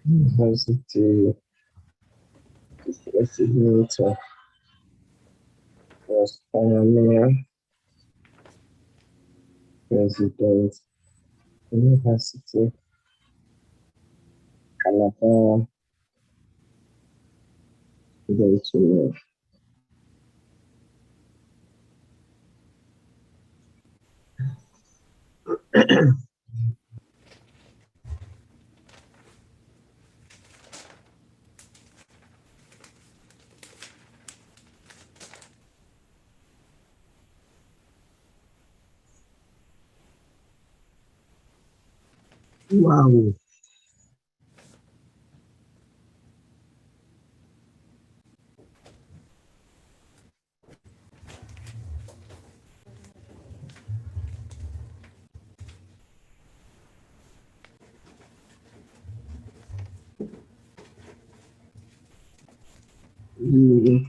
University President was pioneer President University Calabar President. Wow. Mm.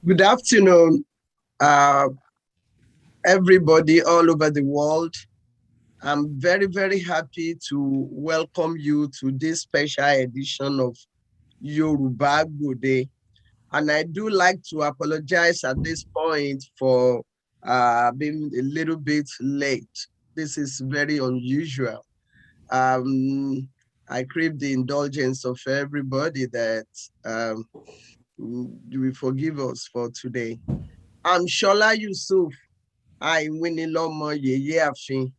Good afternoon, uh, everybody all over the world. I'm very, very happy to welcome you to this special edition of YORUBA. And I do like to apologize at this point for being a little bit late. This is very unusual. Um, I crave the indulgence of everybody that you will forgive us for today. I'm Shola Yusuf. I Winilomo Yeye Afin.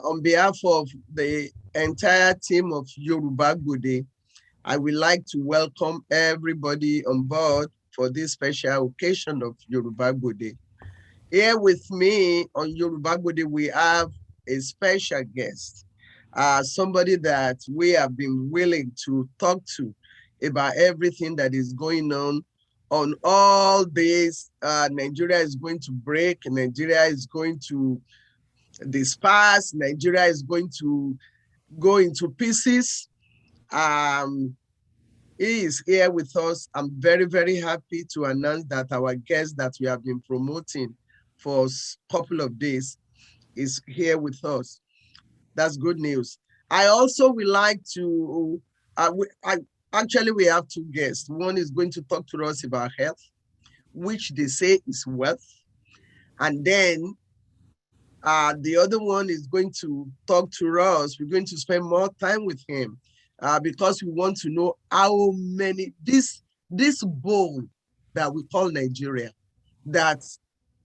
On behalf of the entire team of YORUBA, I would like to welcome everybody on board for this special occasion of YORUBA. Here with me on YORUBA, we have a special guest, somebody that we have been willing to talk to about everything that is going on all this. Nigeria is going to break, Nigeria is going to disperse, Nigeria is going to go into pieces. Um, he is here with us. I'm very, very happy to announce that our guest that we have been promoting for a couple of days is here with us. That's good news. I also would like to, actually we have two guests. One is going to talk to us about health, which they say is wealth. And then the other one is going to talk to us. We're going to spend more time with him because we want to know how many, this bowl that we call Nigeria, that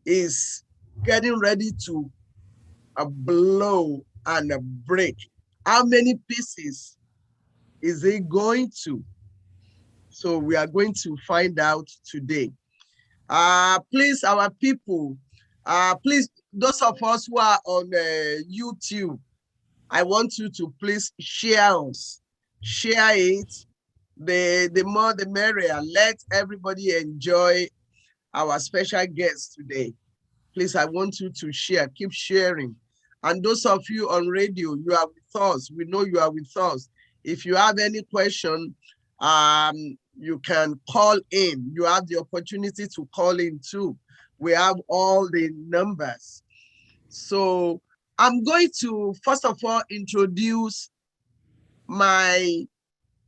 is getting ready to blow and break. How many pieces is it going to? So we are going to find out today. Please, our people, please, those of us who are on YouTube, I want you to please share us. Share it. The more the merrier. Let everybody enjoy our special guest today. Please, I want you to share. Keep sharing. And those of you on radio, you are with us. We know you are with us. If you have any question, you can call in. You have the opportunity to call in too. We have all the numbers. So I'm going to, first of all, introduce my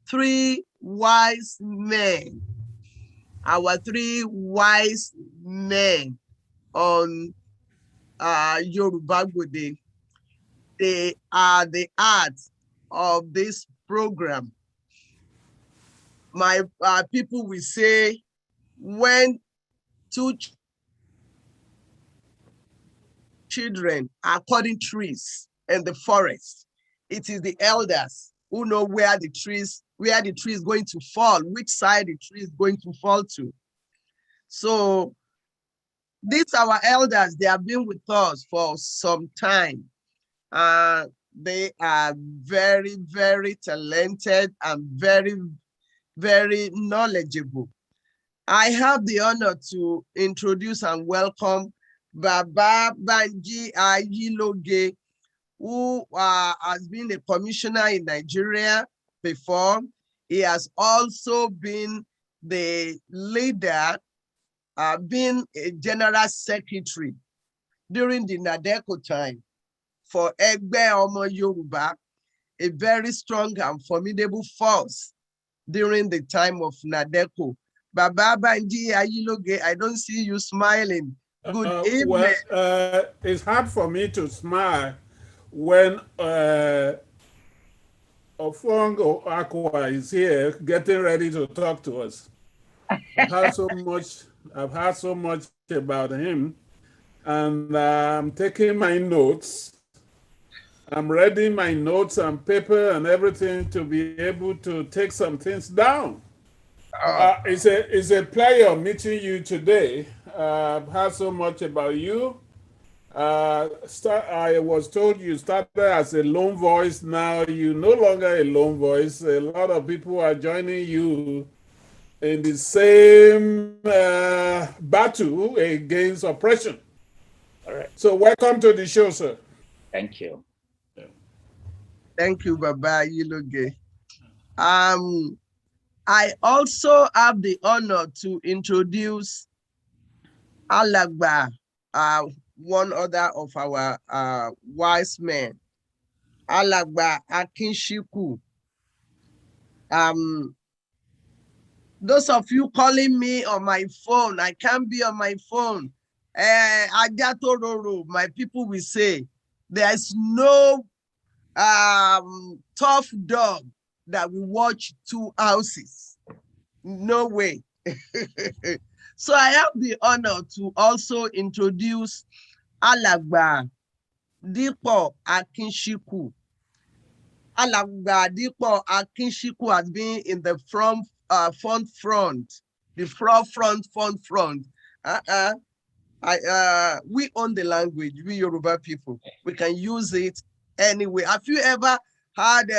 three wise men, our three wise men on YORUBA, they are the art of this program. My people will say, when two children are cutting trees in the forest, it is the elders who know where the tree is going to fall, which side the tree is going to fall to. So these our elders, they have been with us for some time. They are very, very talented and very, very knowledgeable. I have the honor to introduce and welcome Baba Banji Ayiloge, who has been a commissioner in Nigeria before. He has also been the leader, been a general secretary during the NADECO time for Egbe Omo Yoruba, a very strong and formidable force during the time of NADECO. Baba Banji Ayiloge, I don't see you smiling. Good evening. Well, it's hard for me to smile when Offiong or Aqua is here getting ready to talk to us. I've heard so much about him, and I'm taking my notes. I'm reading my notes and paper and everything to be able to take some things down. It's a pleasure meeting you today. I've heard so much about you. I was told you started as a lone voice. Now you're no longer a lone voice. A lot of people are joining you in the same battle against oppression. All right. So welcome to the show, sir. Thank you. Thank you, Baba Ayiloge. I also have the honor to introduce Alagba, one other of our wise men, Alagba Akinshiku. Those of you calling me on my phone, I can't be on my phone. Ajatororo, my people will say, there's no tough dog that will watch two houses. No way. So I have the honor to also introduce Alagba Dipo Akinshiku. Alagba Dipo Akinshiku has been in the front. We own the language, we Yoruba people. We can use it anyway. Have you ever had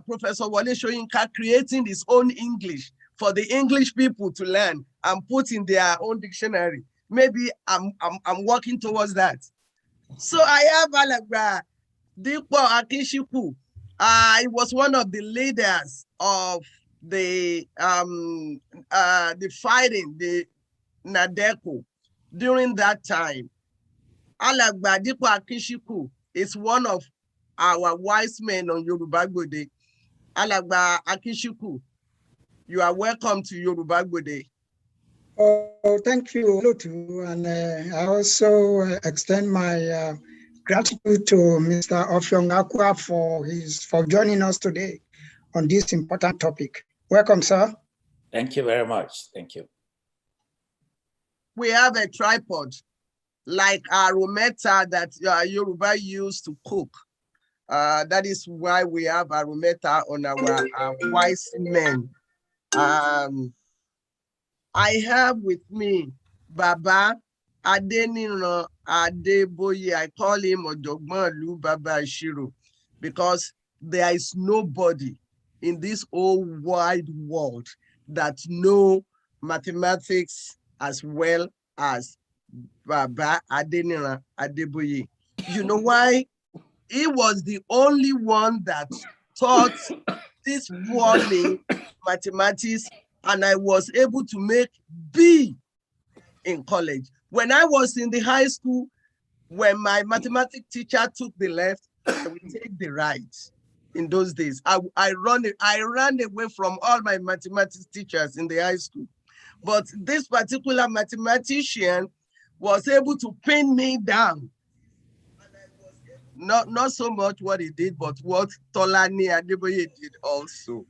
Professor Wale Soyinka creating his own English for the English people to learn and put in their own dictionary? Maybe I'm working towards that. So I have Alagba Dipo Akinshiku. He was one of the leaders of the fighting, the NADECO during that time. Alagba Dipo Akinshiku is one of our wise men on YORUBA. Alagba Akinshiku, you are welcome to YORUBA. Oh, thank you. Hello to you. And I also extend my gratitude to Mr. Offiong Aqua for joining us today on this important topic. Welcome, sir. Thank you very much. Thank you. We have a tripod, like a rometa that Yoruba used to cook. That is why we have a rometa on our wise men. I have with me Baba Adeniran Adeboye. I call him Ojogbonlu Baba Ishiro because there is nobody in this whole wide world that know mathematics as well as Baba Adeniran Adeboye. You know why? He was the only one that taught this worldly mathematics, and I was able to make B in college. When I was in the high school, when my mathematics teacher took the left, I would take the right. In those days, I ran away from all my mathematics teachers in the high school. But this particular mathematician was able to pin me down not so much what he did, but what Tolani Adeboye did also.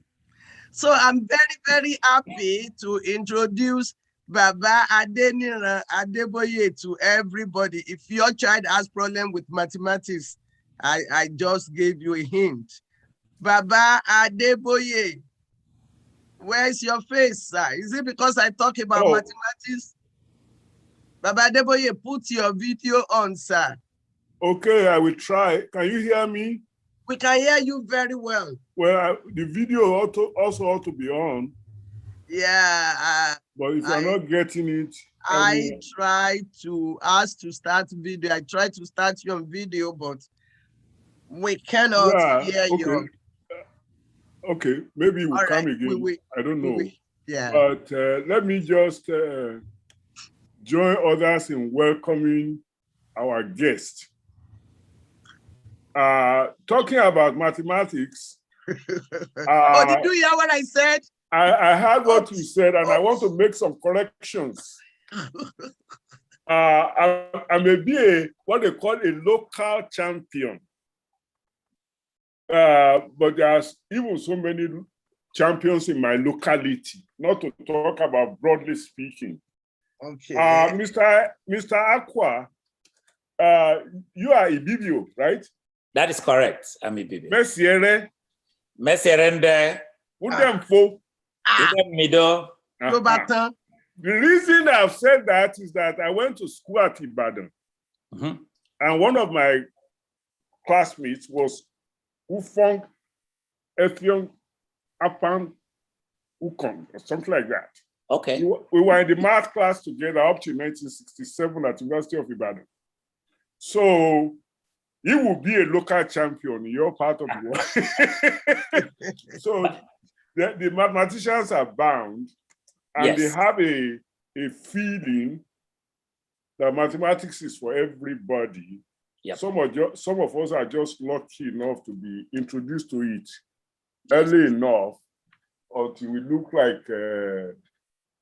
So I'm very, very happy to introduce Baba Adeniran Adeboye to everybody. If your child has problem with mathematics, I just gave you a hint. Baba Adeboye, where's your face, sir? Is it because I talk about mathematics? Baba Adeboye, put your video on, sir. Okay, I will try. Can you hear me? We can hear you very well. Well, the video also ought to be on. Yeah. But if you're not getting it, I try to ask to start video. I try to start you on video, but we cannot hear you. Okay, maybe we'll come again. I don't know. Yeah. But let me just join others in welcoming our guest. Talking about mathematics. Did you hear what I said? I heard what you said, and I want to make some corrections. I may be what they call a local champion. But there's even so many champions in my locality, not to talk about broadly speaking. Okay. Mr. Aqua, you are Ibibio, right? That is correct. I'm Ibibio. Messiere. Messierende. Udemfo. Udemido. The reason I've said that is that I went to school at Ibadan. And one of my classmates was Offiong, Offiong, Upon Ukon, or something like that. Okay. We were in the math class together up to 1967 at University of Ibadan. So he will be a local champion in your part of the world. So the mathematicians are bound, and they have a feeling that mathematics is for everybody. Yep. Some of us are just lucky enough to be introduced to it early enough until we look like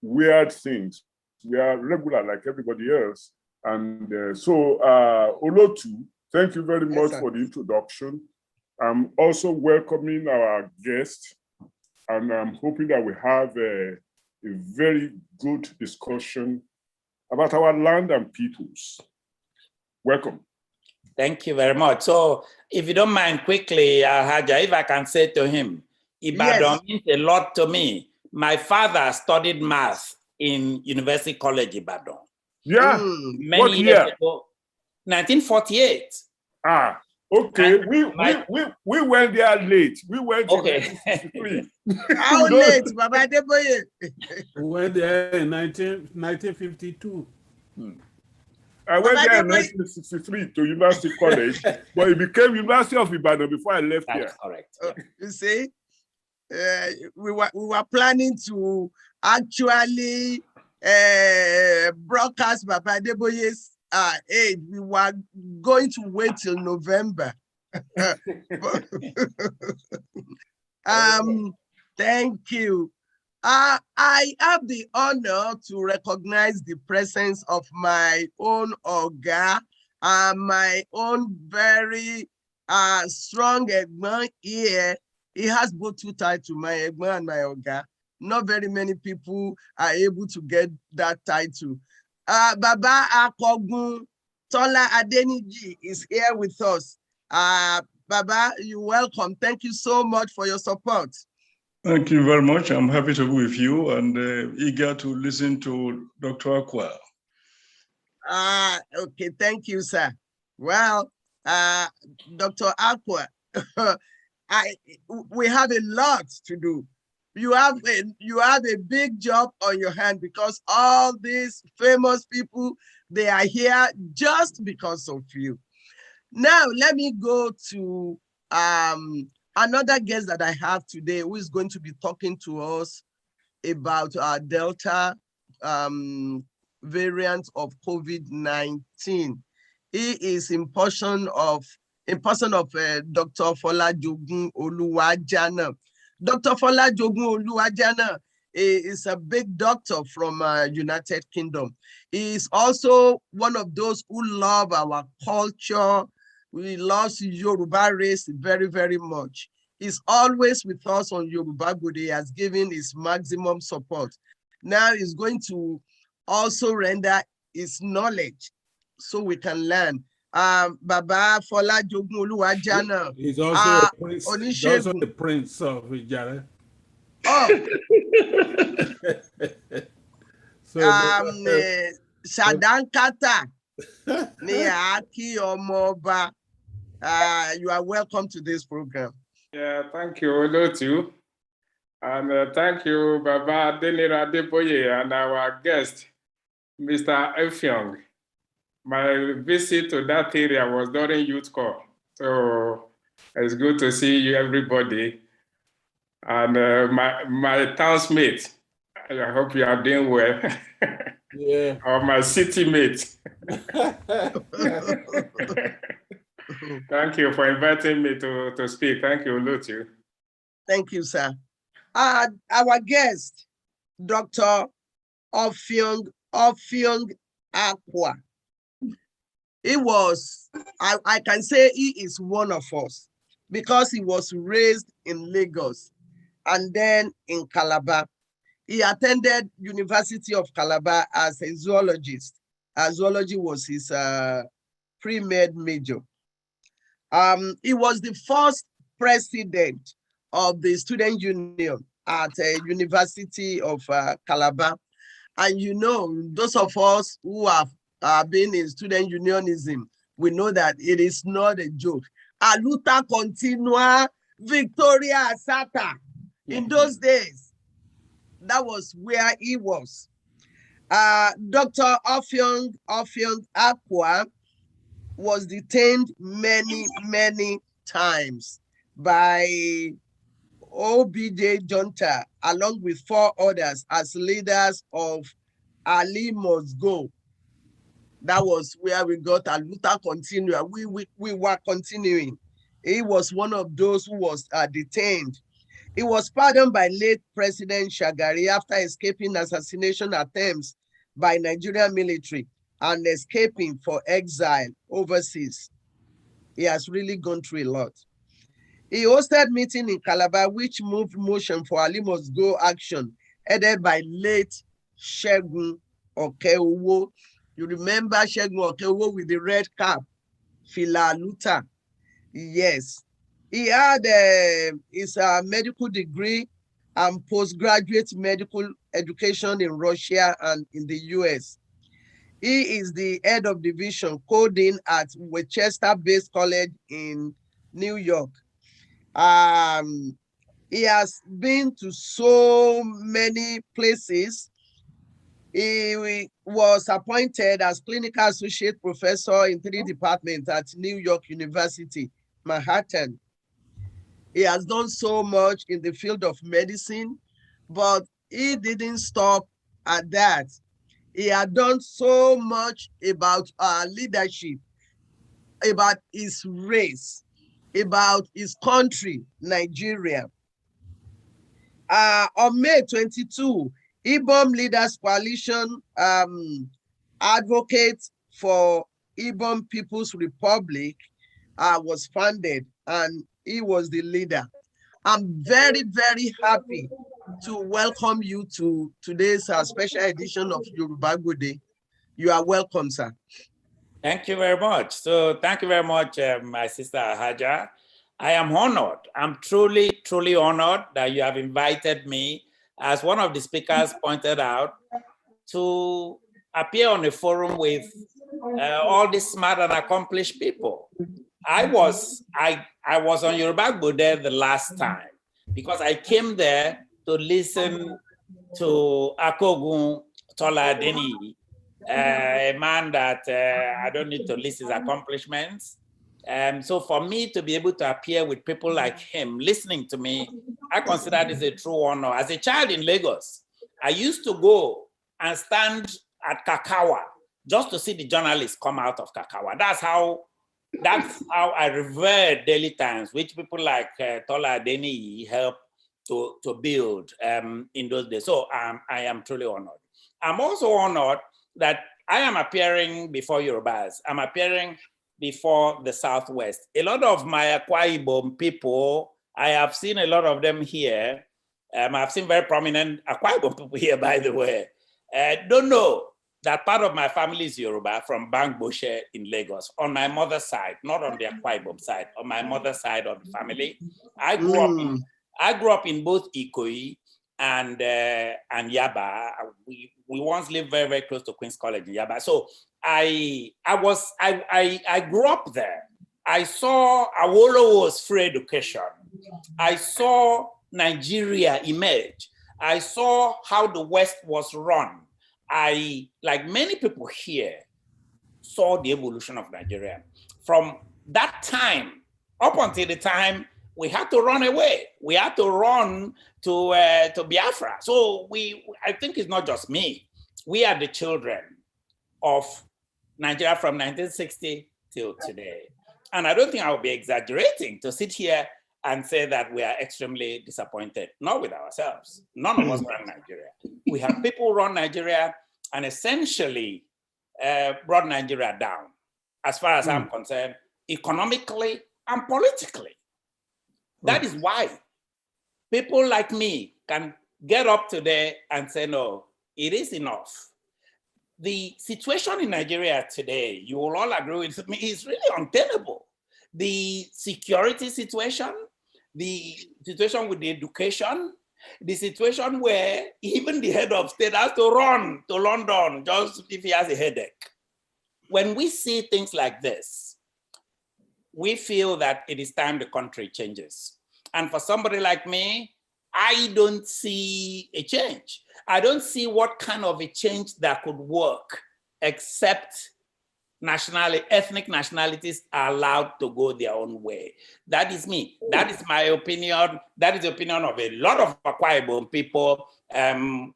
weird things. We are regular like everybody else. And so Olotu, thank you very much for the introduction. I'm also welcoming our guest, and I'm hoping that we have a very good discussion about our land and peoples. Welcome. Thank you very much. So if you don't mind quickly, Haja, if I can say to him, Ibadan means a lot to me. My father studied math in University College Ibadan. Yeah. Many years ago, 1948. Ah, okay. We went there late. We went in 1963. How late, Baba Adeboye? We went there in 1952. I went there in 1963 to University College, but it became University of Ibadan before I left here. That's correct. You see, we were planning to actually broadcast Baba Adeboye's age. We were going to wait till November. Thank you. I have the honor to recognize the presence of my own Oga, my own very strong Egbon here. He has both two titles, my Egbon and my Oga. Not very many people are able to get that title. Baba Akogun Tola Adeniji is here with us. Baba, you're welcome. Thank you so much for your support. Thank you very much. I'm happy to be with you and eager to listen to Dr. Aqua. Okay, thank you, sir. Well, Dr. Aqua, we have a lot to do. You have a big job on your hand because all these famous people, they are here just because of you. Now, let me go to another guest that I have today who is going to be talking to us about our Delta variant of COVID-19. He is in person of Dr. Folajogun Oluwajana. Dr. Folajogun Oluwajana is a big doctor from United Kingdom. He is also one of those who love our culture, We lost Yoruba race very, very much. He's always with us on Yoruba GBODE. He has given his maximum support. Now he's going to also render his knowledge so we can learn. Baba Fola Jogun Oluwajana. He's also a prince. He's also the prince of Ijare. Oh. So, Shadankata ni Aki Omoba. You are welcome to this program. Yeah, thank you, Olotu. And thank you, Baba Denira Deboye, and our guest, Mr. Offiong. My visit to that area was during youth corps. So it's good to see you, everybody. And my townsmate, I hope you are doing well. Yeah. Or my city mate. Thank you for inviting me to speak. Thank you, Olotu. Thank you, sir. Our guest, Dr. Offiong Aqua. He was, I can say he is one of us because he was raised in Lagos and then in Calabar. He attended University of Calabar as a zoologist. Zoology was his pre-med major. He was the first president of the student union at University of Calabar. And you know, those of us who have been in student unionism, we know that it is not a joke. Aluta continua, Victoria Asata. In those days, that was where he was. Dr. Offiong Aqua was detained many, many times by OBJ Junta, along with 4 others as leaders of Ali Must Go. That was where we got Aluta Continua. We were continuing. He was one of those who was detained. He was pardoned by late President Shagari after escaping assassination attempts by Nigerian military and escaping for exile overseas. He has really gone through a lot. He hosted meeting in Calabar, which moved motion for Ali Must Go action, headed by late Segun Okeowo. You remember Segun Okeowo with the red cap, Fila Luta. Yes. He had his medical degree and postgraduate medical education in Russia and in the US. He is the head of division coding at Winchester-based college in New York. He has been to so many places. He was appointed as clinical associate professor in 3 departments at New York University, Manhattan. He has done so much in the field of medicine, but he didn't stop at that. He had done so much about leadership, about his race, about his country, Nigeria. On May 22, Ibom Leaders Coalition advocates for Ibom People's Republic was founded, and he was the leader. I'm very, very happy to welcome you to today's special edition of Yoruba GBODE. You are welcome, sir. Thank you very much. So thank you very much, my sister Haja. I am honored. I'm truly, truly honored that you have invited me, as one of the speakers pointed out, to appear on a forum with all these smart and accomplished people. I was on Yoruba GBODE the last time because I came there to listen to Akogun Toladeni, a man that I don't need to list his accomplishments. So for me to be able to appear with people like him, listening to me, I consider this a true honor. As a child in Lagos, I used to go and stand at Kakawa just to see the journalists come out of Kakawa. That's how I revered Daily Times, which people like Tola Adeni helped to build in those days. So I am truly honored. I'm also honored that I am appearing before Yorubas. I'm appearing before the Southwest. A lot of my Akwa Ibom people, I have seen a lot of them here. I've seen very prominent Akwa Ibom people here, by the way. Don't know that part of my family is Yoruba from Bangboshe in Lagos, on my mother's side, not on the Akwa Ibom side, on my mother's side of the family. I grew up in both Ikoyi and Yaba. We once lived very, very close to Queen's College in Yaba. So I grew up there. I saw Awolowo's free education. I saw Nigeria emerge. I saw how the West was run. I, like many people here, saw the evolution of Nigeria. From that time up until the time we had to run away. We had to run to Biafra. So I think it's not just me. We are the children of Nigeria from 1960 till today. And I don't think I would be exaggerating to sit here and say that we are extremely disappointed, not with ourselves. None of us run Nigeria. We have people run Nigeria and essentially brought Nigeria down, as far as I'm concerned, economically and politically. That is why people like me can get up today and say, no, it is enough. The situation in Nigeria today, you will all agree with me, is really untenable. The security situation, the situation with the education, the situation where even the head of state has to run to London just if he has a headache. When we see things like this, we feel that it is time the country changes. And for somebody like me, I don't see a change. I don't see what kind of a change that could work except ethnic nationalities are allowed to go their own way. That is me. That is my opinion. That is the opinion of a lot of Akwa Ibom people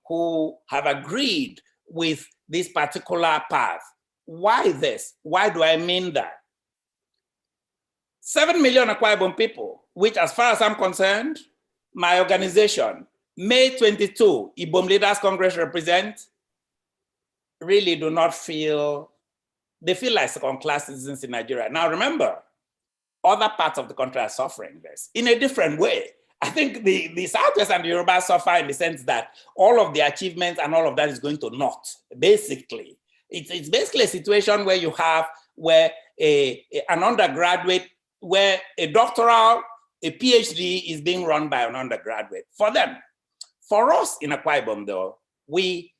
who have agreed with this particular path. Why this? Why do I mean that? 7 million Akwa Ibom people, which as far as I'm concerned, my organization, May 22, Ibom Leaders Congress represent, really do not feel, they feel like second-class citizens in Nigeria. Now remember, other parts of the country are suffering this in a different way. I think the Southwest and the Yoruba suffer in the sense that all of the achievements and all of that is going to naught, basically. It's basically a situation where you have an undergraduate, where a doctoral, a PhD is being run by an undergraduate for them. For us in Akwa Ibom, though, we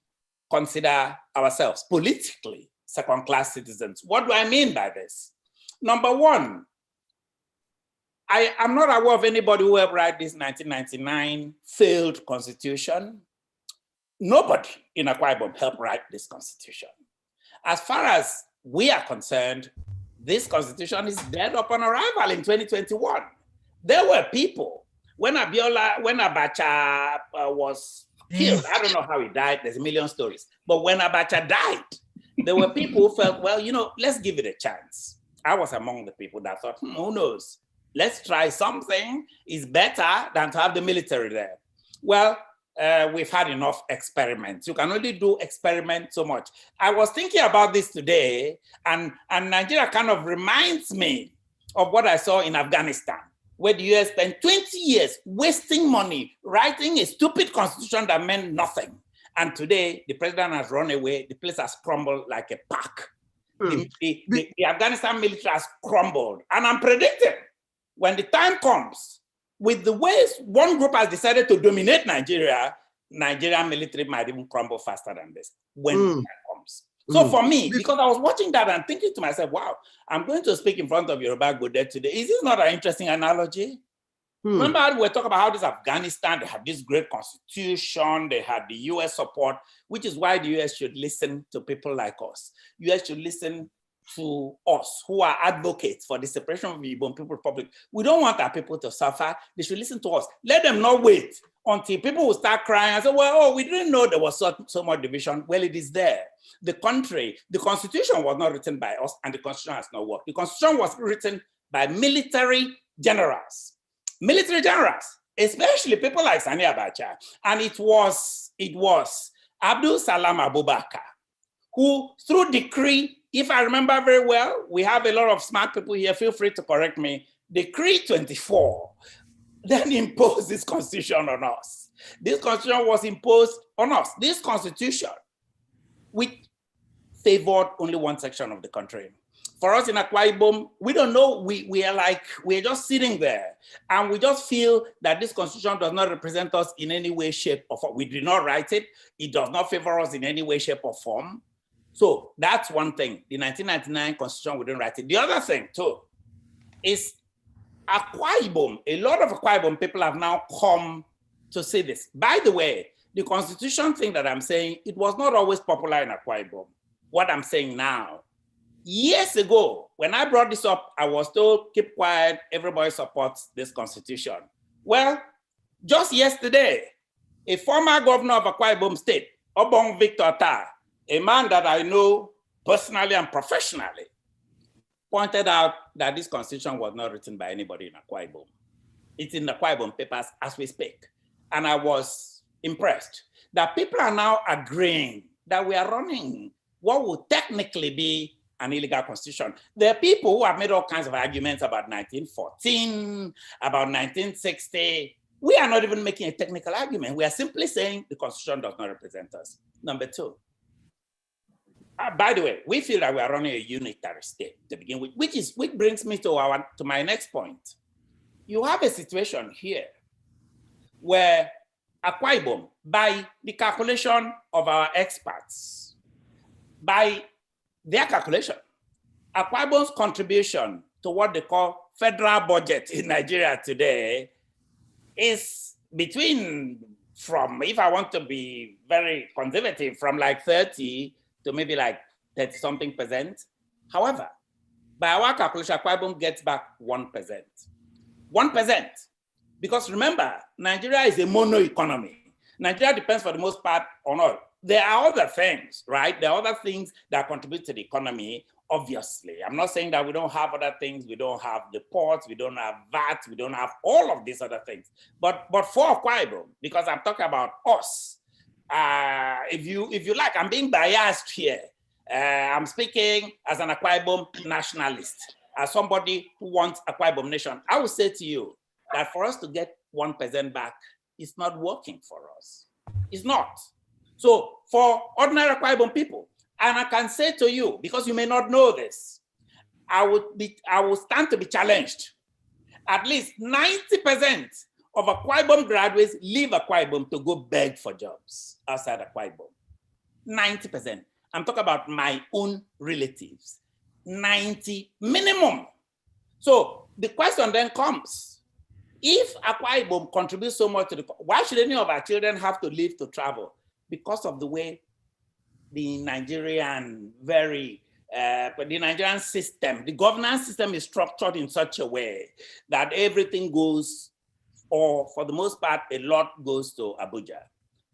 consider ourselves politically second-class citizens. What do I mean by this? Number one, I am not aware of anybody who helped write this 1999 failed constitution. Nobody in Akwa Ibom helped write this constitution. As far as we are concerned, this constitution is dead upon arrival in 2021. There were people, when Abacha was killed, I don't know how he died, there's a million stories, but when Abacha died, there were people who felt, well, let's give it a chance. I was among the people that thought, who knows? Let's try something. It's better than to have the military there. Well, we've had enough experiments. You can only do experiments so much. I was thinking about this today, and Nigeria kind of reminds me of what I saw in Afghanistan, where the US spent 20 years wasting money, writing a stupid constitution that meant nothing. And today, the president has run away. The place has crumbled like a pack. The Afghanistan military has crumbled. And I'm predicting, when the time comes, with the ways one group has decided to dominate Nigeria, Nigerian military might even crumble faster than this when the time comes. So for me, because I was watching that and thinking to myself, wow, I'm going to speak in front of Yoruba GBODE today. Is this not an interesting analogy? Remember how we were talking about how this Afghanistan, they had this great constitution, they had the US support, which is why the US should listen to people like us. US should listen to us who are advocates for the separation of the Ibom People Republic. We don't want our people to suffer. They should listen to us. Let them not wait until people will start crying and say, well, we didn't know there was so much division. Well, it is there. The constitution was not written by us, and the constitution has not worked. The constitution was written by military generals, especially people like Sani Abacha. And it was Abdul Salam Abubakar who, through decree, if I remember very well, we have a lot of smart people here, feel free to correct me. Decree 24 then imposed this constitution on us. This constitution was imposed on us. This constitution, which favored only one section of the country. For us in Akwa Ibom, we don't know, we're just sitting there and we just feel that this constitution does not represent us in any way, shape, or form. We did not write it. It does not favor us in any way, shape, or form. So that's one thing. The 1999 constitution, we didn't write it. The other thing too is Akwa Ibom. A lot of Akwa Ibom people have now come to say this. By the way, the constitution thing that I'm saying, it was not always popular in Akwa Ibom. What I'm saying now, years ago, when I brought this up, I was told, keep quiet, everybody supports this constitution. Well, just yesterday, a former governor of Akwa Ibom State, Obong Victor Ta, a man that I know personally and professionally, pointed out that this constitution was not written by anybody in Akwa Ibom. It's in the Akwa Ibom papers as we speak. And I was impressed that people are now agreeing that we are running what would technically be an illegal constitution. There are people who have made all kinds of arguments about 1914, about 1960. We are not even making a technical argument. We are simply saying the constitution does not represent us. Number two, by the way, we feel that we are running a unitary state to begin with, which brings me to my next point. You have a situation here where Akwa Ibom, by the calculation of our experts, by their calculation, Akwa Ibom's contribution to what they call federal budget in Nigeria today is from, if I want to be very conservative, from like 30 to maybe like 30-something%. However, by our calculation, Akwa Ibom gets back 1%. 1%. Because remember, Nigeria is a mono economy. Nigeria depends for the most part on oil. There are other things, right? There are other things that contribute to the economy, obviously. I'm not saying that we don't have other things. We don't have the ports, we don't have VAT, we don't have all of these other things. But for Akwa Ibom, because I'm talking about us, if you like, I'm being biased here. I'm speaking as an Akwa Ibom nationalist, as somebody who wants Akwa Ibom nation. I will say to you that for us to get 1% back, it's not working for us. It's not. So for ordinary Akwa Ibom people, and I can say to you, because you may not know this, I will stand to be challenged. At least 90% of Akwa Ibom graduates leave Akwa Ibom to go beg for jobs outside Akwa Ibom. 90%. I'm talking about my own relatives. 90 minimum. So the question then comes, if Akwa Ibom contributes so much to the, why should any of our children have to leave to travel? Because of the way the Nigerian system, the governance system is structured in such a way that everything goes, or for the most part, a lot goes to Abuja.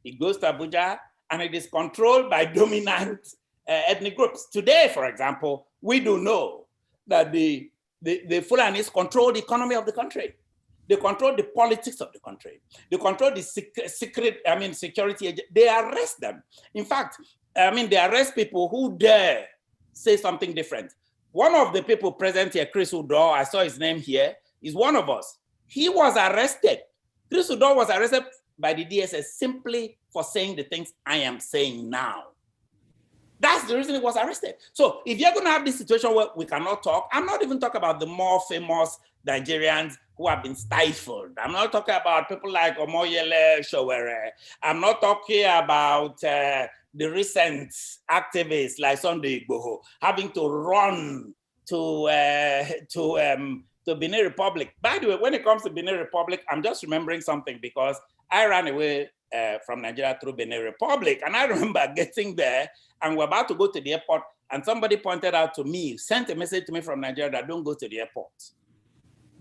It goes to Abuja and it is controlled by dominant ethnic groups. Today, for example, we do know that the Fulanis control the economy of the country. They control the politics of the country. They control the security. They arrest them. In fact, they arrest people who dare say something different. One of the people present here, Chris Udor, I saw his name here, is one of us. He was arrested. Chris Udor was arrested by the DSS simply for saying the things I am saying now. That's the reason he was arrested. So if you're going to have this situation where we cannot talk, I'm not even talking about the more famous Nigerians who have been stifled. I'm not talking about people like Omoyele Sowore. I'm not talking about the recent activists like Sunday Igboho having to run to Benin Republic. By the way, when it comes to Benin Republic, I'm just remembering something because I ran away from Nigeria through Benin Republic. And I remember getting there and we're about to go to the airport and somebody pointed out to me, sent a message to me from Nigeria that don't go to the airport.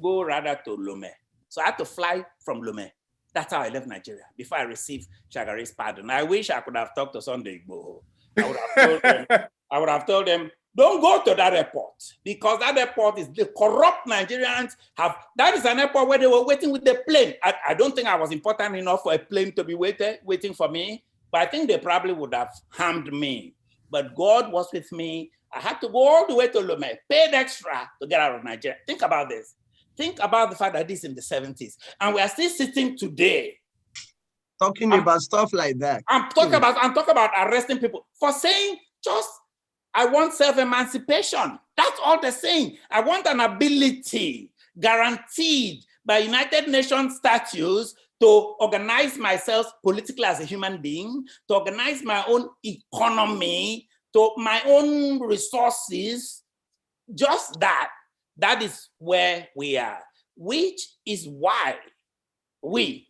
Go rather to Lome. So I had to fly from Lome. That's how I left Nigeria before I received Shagari's pardon. I wish I could have talked to Sunday Igboho. I would have told them, don't go to that airport because that airport is the corrupt Nigerians have. That is an airport where they were waiting with the plane. I don't think I was important enough for a plane to be waiting for me, but I think they probably would have harmed me. But God was with me I had to go all the way to Lome, paid extra to get out of Nigeria. Think about this. Think about the fact that this is in the 70s, and we are still sitting today talking about stuff like that. I'm talking about arresting people for saying just, I want self-emancipation. That's all they're saying. I want an ability guaranteed by United Nations statutes to organize myself politically as a human being, to organize my own economy, to my own resources. Just that. That is where we are, which is why we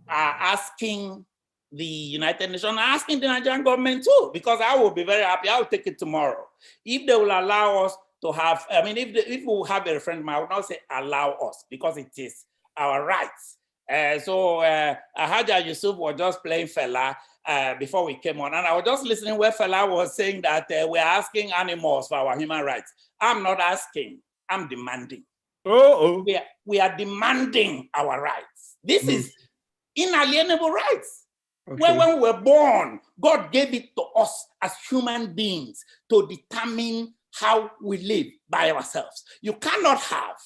are asking the United Nations, asking the Nigerian government too, because I will be very happy. I will take it tomorrow. If they will allow us to have, I mean, if we will have a referendum, I would not say allow us, because it is our rights. Haja Yusuf was just playing Fela before we came on, and I was just listening where Fela was saying that we're asking animals for our human rights. I'm not asking, I'm demanding. We are demanding our rights. This is inalienable rights. Okay. When we were born, God gave it to us as human beings to determine how we live by ourselves. You cannot have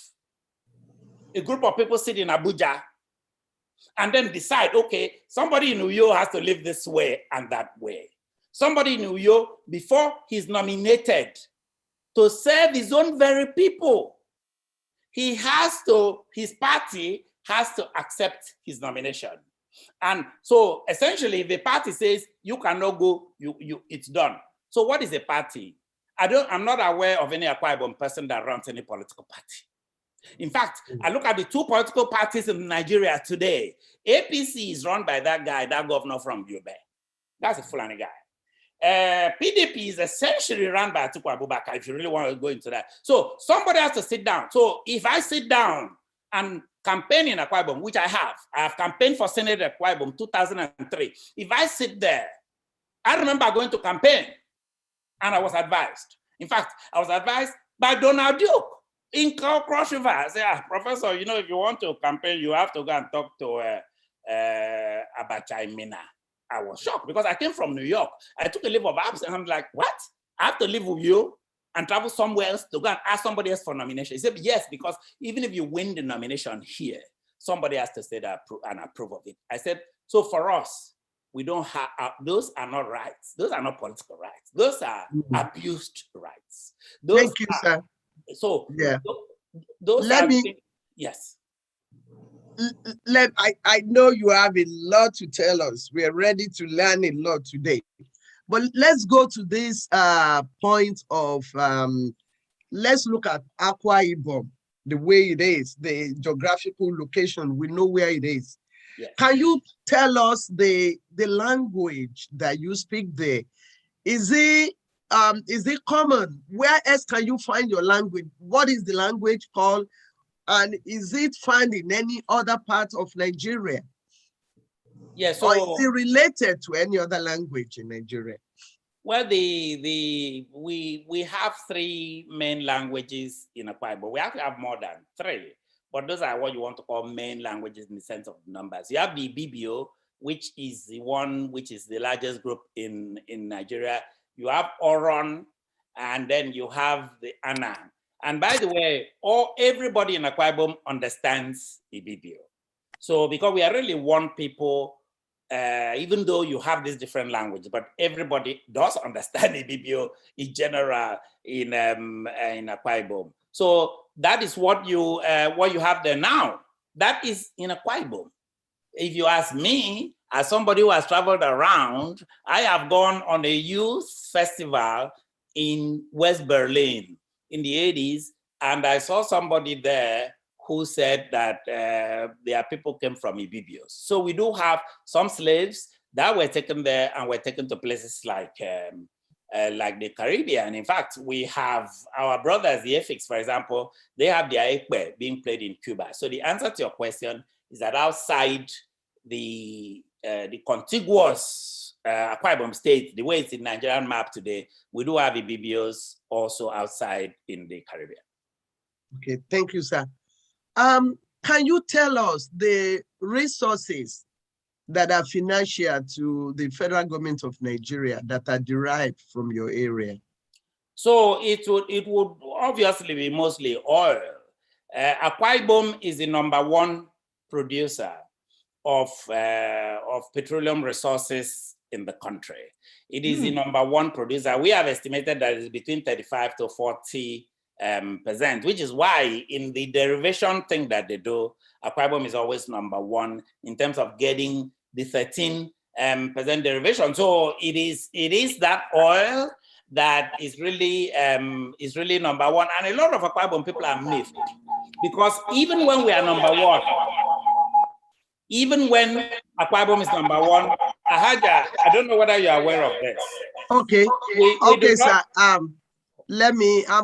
a group of people sit in Abuja and then decide, okay, somebody in Uyo has to live this way and that way. Somebody in Uyo, before he's nominated to serve his own very people, he has to, his party has to accept his nomination. And so essentially, if the party says you cannot go, it's done. So what is a party? I'm not aware of any Akwa Ibom person that runs any political party. In fact, I look at the two political parties in Nigeria today. APC is run by that guy, that governor from Yobe. That's a Fulani guy. PDP is essentially run by Atiku Abubakar, if you really want to go into that. So somebody has to sit down. So if I sit down and campaign in Akwa Ibom, which I have campaigned for Senate Akwa Ibom 2003. If I sit there, I remember going to campaign and I was advised. In fact, I was advised by Donald Duke in Cross River. I said, Professor, you know, if you want to campaign, you have to go and talk to Abacha in Mina. I was shocked because I came from New York. I took a leave of absence and I'm like, what? I have to live with you and travel somewhere else to go and ask somebody else for nomination? He said, yes, because even if you win the nomination here, somebody has to say that and approve of it. I said, so for us, we don't have, those are not rights. Those are not political rights. Those are abused rights. Those Thank you, sir. So, yeah. Those Let are me, things, yes. I know you have a lot to tell us. We are ready to learn a lot today. But let's go to this point of, let's look at Akwa Ibom, the way it is, the geographical location, we know where it is. Yes. Can you tell us the language that you speak there? Is it common? Where else can you find your language? What is the language called? And is it found in any other part of Nigeria? Yeah, so, or is it related to any other language in Nigeria? Well, we have three main languages in Akwa Ibom. We actually have more than three, but those are what you want to call main languages in the sense of numbers. You have the Ibibio, which is the one which is the largest group in Nigeria. You have Oron, and then you have the Ana. And by the way, everybody in Akwa Ibom understands Ibibio. So because we are really one people, even though you have these different languages, but everybody does understand Ibibio in general in Akwa Ibom. So that is what you have there now. That is in Akwa Ibom. If you ask me, as somebody who has traveled around, I have gone on a youth festival in West Berlin in the 80s, and I saw somebody there who said that their people came from Ibibios. So we do have some slaves that were taken there and were taken to places like the Caribbean. In fact, we have our brothers, the Effiks, for example, they have their Ekwe being played in Cuba. So the answer to your question is that outside the contiguous Akwa Ibom state, the way it's in Nigerian map today, we do have Ibibios also outside in the Caribbean. Okay, thank you, sir. Can you tell us the resources that are financial to the federal government of Nigeria that are derived from your area? So it would obviously be mostly oil. Akwa Ibom is the #1 producer of petroleum resources in the country. It is the #1 producer. We have estimated that it's between 35 to 40%, which is why in the derivation thing that they do, Akwa Ibom is always #1 in terms of getting the 13% derivation. So it is that oil that is really #1. And a lot of Akwa Ibom people are miffed because even when we are #1, even when Akwa Ibom is #1, Ahaja, I don't know whether you're aware of this. Okay. We Sir. I'm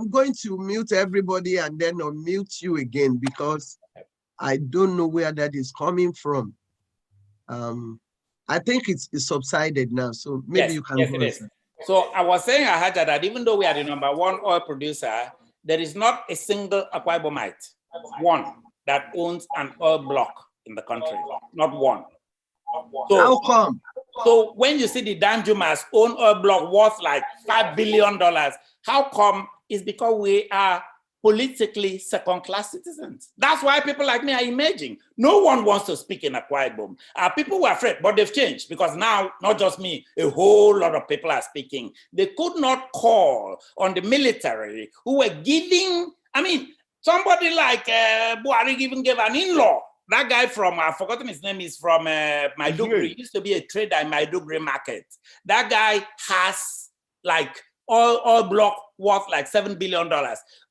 going to mute everybody and then unmute you again because I don't know where that is coming from. I think it's subsided now, so maybe you can go. Yes. So I was saying, Ahaja, that even though we are the #1 oil producer, there is not a single Akwa Ibomite, one, that owns an oil block in the country, not one. So, how come? So when you see the Danjuma's own oil block worth like $5 billion, how come? It's because we are politically second-class citizens. That's why people like me are emerging. No one wants to speak in Akwa Ibom. People were afraid, but they've changed because now, not just me, a whole lot of people are speaking. They could not call on the military who were giving, somebody like Buhari even gave an in-law. That guy from, I've forgotten his name, is from Maiduguri. He used to be a trader in Maiduguri market. That guy has like oil block worth like $7 billion.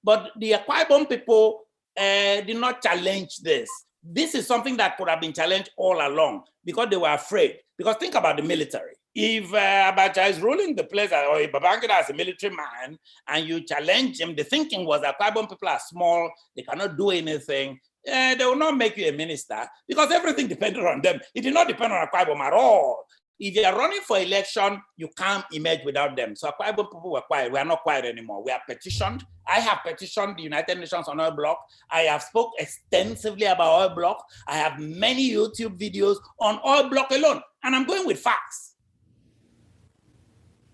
But the Akwa Ibom people did not challenge this. This is something that could have been challenged all along because they were afraid. Because think about the military. If Abacha is ruling the place, or if Babangida is a military man, and you challenge him, the thinking was that Akwa Ibom people are small, they cannot do anything. They will not make you a minister because everything depended on them. It did not depend on Akwa Ibom at all. If you are running for election, you can't emerge without them. So Akwa Ibom people were quiet. We are not quiet anymore. We are petitioned. I have petitioned the United Nations on oil block. I have spoke extensively about oil block. I have many YouTube videos on oil block alone, and I'm going with facts.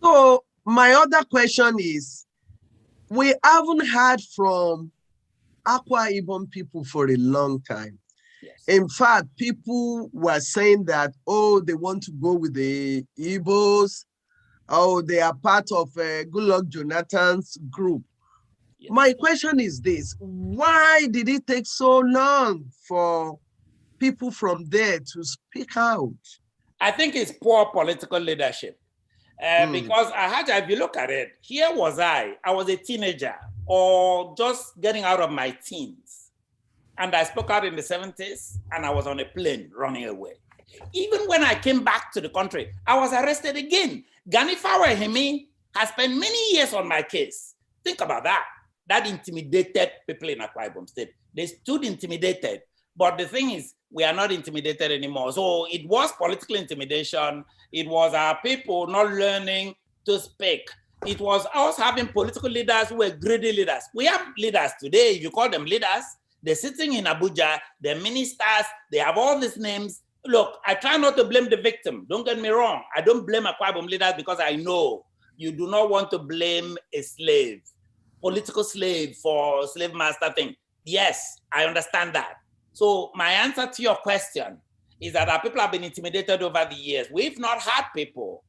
So my other question is, we haven't heard from Akwa Ibom people for a long time. Yes. In fact, people were saying that, oh, they want to go with the Igbos, oh, they are part of Goodluck Jonathan's group. Yes. My question is this: why did it take so long for people from there to speak out? I think it's poor political leadership. Because if you look at it, here was I was a teenager or just getting out of my teens. And I spoke out in the 70s and I was on a plane running away. Even when I came back to the country, I was arrested again. Gani Fawahimi has spent many years on my case. Think about that. That intimidated people in Akwa Ibom State. They stood intimidated. But the thing is, we are not intimidated anymore. So it was political intimidation. It was our people not learning to speak. It was us having political leaders who were greedy leaders. We have leaders today, if you call them leaders, they're sitting in Abuja, they're ministers, they have all these names. Look, I try not to blame the victim. Don't get me wrong. I don't blame Akwa Ibom leaders because I know you do not want to blame a slave, political slave for slave master thing. Yes, I understand that. So my answer to your question is that our people have been intimidated over the years. We've not had people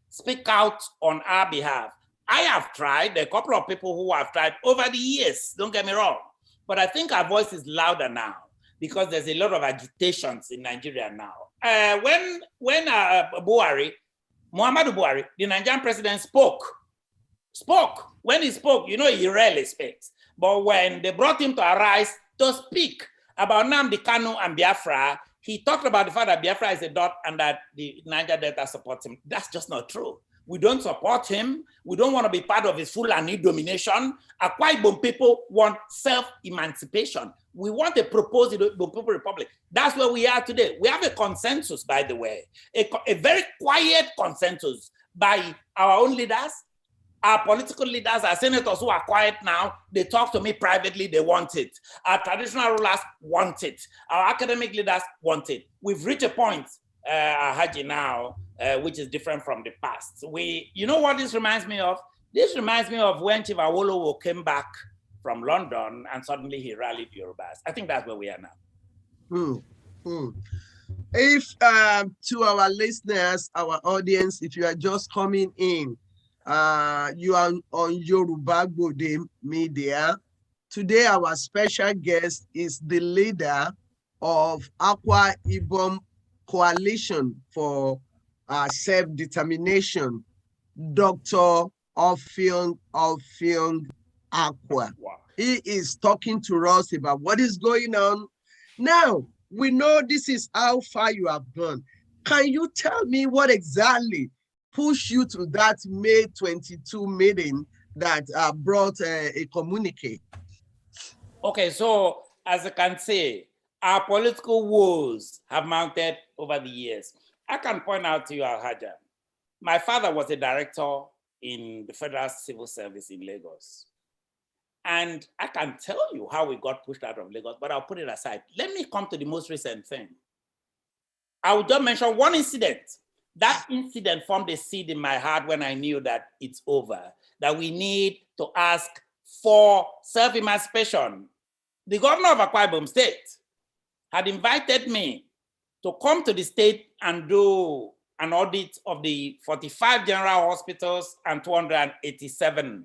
speak out on our behalf. I have tried, there are a couple of people who have tried over the years, don't get me wrong, but I think our voice is louder now because there's a lot of agitations in Nigeria now. When Muhammadu Buhari, the Nigerian president spoke. When he spoke, you know, he rarely speaks. But when they brought him to arise to speak about Nnamdi Kanu and Biafra, he talked about the fact that Biafra is a dot and that the Niger Delta supports him. That's just not true. We don't support him. We don't want to be part of his Fulani domination. Akwa Ibom people want self-emancipation. We want a proposed Ibom People Republic. That's where we are today. We have a consensus, by the way, a very quiet consensus by our own leaders. Our political leaders, our senators who are quiet now, they talk to me privately, they want it. Our traditional rulers want it. Our academic leaders want it. We've reached a point, Haji, now, which is different from the past. You know what this reminds me of? This reminds me of when Chief Awolowo came back from London and suddenly he rallied Yorubas. I think that's where we are now. If to our listeners, our audience, if you are just coming in, you are on GBODE Media. Today, our special guest is the leader of Akwa Ibom Coalition for Self-Determination, Dr. Offiong Aqua. Wow. He is talking to us about what is going on. Now, we know this is how far you have gone. Can you tell me what exactly pushed you to that May 22 meeting that brought a communique? Okay, so as I can say, our political woes have mounted over the years. I can point out to you, Alhaja, my father was a director in the Federal Civil Service in Lagos. And I can tell you how we got pushed out of Lagos, but I'll put it aside. Let me come to the most recent thing. I will just mention one incident. That incident formed a seed in my heart when I knew that it's over, that we need to ask for self-emancipation. The governor of Akwa Ibom State had invited me to come to the state and do an audit of the 45 general hospitals and 287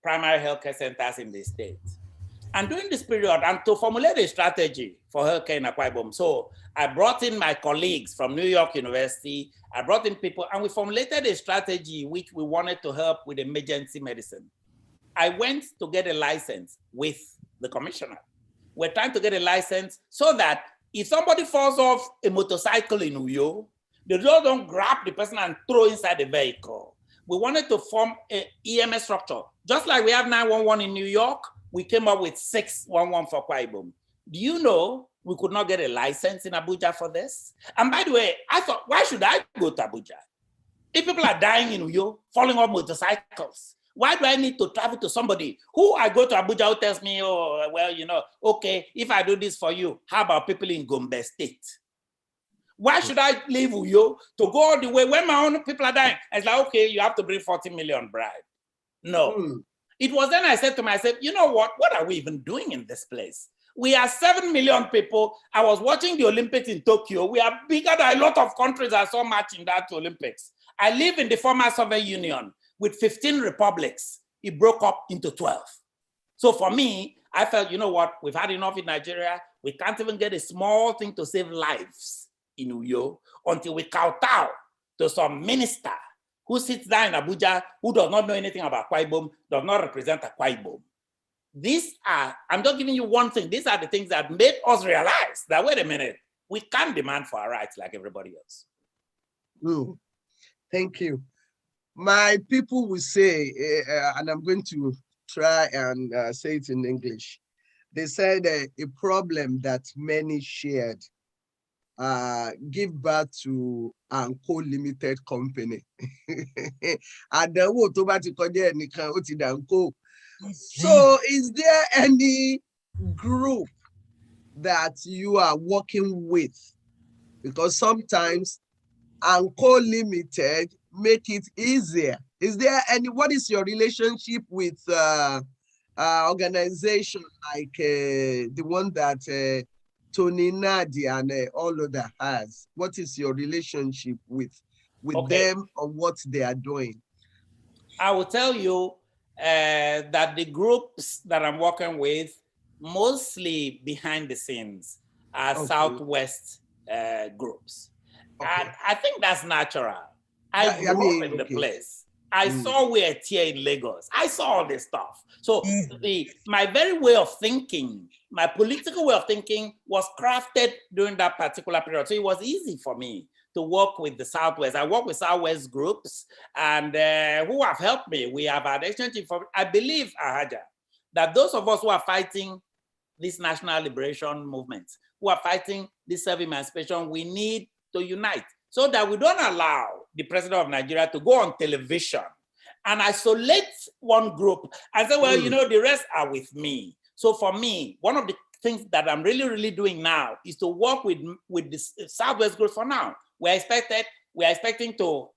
primary healthcare centers in the state. And during this period, and to formulate a strategy for healthcare in Akwa Ibom, so I brought in my colleagues from New York University, I brought in people, and we formulated a strategy which we wanted to help with emergency medicine. I went to get a license with the commissioner. We're trying to get a license so that if somebody falls off a motorcycle in Uyo, they just don't grab the person and throw inside the vehicle. We wanted to form an EMS structure. Just like we have 911 in New York, we came up with 611 for Akwa Ibom. Do you know we could not get a license in Abuja for this? And by the way, I thought, why should I go to Abuja? If people are dying in Uyo, falling off motorcycles, why do I need to travel to somebody who I go to Abuja who tells me, oh, well, you know, okay, if I do this for you, how about people in Gombe State? Why should I leave Uyo to go all the way when my own people are dying? It's like, okay, you have to bring 40 million bribe. No. It was then I said to myself, you know what are we even doing in this place? We are 7 million people. I was watching the Olympics in Tokyo. We are bigger than a lot of countries I saw matching that Olympics. I live in the former Soviet Union with 15 republics. It broke up into 12. So for me, I felt, you know what, we've had enough in Nigeria. We can't even get a small thing to save lives in Uyo until we kowtow to some minister who sits there in Abuja, who does not know anything about Akwa Ibom, does not represent Akwa Ibom. These are, I'm just giving you one thing, these are the things that made us realize that, wait a minute, we can't demand for our rights like everybody else. Thank you. My people will say, and I'm going to try and say it in English. They said a problem that many shared give birth to Anko Limited Company. So is there any group that you are working with? Because sometimes Anko Limited make it easier. Is there any, what is your relationship with organization like the one that Tony Nadi and all of that has? What is your relationship with them or what they are doing? I will tell you that the groups that I'm working with, mostly behind the scenes, are Southwest groups. And I think that's natural. I grew up in the place. I saw where here in Lagos. I saw all this stuff. So my very way of thinking, my political way of thinking was crafted during that particular period. So it was easy for me to work with the Southwest. I work with Southwest groups and who have helped me. We have had exchange for, I believe, Ahaja, that those of us who are fighting this national liberation movement, who are fighting this self-emancipation, we need to unite so that we don't allow the president of Nigeria to go on television and isolate one group and say, well, you know, the rest are with me. So for me, one of the things that I'm really doing now is to work with the Southwest group for now. We are expecting to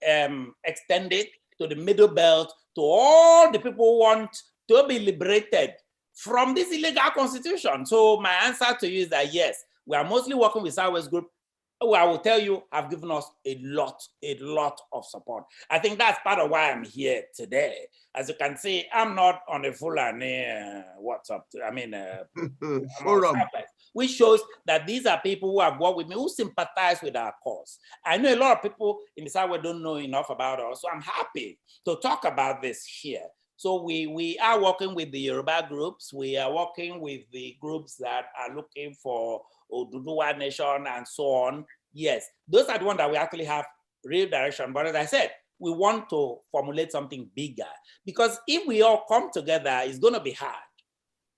extend it to the Middle Belt, to all the people who want to be liberated from this illegal constitution. So my answer to you is that yes, we are mostly working with Southwest Group, who I will tell you have given us a lot of support. I think that's part of why I'm here today. As you can see, I'm not on a Fulani forum, which shows that these are people who have worked with me, who sympathize with our cause. I know a lot of people in the Southwest don't know enough about us, so I'm happy to talk about this here. So we are working with the Yoruba groups. We are working with the groups that are looking for Oduduwa Nation and so on. Yes, those are the ones that we actually have real direction. But as I said, we want to formulate something bigger, because if we all come together, it's going to be hard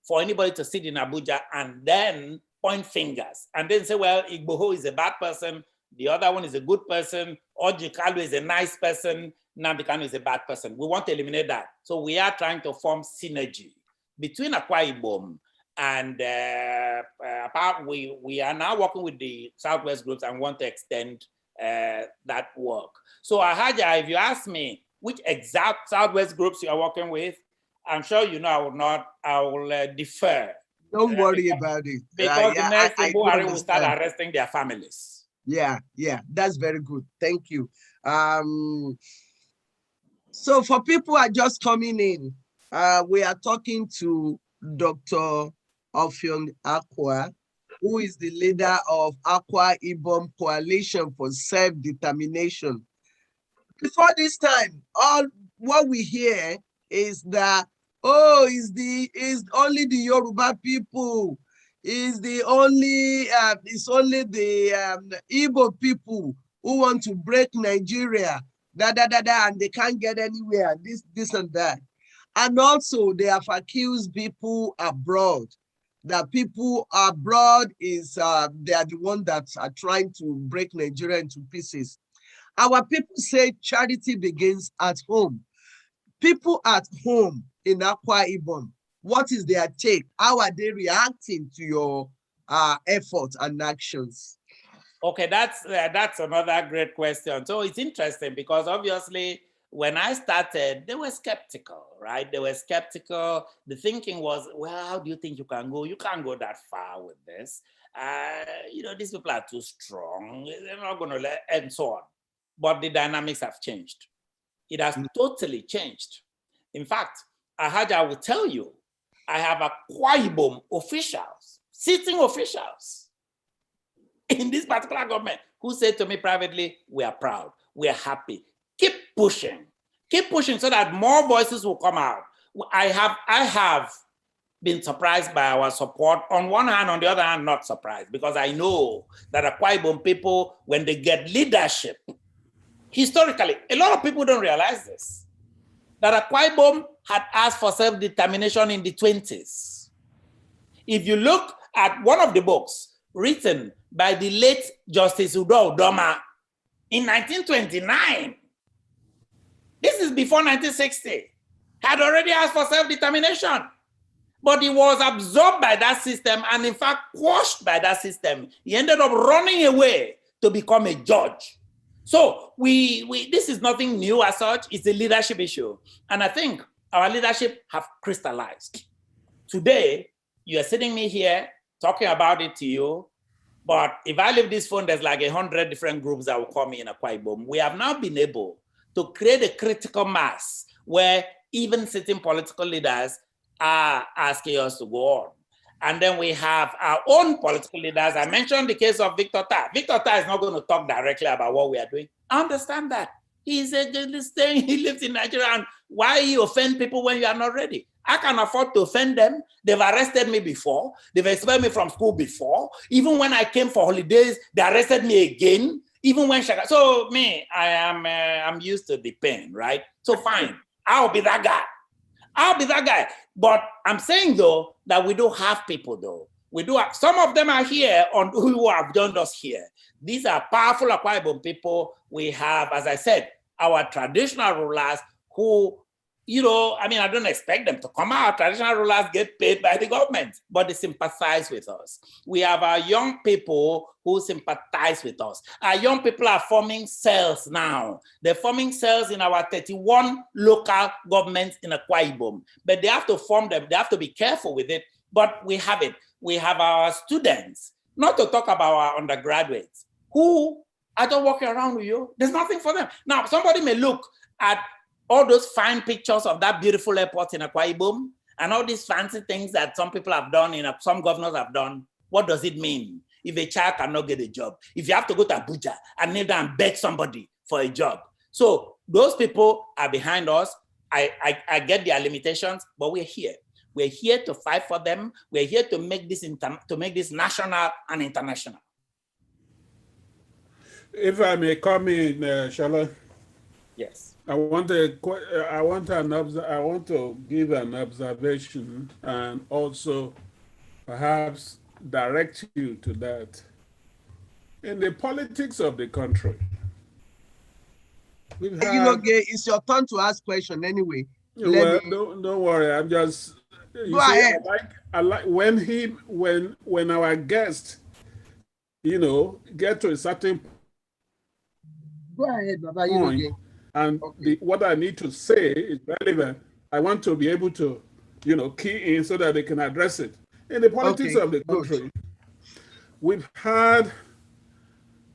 for anybody to sit in Abuja and then point fingers and then say, well, Igboho is a bad person, the other one is a good person, Orji Kalu is a nice person, Nnamdi Kanu is a bad person. We want to eliminate that. So we are trying to form synergy between Akwa Ibom and we are now working with the Southwest groups and want to extend that work. So Ahaja, if you ask me which exact Southwest groups you are working with, I'm sure you know I will defer. Don't worry about it. Because the next Buhari will start arresting their families. Yeah, that's very good. Thank you. So for people who are just coming in, we are talking to Dr. Offiong Aqua, who is the leader of Akwa Ibom Coalition for Self-Determination. Before this time, all what we hear is that, oh, is only the Yoruba people, it's only the Igbo people who want to break Nigeria, and they can't get anywhere, this and that. And also they have accused people abroad, that people abroad is, they are the ones that are trying to break Nigeria into pieces. Our people say charity begins at home. People at home in Akwa Ibom, what is their take? How are they reacting to your efforts and actions? Okay, that's another great question. So it's interesting because obviously when I started, they were skeptical, right? They were skeptical. The thinking was, well, how do you think you can go? You can't go that far with this. These people are too strong. They're not going to let, and so on. But the dynamics have changed. It has totally changed. In fact, Ahaja will tell you, I have Akwa Ibom officials, sitting officials in this particular government who said to me privately, we are proud, we are happy. Keep pushing so that more voices will come out. I have been surprised by our support. On one hand, on the other hand, not surprised, because I know that Akwa Ibom people, when they get leadership, historically, a lot of people don't realize this, that Akwa Ibom had asked for self-determination in the 20s. If you look at one of the books written by the late Justice Udo Udoma in 1929, this is before 1960, had already asked for self-determination, but he was absorbed by that system and in fact quashed by that system. He ended up running away to become a judge. So this is nothing new as such, it's a leadership issue. And I think our leadership have crystallized. Today, you are sitting me here talking about it to you, but if I leave this phone, there's like 100 different groups that will call me in Akwa Ibom. We have now been able to create a critical mass where even sitting political leaders are asking us to go on. And then we have our own political leaders. I mentioned the case of Victor Ta. Victor Ta is not going to talk directly about what we are doing. I understand that. He lives in Nigeria, and why you offend people when you are not ready? I can afford to offend them. They've arrested me before. They've expelled me from school before. Even when I came for holidays, they arrested me again. Even when so me, I'm used to the pain, right? So fine, I'll be that guy. But I'm saying though that we do have people though. We do have, some of them are here who have joined us here. These are powerful Akwa Ibom people. We have, as I said, our traditional rulers who you know, I mean, I don't expect them to come out. Traditional rulers get paid by the government, but they sympathize with us. We have our young people who sympathize with us. Our young people are forming cells now. They're forming cells in our 31 local governments in Akwa Ibom, but they have to form them. They have to be careful with it, but we have it. We have our students, not to talk about our undergraduates, who are just walking around with you. There's nothing for them. Now, somebody may look at all those fine pictures of that beautiful airport in Akwa Ibom and all these fancy things that some people have done, some governors have done. What does it mean if a child cannot get a job? If you have to go to Abuja and kneel down and beg somebody for a job. So those people are behind us. I get their limitations, but we're here. We're here to fight for them. We're here to make this national and international. If I may come in, Shala. Yes. I want to give an observation and also perhaps direct you to that. In the politics of the country, we've had, it's your turn to ask question anyway. Don't worry. I'm just. Go ahead. I like when our guests, get to a certain Go ahead, Baba. point. And what I need to say is relevant. I want to be able to, key in so that they can address it. In the politics of the country, we've had,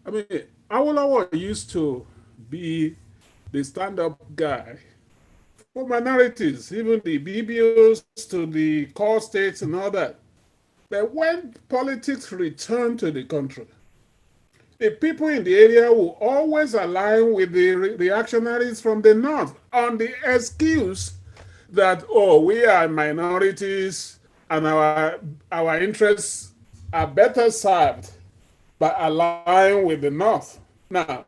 Awolowo used to be the stand-up guy for minorities, even the BBOs to the core states and all that. But when politics returned to the country, the people in the area will always align with the reactionaries from the north on the excuse that, we are minorities and our interests are better served by aligning with the north. Now,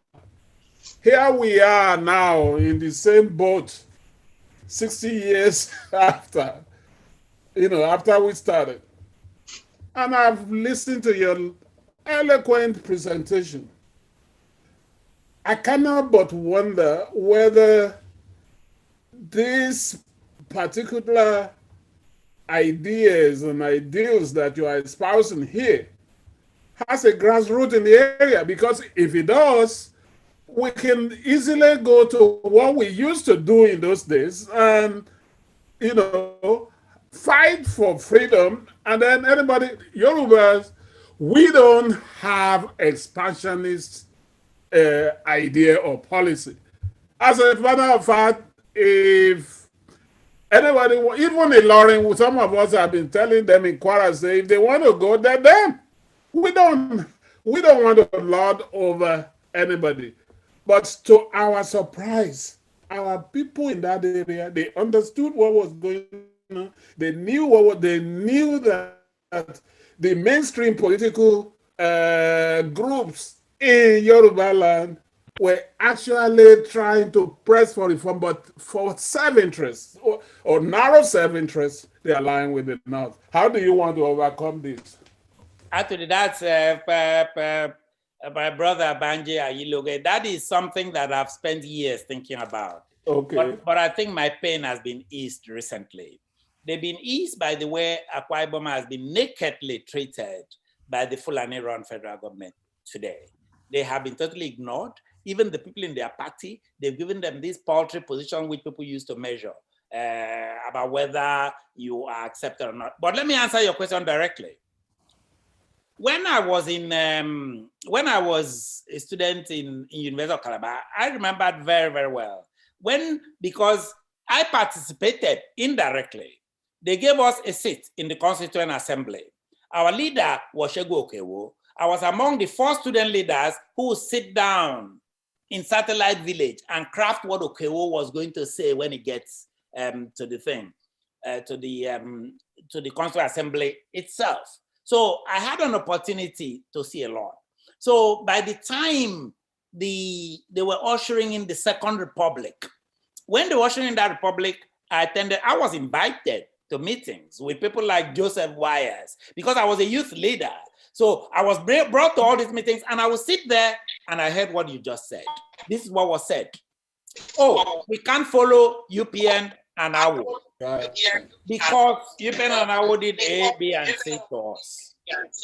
here we are now in the same boat 60 years after, after we started. And I've listened to your eloquent presentation. I cannot but wonder whether these particular ideas and ideals that you are espousing here has a grassroots in the area, because if it does, we can easily go to what we used to do in those days and, fight for freedom. And then anybody, Yorubas, we don't have expansionist idea or policy. As a matter of fact, if anybody, even in Loring, some of us have been telling them in Kwara, say if they want to go, they're them. We don't want to lord over anybody. But to our surprise, our people in that area, they understood what was going on. They knew that the mainstream political groups in Yoruba land were actually trying to press for reform, but for self-interest or narrow self-interest, they align with the North. How do you want to overcome this? Actually, that's my brother Banji Ayiloge. That is something that I've spent years thinking about. Okay. But I think my pain has been eased recently. They've been eased by the way Akwa Ibom has been nakedly treated by the Fulani-run federal government today. They have been totally ignored. Even the people in their party, they've given them this paltry position which people use to measure about whether you are accepted or not. But let me answer your question directly. When I was a student in University of Calabar, I remembered very, very well. Because I participated indirectly, they gave us a seat in the Constituent Assembly. Our leader was Shegu Okewo. I was among the 4 student leaders who would sit down in Satellite Village and craft what Okewo was going to say when he gets to the thing, to the Constituent Assembly itself. So I had an opportunity to see a lot. So by the time they were ushering in the Second Republic, when they were ushering in that republic, I was invited to meetings with people like Joseph Wires, because I was a youth leader. So I was brought to all these meetings and I would sit there and I heard what you just said. This is what was said. Oh, we can't follow UPN and Awo. Because UPN and Awo did A, B, and C to us.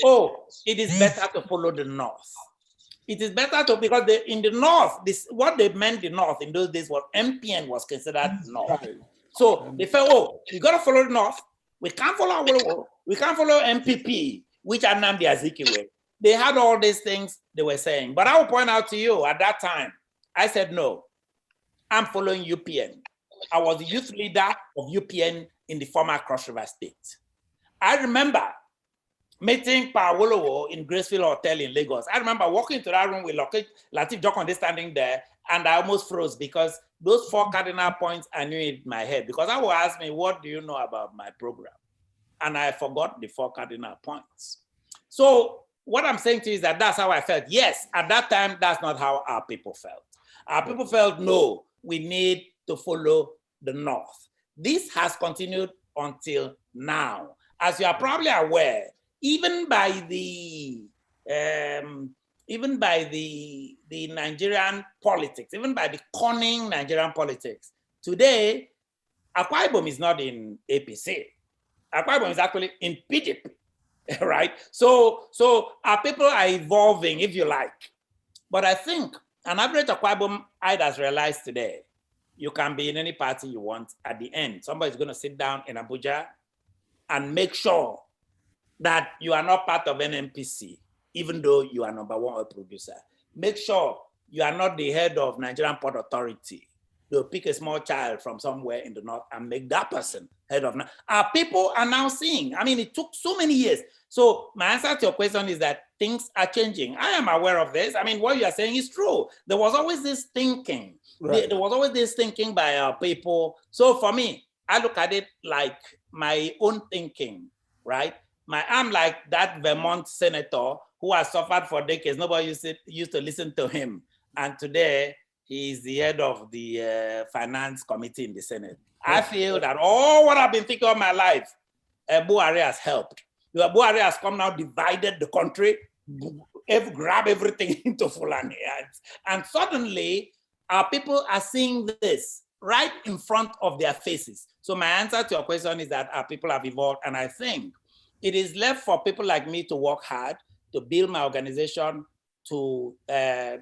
Oh, it is better to follow the North. It is better to, because in the North, what they meant the North in those days was MPN was considered North. So they felt, oh, we got to follow the North. We can't follow Awolowo. We can't follow MPP, which are Nnamdi Azikiwe. They had all these things they were saying. But I will point out to you, at that time, I said, no, I'm following UPN. I was the youth leader of UPN in the former Cross River State. I remember meeting Pa Awolowo in Gracefield Hotel in Lagos. I remember walking into that room with Lateef Jokonde standing there, and I almost froze because those 4 cardinal points I knew in my head. Because I would ask me, what do you know about my program? And I forgot the 4 cardinal points. So what I'm saying to you is that that's how I felt. Yes, at that time, that's not how our people felt. Our people felt, no, we need to follow the North. This has continued until now. As you are probably aware, even by the Nigerian politics, even by the cunning Nigerian politics, today, Akwa Ibom is not in APC. Akwa Ibom is actually in PDP, right? So our people are evolving, if you like. But I think an average Akwa Ibomite has realized today, you can be in any party you want. At the end, somebody's going to sit down in Abuja and make sure that you are not part of NNPC, even though you are #1 oil producer. Make sure you are not the head of Nigerian Port Authority. They'll pick a small child from somewhere in the North and make that person head of. Our people are now seeing. I mean, it took so many years. So my answer to your question is that things are changing. I am aware of this. I mean, what you are saying is true. There was always this thinking. Right. There was always this thinking by our people. So for me, I look at it like my own thinking, right? I'm like that Vermont senator who has suffered for decades. Nobody used to listen to him. And today, he is the head of the finance committee in the Senate. I feel that all what I've been thinking all my life, Buhari has helped. Buhari has come now, divided the country, grab everything into Fulani hands. And suddenly, our people are seeing this right in front of their faces. So my answer to your question is that our people have evolved. And I think it is left for people like me to work hard, to build my organization, to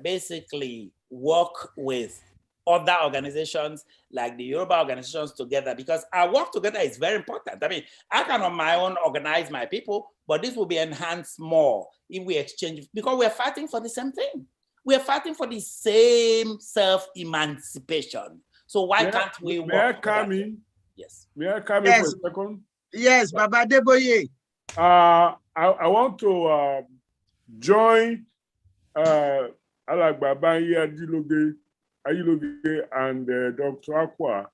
basically work with other organizations like the Yoruba organizations together, because our work together is very important. I mean, I can on my own organize my people, but this will be enhanced more if we exchange, because we're fighting for the same thing. We're fighting for the same self-emancipation. So why can't we work? May I come in? Yes. May I come in for a second? Yes, Baba Deboye. I want to join Alagbabanyi Ayiloge and Dr. Aqua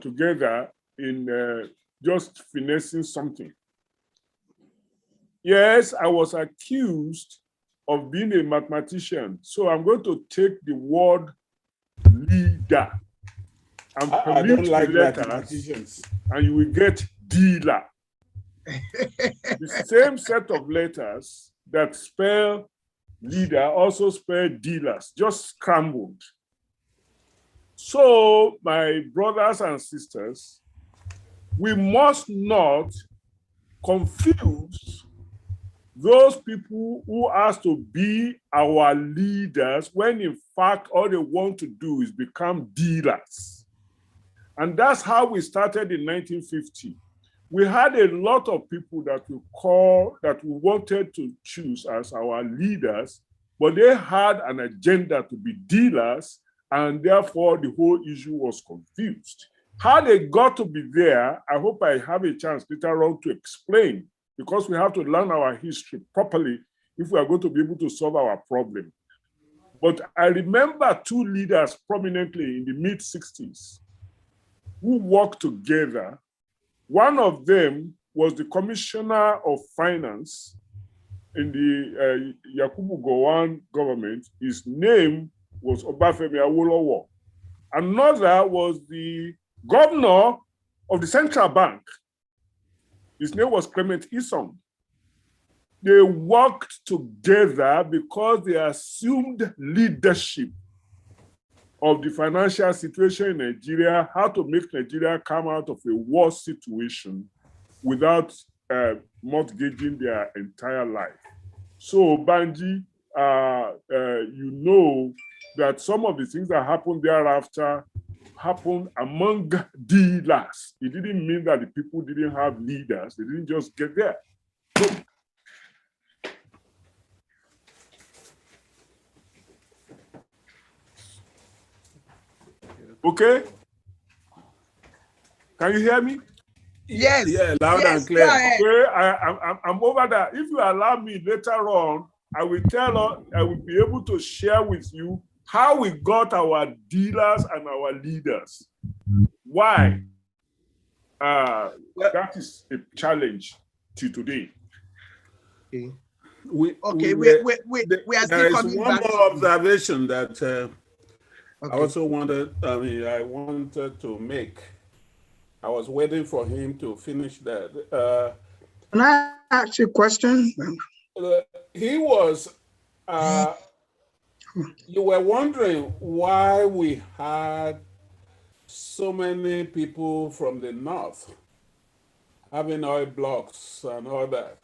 together in just finessing something. Yes, I was accused of being a mathematician, so I'm going to take the word leader and pollute the letters, and you will get dealer. The same set of letters that spell leader also spell dealers, just scrambled. So, my brothers and sisters, we must not confuse those people who ask to be our leaders when in fact all they want to do is become dealers. And that's how we started in 1950. We had a lot of people that we wanted to choose as our leaders, but they had an agenda to be dealers, and therefore the whole issue was confused. How they got to be there, I hope I have a chance later on to explain, because we have to learn our history properly if we are going to be able to solve our problem. But I remember 2 leaders prominently in the mid-60s who worked together. One of them was the Commissioner of Finance in the Yakubu Gowon government. His name was Obafemi Awolowo. Another was the governor of the central bank. His name was Clement Isong. They worked together because they assumed leadership of the financial situation in Nigeria, how to make Nigeria come out of a worse situation without mortgaging their entire life. So, Banji, you know that some of the things that happened thereafter happened among dealers. It didn't mean that the people didn't have leaders. They didn't just get there. So, okay? Can you hear me? Yes. Yeah, loud yes, and clear. go ahead. Okay, I'm over that. If you allow me later on, I will be able to share with you how we got our dealers and our leaders. Why? That is a challenge to today. Okay. We are still coming back. There is one more observation that okay. I also wanted. I wanted to make. I was waiting for him to finish that. Can I ask you a question? He was. You were wondering why we had so many people from the north having oil blocks and all that.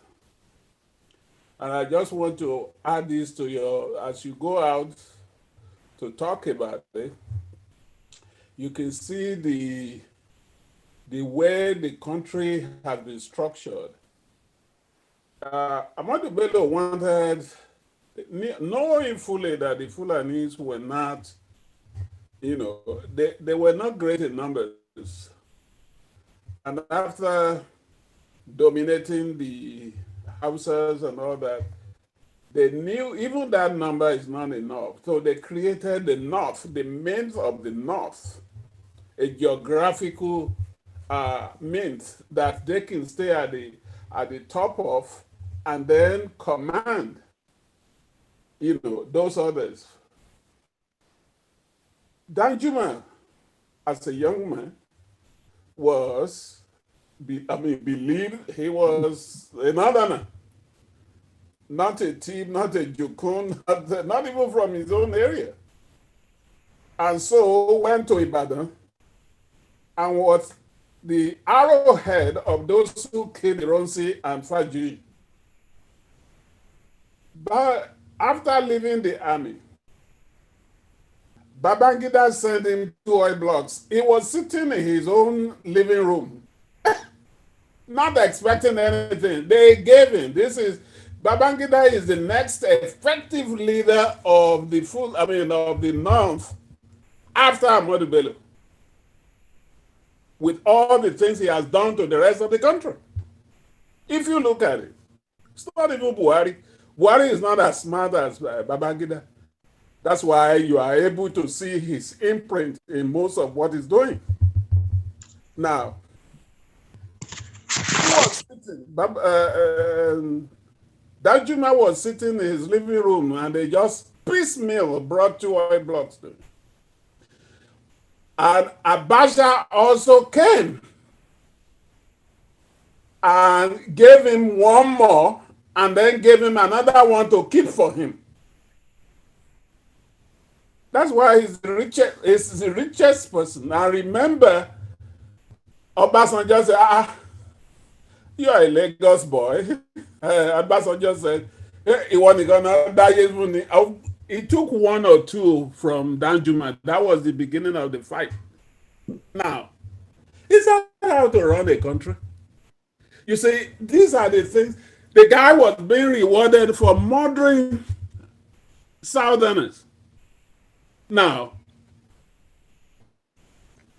And I just want to add this to your, as you go out to talk about it, you can see the way the country has been structured. Ahmadu Bello wanted, knowing fully that the Fulanis were not, they were not great in numbers. And after dominating the Hausas and all that, they knew even that number is not enough. So they created the North, the mint of the North, a geographical mint that they can stay at the top of and then command, those others. Danjuma, as a young man, believed he was a northerner, not a Tib, not a Jukun, not even from his own area. And so went to Ibadan and was the arrowhead of those who killed Ironsi and Fajiri. But after leaving the army, Babangida sent him 2 oil blocks. He was sitting in his own living room, not expecting anything. They gave him. Babangida is the next effective leader of the of the North after Ahmadu Bello, with all the things he has done to the rest of the country. If you look at it, it's not even Buhari. Buhari is not as smart as Babangida. That's why you are able to see his imprint in most of what he's doing. Now, he was sitting, Danjuma was sitting in his living room and they just piecemeal brought 2 oil blocks to him. And Abacha also came and gave him 1 more and then gave him another one to keep for him. That's why he's the richest person. Now remember, Obasanjo said, you are a Lagos boy. Obasanjo said, he wasn't gonna die. He took 1 or 2 from Danjuma. That was the beginning of the fight. Now, is that how to run a country? You see, these are the things. The guy was being rewarded for murdering Southerners. Now,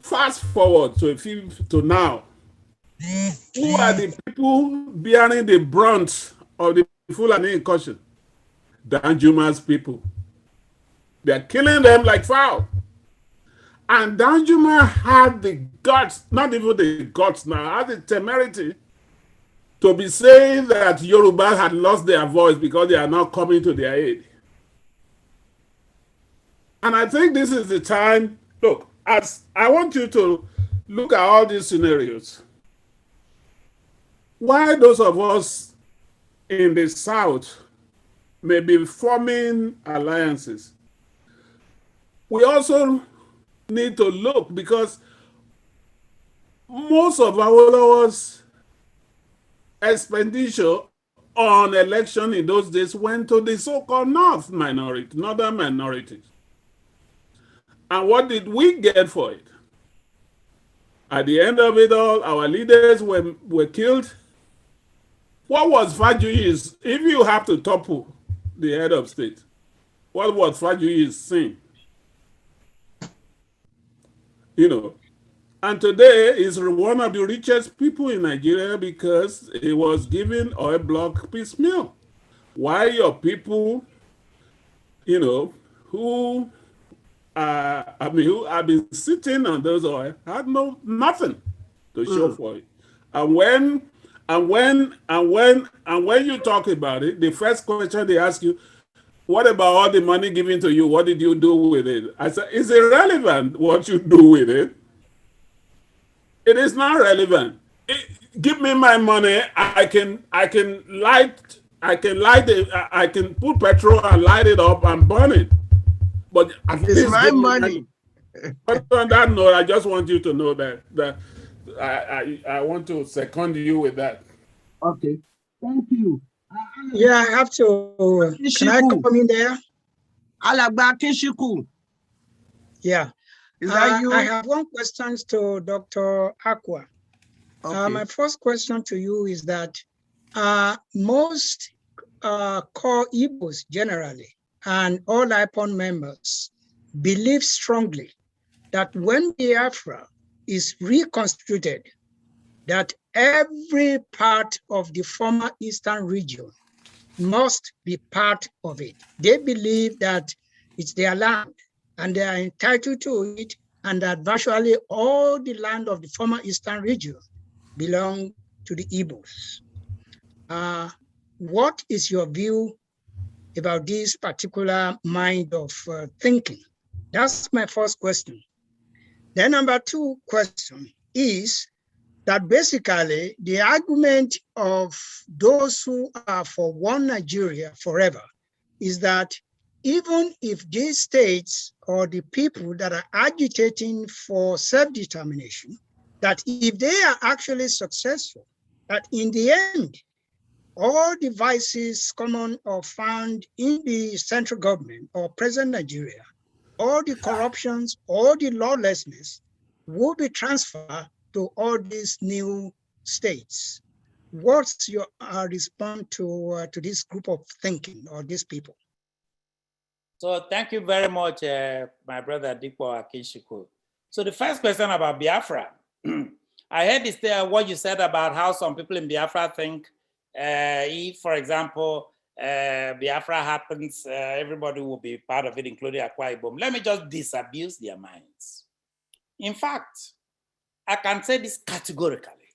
fast forward to now. Who are the people bearing the brunt of the Fulani incursion? Danjuma's people. They're killing them like fowl. And Danjuma had the guts, not even the guts now, had the temerity to be saying that Yoruba had lost their voice because they are not coming to their aid. And I think this is the time, look, as I want you to look at all these scenarios. Why those of us in the South may be forming alliances. we also need to look, because most of our expenditure on election in those days went to the so-called northern minorities. And what did we get for it? At the end of it all, our leaders were killed. What was Fajuyi's, if you have to topple the head of state, what was Fajuyi's sin? You know, and today is one of the richest people in Nigeria because he was given oil block piecemeal. Why your people, you know, who who have been sitting on those oil had nothing to show for it. And when you talk about it, the first question they ask you, what about all the money given to you? What did you do with it? I said, it's irrelevant what you do with it. It is not relevant. Give me my money. I can put petrol and light it up and burn it. But at It's least my money. But on that note, I just want you to know that I want to second you with that. Okay, thank you. Yeah, I have to. Can I come in there? Alagba Kishiku. Yeah. Is that you? I have one question to Dr. Aqua. Okay. My first question to you is that most core Igbos generally and all IPON members believe strongly that when Biafra is reconstituted, that every part of the former Eastern region must be part of it. They believe that it's their land and they are entitled to it, and that virtually all the land of the former Eastern region belong to the Igbos. What is your view about this particular mind of thinking? That's my first question. Then number two question is that basically the argument of those who are for one Nigeria forever is that even if these states or the people that are agitating for self-determination, that if they are actually successful, that in the end, all the vices common or found in the central government or present Nigeria, all the corruptions, all the lawlessness will be transferred to all these new states. What's your response to this group of thinking or these people? So thank you very much, my brother Dikpo Akishiku. So the first question about Biafra, I heard this what you said about how some people in Biafra think if, for example, Biafra happens, everybody will be part of it, including Akwa Ibom. Let me just disabuse their minds. In fact, I can say this categorically.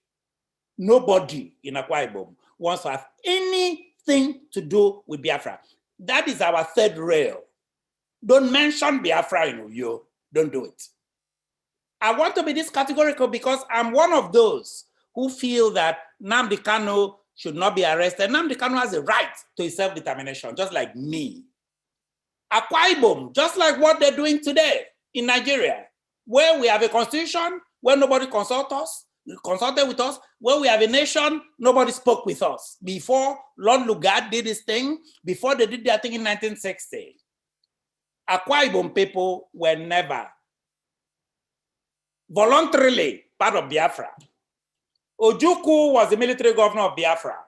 Nobody in Akwa Ibom wants to have anything to do with Biafra. That is our third rail. Don't mention Biafra in Uyo. Don't do it. I want to be this categorical because I'm one of those who feel that Nnamdi Kanu should not be arrested. Nnamdi Kanu has a right to his self-determination, just like me. Akwa Ibom, just like what they're doing today in Nigeria, where we have a constitution, where nobody consulted with us, where we have a nation, nobody spoke with us. Before Lord Lugard did his thing, before they did their thing in 1960, Akwa Ibom people were never voluntarily part of Biafra. Ojukwu was the military governor of Biafra,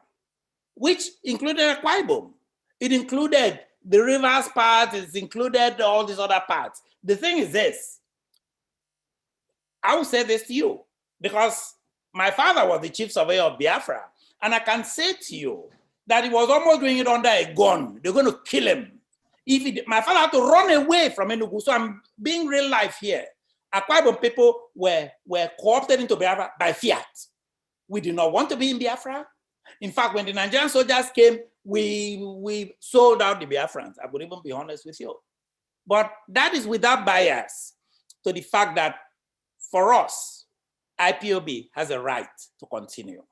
which included Akwa Ibom. It included the rivers part, it included all these other parts. The thing is this, I will say this to you, because my father was the chief surveyor of Biafra, and I can say to you that he was almost doing it under a gun. They're going to kill him. My father had to run away from Enugu, so I'm being real life here. Akwa Ibom people were co-opted into Biafra by fiat. We did not want to be in Biafra. In fact, when the Nigerian soldiers came, we sold out the Biafrans. I would even be honest with you. But that is without bias to the fact that for us, IPOB has a right to continue.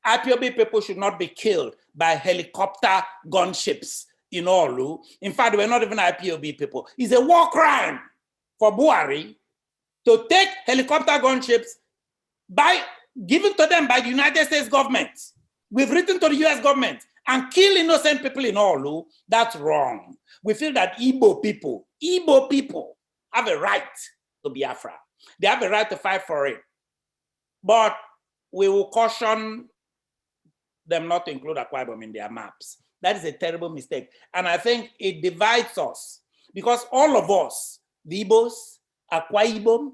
IPOB people should not be killed by helicopter gunships in Olu. In fact, we're not even IPOB people. It's a war crime for Buhari to take helicopter gunships given to them by the United States government. We've written to the US government and kill innocent people in Olu. That's wrong. We feel that Igbo people have a right to Biafra. They have a right to fight for it. But we will caution them not to include Akwa Ibom in their maps. That is a terrible mistake. And I think it divides us because all of us, the Igbos, Akwa Ibom,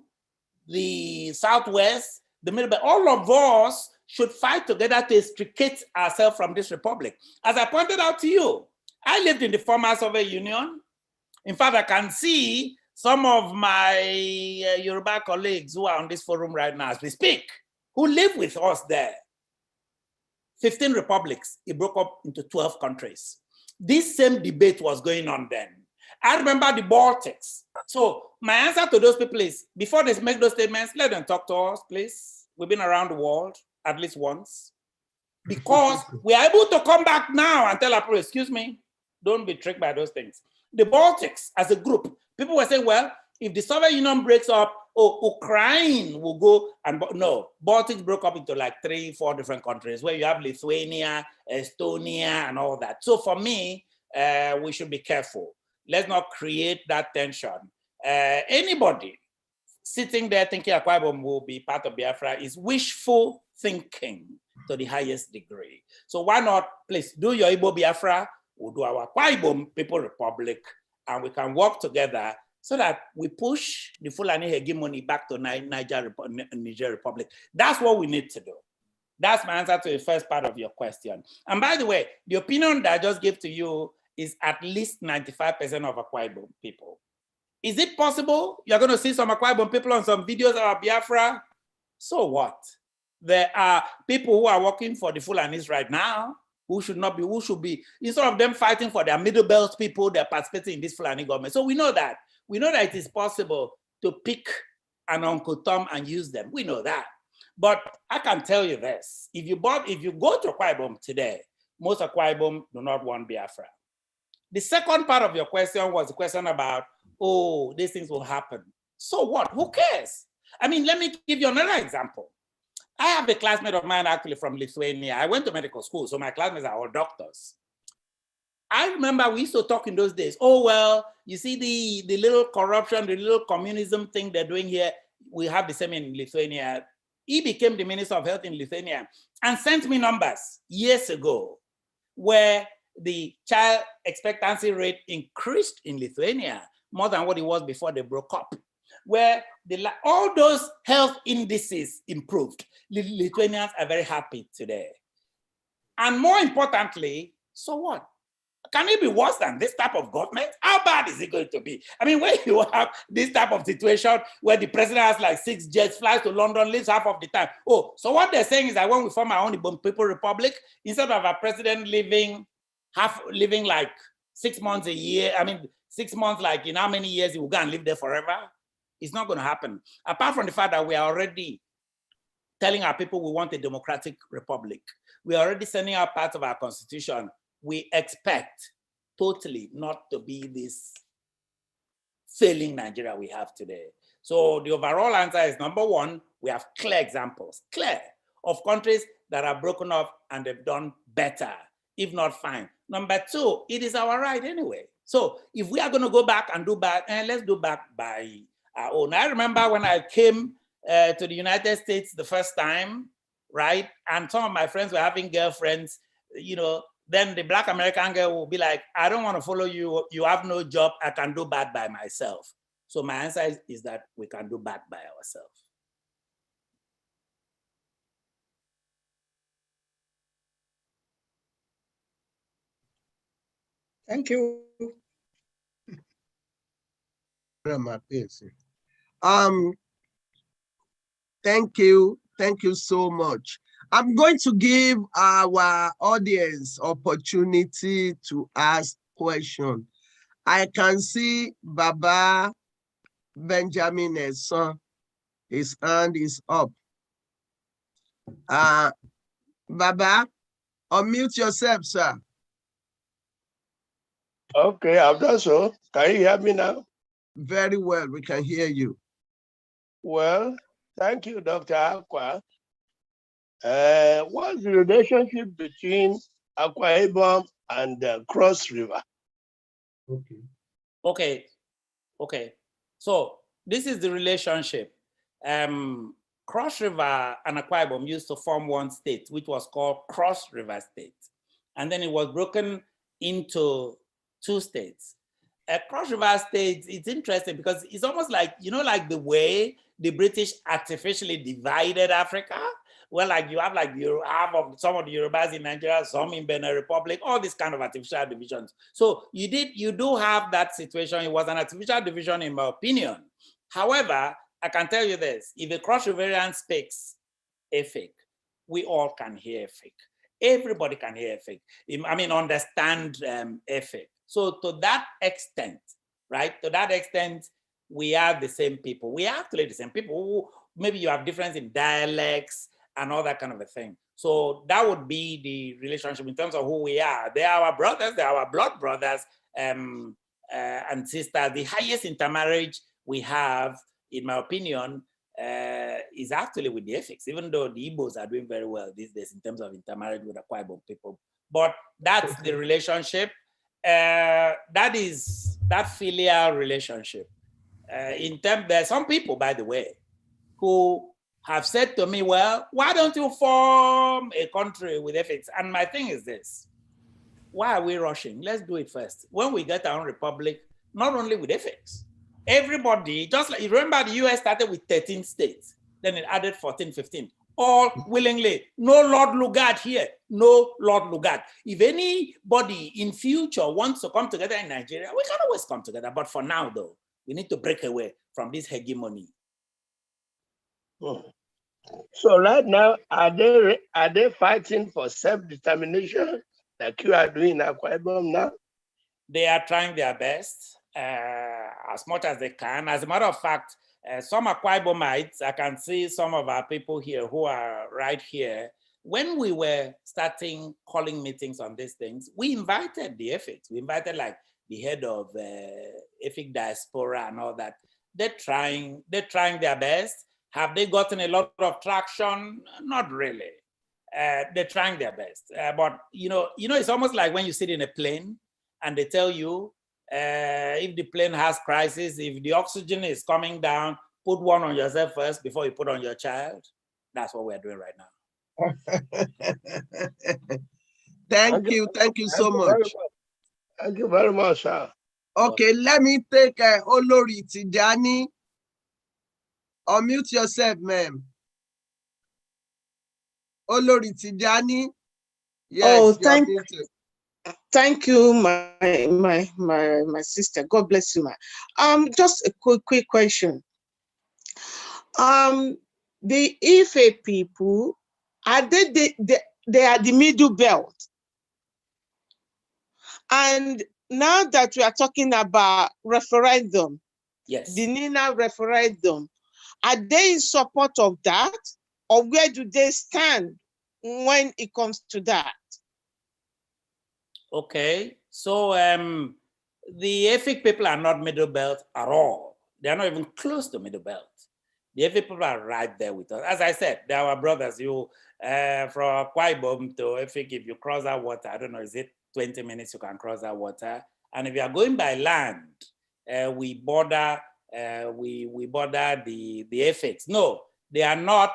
the Southwest, the Middle Belt, all of us should fight together to extricate ourselves from this republic. As I pointed out to you, I lived in the former Soviet Union. In fact, I can see some of my Yoruba colleagues who are on this forum right now as we speak, who live with us there. 15 republics, it broke up into 12 countries. This same debate was going on then. I remember the Baltics. So my answer to those people is, before they make those statements, let them talk to us, please. We've been around the world at least once. Because we are able to come back now and tell our people, excuse me, don't be tricked by those things. The Baltics as a group, people were saying, well, if the Soviet Union breaks up, Ukraine will go, and no, Baltics broke up into like 3-4 different countries where you have Lithuania, Estonia, and all that. So for me, we should be careful. Let's not create that tension. Anybody sitting there thinking Akwa Ibom will be part of Biafra is wishful thinking to the highest degree. So why not, please, do your Igbo Biafra, we'll do our Akwa Ibom People Republic, and we can work together so that we push the Fulani hegemony back to Niger Republic. That's what we need to do. That's my answer to the first part of your question. And by the way, the opinion that I just gave to you is at least 95% of Akwa Ibom people. Is it possible you're going to see some Akwa Ibom people on some videos about Biafra? So what? There are people who are working for the Fulanis right now who should be, instead of them fighting for their middle belt people, they're participating in this Fulani government. So we know that. We know that it is possible to pick an Uncle Tom and use them. We know that. But I can tell you this, if you go to Akwa Ibom today, most Akwa Ibom do not want Biafra. The second part of your question was the question about, oh, these things will happen. So what? Who cares? I mean, let me give you another example. I have a classmate of mine actually from Lithuania. I went to medical school, so my classmates are all doctors. I remember we used to talk in those days, oh, well, you see the little corruption, the little communism thing they're doing here, we have the same in Lithuania. He became the Minister of Health in Lithuania and sent me numbers years ago where the child expectancy rate increased in Lithuania more than what it was before they broke up, where all those health indices improved. Lithuanians are very happy today. And more importantly, so what? Can it be worse than this type of government? How bad is it going to be? I mean, when you have this type of situation where the president has like 6 jets, flies to London, lives half of the time. Oh, so what they're saying is that when we form our own Ibom People Republic, instead of our president living like 6 months a year, I mean, 6 months, like in how many years he will go and live there forever? It's not going to happen. Apart from the fact that we are already telling our people we want a democratic republic. We are already sending out parts of our constitution. We expect totally not to be this failing Nigeria we have today. So the overall answer is, number one, we have clear examples, of countries that are broken up and they've done better, if not fine. Number two, it is our right anyway. So if we are going to go back and do bad, let's do back by our own. I remember when I came to the United States the first time, right? And some of my friends were having girlfriends, you know, then the Black American girl will be like, I don't want to follow you. You have no job. I can do bad by myself. So my answer is that we can do bad by ourselves. Thank you. Thank you so much. I'm going to give our audience opportunity to ask questions. I can see Baba Benjamin's son, his hand is up. Baba, unmute yourself, sir. Okay, I've done so. Can you hear me now? Very well, we can hear you. Well, thank you, Dr. Aqua. What's the relationship between Akwa Ibom and Cross River? Okay. So this is the relationship. Cross River and Akwa Ibom used to form one state, which was called Cross River State. And then it was broken into two states. Cross River State, it's interesting because it's almost like, like the way the British artificially divided Africa. Well, like you have some of the Yorubas in Nigeria, some in Benin Republic, all these kind of artificial divisions. So you do have that situation. It was an artificial division in my opinion. However, I can tell you this, if a Cross Riverian speaks Efik, we all can hear Efik. Everybody can hear Efik. Understand Efik. So to that extent, right? To that extent, we are the same people. We are actually the same people. Who, maybe you have difference in dialects and all that kind of a thing. So that would be the relationship in terms of who we are. They are our brothers, they are our blood brothers and sisters. The highest intermarriage we have, in my opinion, is actually with the Efiks, even though the Igbos are doing very well these days in terms of intermarriage with Akwa Ibom people. But that's the relationship. That is that filial relationship. There's some people, by the way, who have said to me, well, why don't you form a country with Efiks? And my thing is this, why are we rushing? Let's do it first. When we get our own republic, not only with Efiks, everybody, just like, you remember the US started with 13 states, then it added 14, 15, all willingly. No Lord Lugard here, no Lord Lugard. If anybody in future wants to come together in Nigeria, we can always come together. But for now, though, we need to break away from this hegemony. So right now, are they fighting for self-determination like you are doing in Akwa Ibom now? They are trying their best as much as they can. As a matter of fact, some Akwa Ibomites, I can see some of our people here who are right here. When we were starting calling meetings on these things, we invited the Efiks. We invited like the head of Efik diaspora and all that. They're trying their best. Have they gotten a lot of traction? Not really. They're trying their best. But it's almost like when you sit in a plane and they tell you, if the plane has crisis, if the oxygen is coming down, put one on yourself first before you put on your child. That's what we're doing right now. Thank you so much. Thank you very much, sir. Okay, let me take Olori Tijani. Unmute yourself, ma'am. Olori Tijani. Yes, thank you, my sister. God bless you, ma. Just a quick question. The Ife people, are they are the middle belt? And now that we are talking about referendum, yes, the Nina referendum, are they in support of that? Or where do they stand when it comes to that? Okay, so the Efik people are not middle belt at all. They are not even close to middle belt. The Efik people are right there with us. As I said, they are our brothers. You from Akwa Ibom to Efik, if you cross that water, I don't know, is it 20 minutes you can cross that water? And if you are going by land, we border the Efiks. No, they are not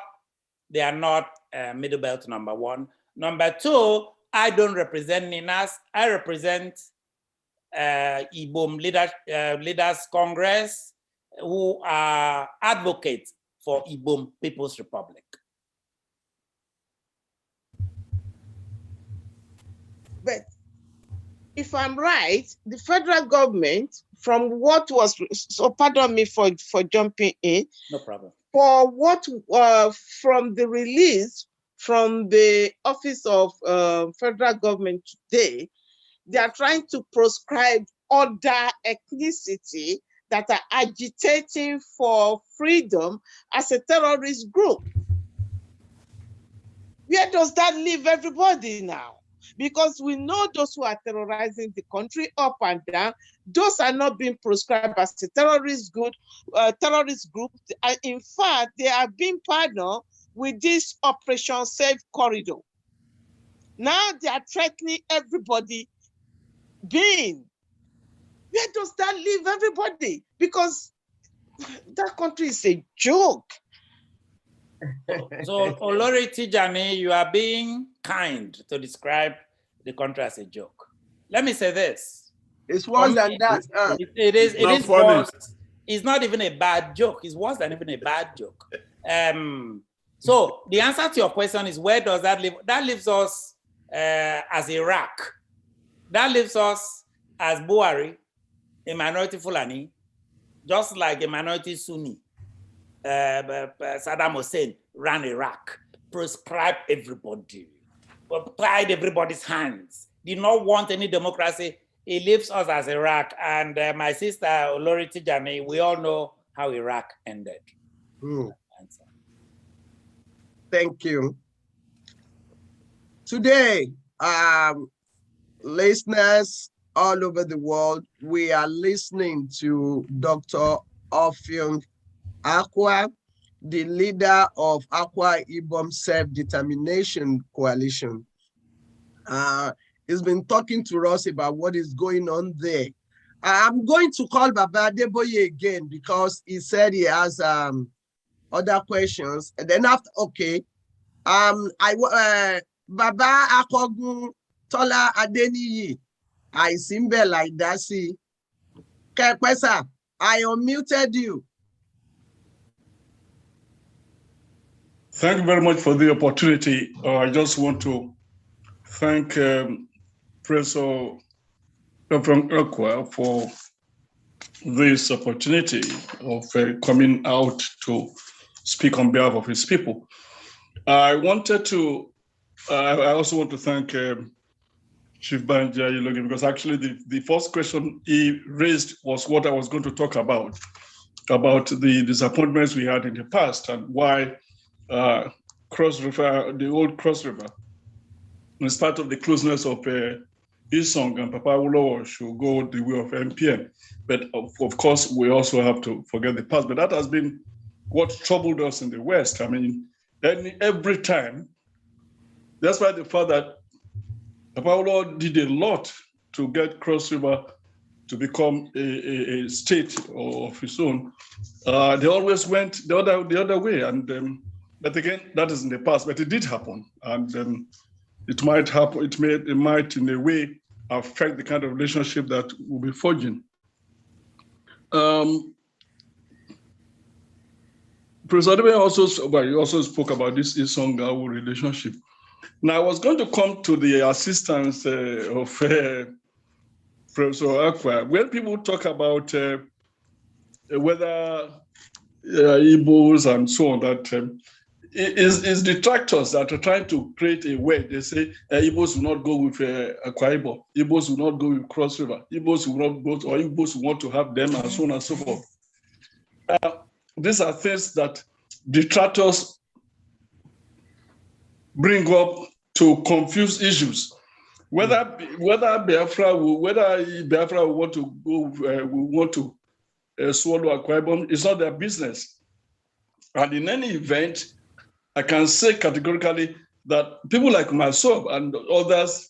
middle belt, number one. Number two, I don't represent Ninas. I represent Ibom Leaders Congress, who are advocates for Ibom People's Republic. But if I'm right, the federal government, from what was, so pardon me for jumping in. No problem. For what, from the release from the Office of Federal Government today, they are trying to proscribe other ethnicity that are agitating for freedom as a terrorist group. Where does that leave everybody now? because we know those who are terrorizing the country up and down, those are not being proscribed as a terrorist group. In fact, they are being partnered with this Operation Safe Corridor. Now they are threatening everybody. Where does that leave everybody? Because that country is a joke. So Olori Tijani, you are being kind to describe the country as a joke. Let me say this. It's worse than that. It is funny. worse. It's not even a bad joke. It's worse than even a bad joke. So the answer to your question is, where does that leave? That leaves us as Iraq. That leaves us as Buhari, a minority Fulani, just like a minority Sunni. Saddam Hussein ran Iraq, proscribed everybody, tied everybody's hands, did not want any democracy. He leaves us as Iraq. And my sister, Olori Tijani, we all know how Iraq ended. Thank you. Today, listeners all over the world, we are listening to Dr. Offiong Aqua, the leader of Akwa Ibom Self-Determination Coalition. He's been talking to us about what is going on there. I'm going to call Baba Adeboye again because he said he has other questions. And then after, okay, Baba Akogun Tola Adeniyi, I simbe like that. See, Kepesa, I unmuted you. Thank you very much for the opportunity. I just want to thank Professor Aqua for this opportunity of coming out to speak on behalf of his people. I wanted to, I also want to thank Chief Banja Ilogi, because actually the first question he raised was what I was going to talk about the disappointments we had in the past and why Cross River, the old Cross River, in spite of the closeness of Isong and Papa Ulo, should go the way of MPN. But of course, we also have to forget the past. But that has been what troubled us in the West. I mean, every time, that's why the fact that Papa Ulo did a lot to get Cross River to become a state of its own. They always went the other way. And but again, that is in the past, but it did happen. And it might happen, it might in a way affect the kind of relationship that will be forging. Professor Adebe also spoke about this Isong-Gawo relationship. Now, I was going to come to the assistance of Professor Aqua. When people talk about whether Igbos and so on, that is detractors that are trying to create a way. They say Igbos will not go with Akwa Ibom, Igbos will not go with Cross River, Igbos will not go, or Igbos will want to have them, and so on and so forth. These are things that detractors bring up to confuse issues. Whether Biafra will want to go, swallow Akwa Ibom is not their business. And in any event, I can say categorically that people like myself and others,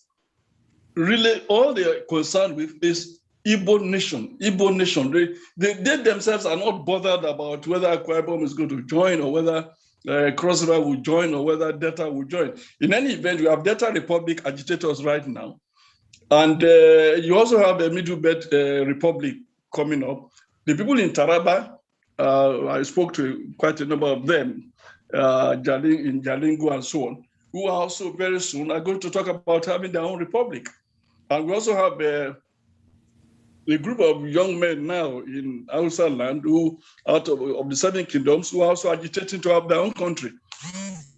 really all they are concerned with is Igbo nation. Igbo nation. They themselves are not bothered about whether Akwa Ibom is going to join or whether Cross River will join or whether Delta will join. In any event, we have Delta Republic agitators right now. And you also have a Middle Belt Republic coming up. The people in Taraba, I spoke to quite a number of them, in Jalingo and so on, who are also very soon are going to talk about having their own republic. And we also have a group of young men now in Hausa land who, out of the Seven Kingdoms, who are also agitating to have their own country.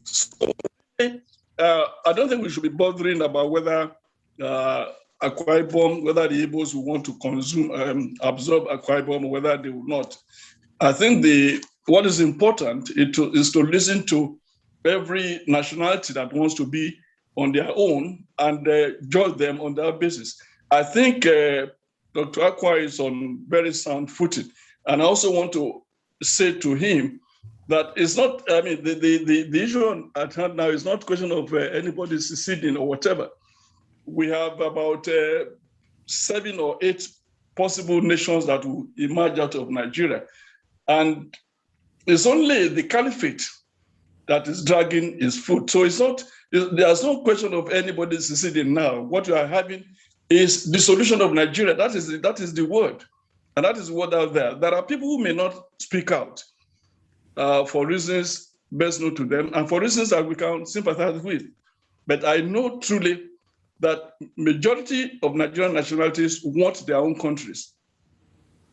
So I don't think we should be bothering about whether Akwa Ibom, whether the Igbos will want to absorb Akwa Ibom, or whether they will not. I think what is important is to listen to every nationality that wants to be on their own and judge them on that basis. I think Dr. Aqua is on very sound footing. And I also want to say to him that it's not, I mean, the issue at hand now is not a question of anybody seceding or whatever. We have about 7 or 8 possible nations that will emerge out of Nigeria. And it's only the caliphate that is dragging his foot. So it's not, there's no question of anybody seceding now. What you are having is dissolution of Nigeria. That is the word. And that is what out there. There are people who may not speak out for reasons best known to them and for reasons that we can sympathize with. But I know truly that majority of Nigerian nationalities want their own countries.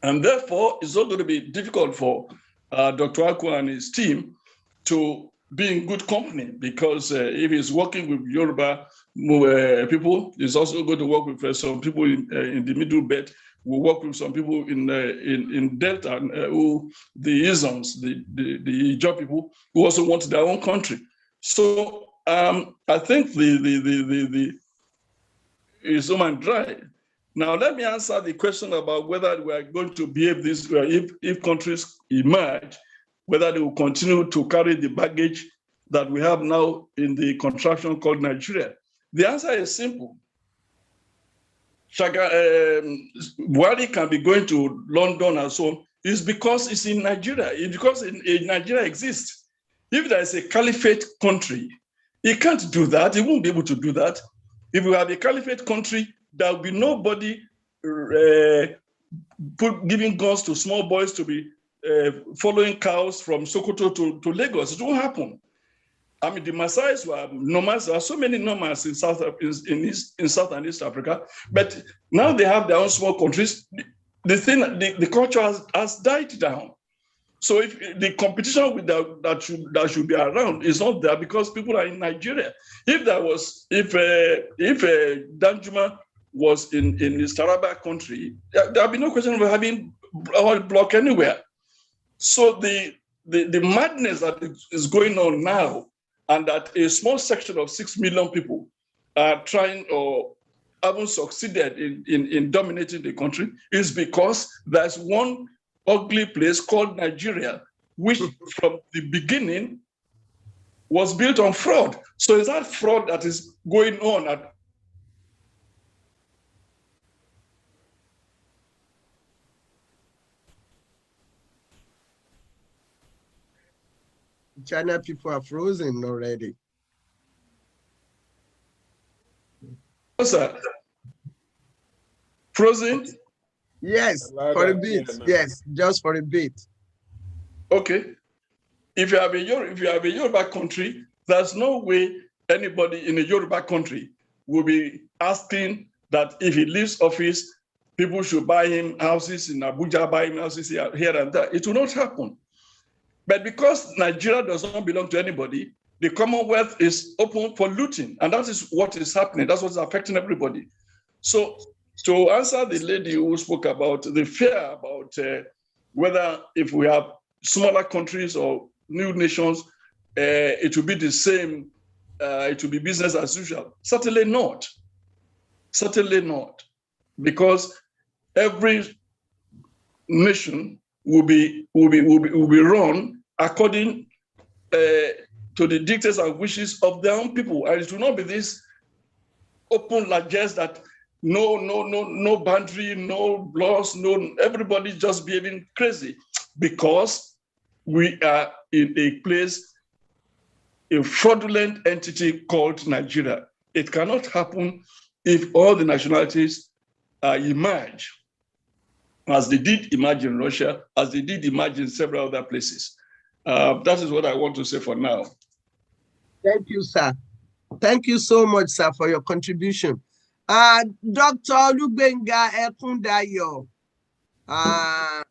And therefore, it's not going to be difficult for Dr. Aqua and his team to be in good company, because if he's working with Yoruba people, he's also going to work with some people in the Middle Belt. We'll work with some people in Delta, who the Isms, the Ijaw people, who also want their own country. So I think the is human dry. Now let me answer the question about whether we are going to behave this way if countries emerge, whether they will continue to carry the baggage that we have now in the contraction called Nigeria. The answer is simple. Buhari can be going to London and so on, is because it's in Nigeria, because Nigeria exists. If there is a caliphate country, he can't do that, he won't be able to do that. If we have a caliphate country, there will be nobody giving guns to small boys to be following cows from Sokoto to Lagos. It won't happen. I mean, the Maasais were nomads. There are so many nomads in South and East Africa, but now they have their own small countries. The culture has died down. So if the competition with that should be around is not there because people are in Nigeria. If Danjuma was in his Taraba country, there'll be no question of having a block anywhere. So the madness that is going on now, and that a small section of 6 million people are trying or haven't succeeded in dominating the country, is because there's one ugly place called Nigeria, which from the beginning was built on fraud. So is that fraud that is going on at China people are frozen already. Sir. Frozen? Yes, for a bit. Yes, just for a bit. Okay. If you have a Yoruba country, there's no way anybody in a Yoruba country will be asking that if he leaves office, people should buy him houses in Abuja, buy him houses here and there. It will not happen. But because Nigeria does not belong to anybody, the Commonwealth is open for looting. And that is what is happening. That's what's affecting everybody. So to answer the lady who spoke about the fear about whether if we have smaller countries or new nations, it will be the same, it will be business as usual. Certainly not. Certainly not. Because every nation will be run according to the dictates and wishes of their own people. And it will not be this open largesse that no boundary, no laws, everybody just behaving crazy, because we are in a place, a fraudulent entity called Nigeria. It cannot happen if all the nationalities emerge, as they did emerge in Russia, as they did emerge in several other places. That is what I want to say for now. Thank you, sir. Thank you so much, sir, for your contribution. Dr. Olubenga Ekundayo, I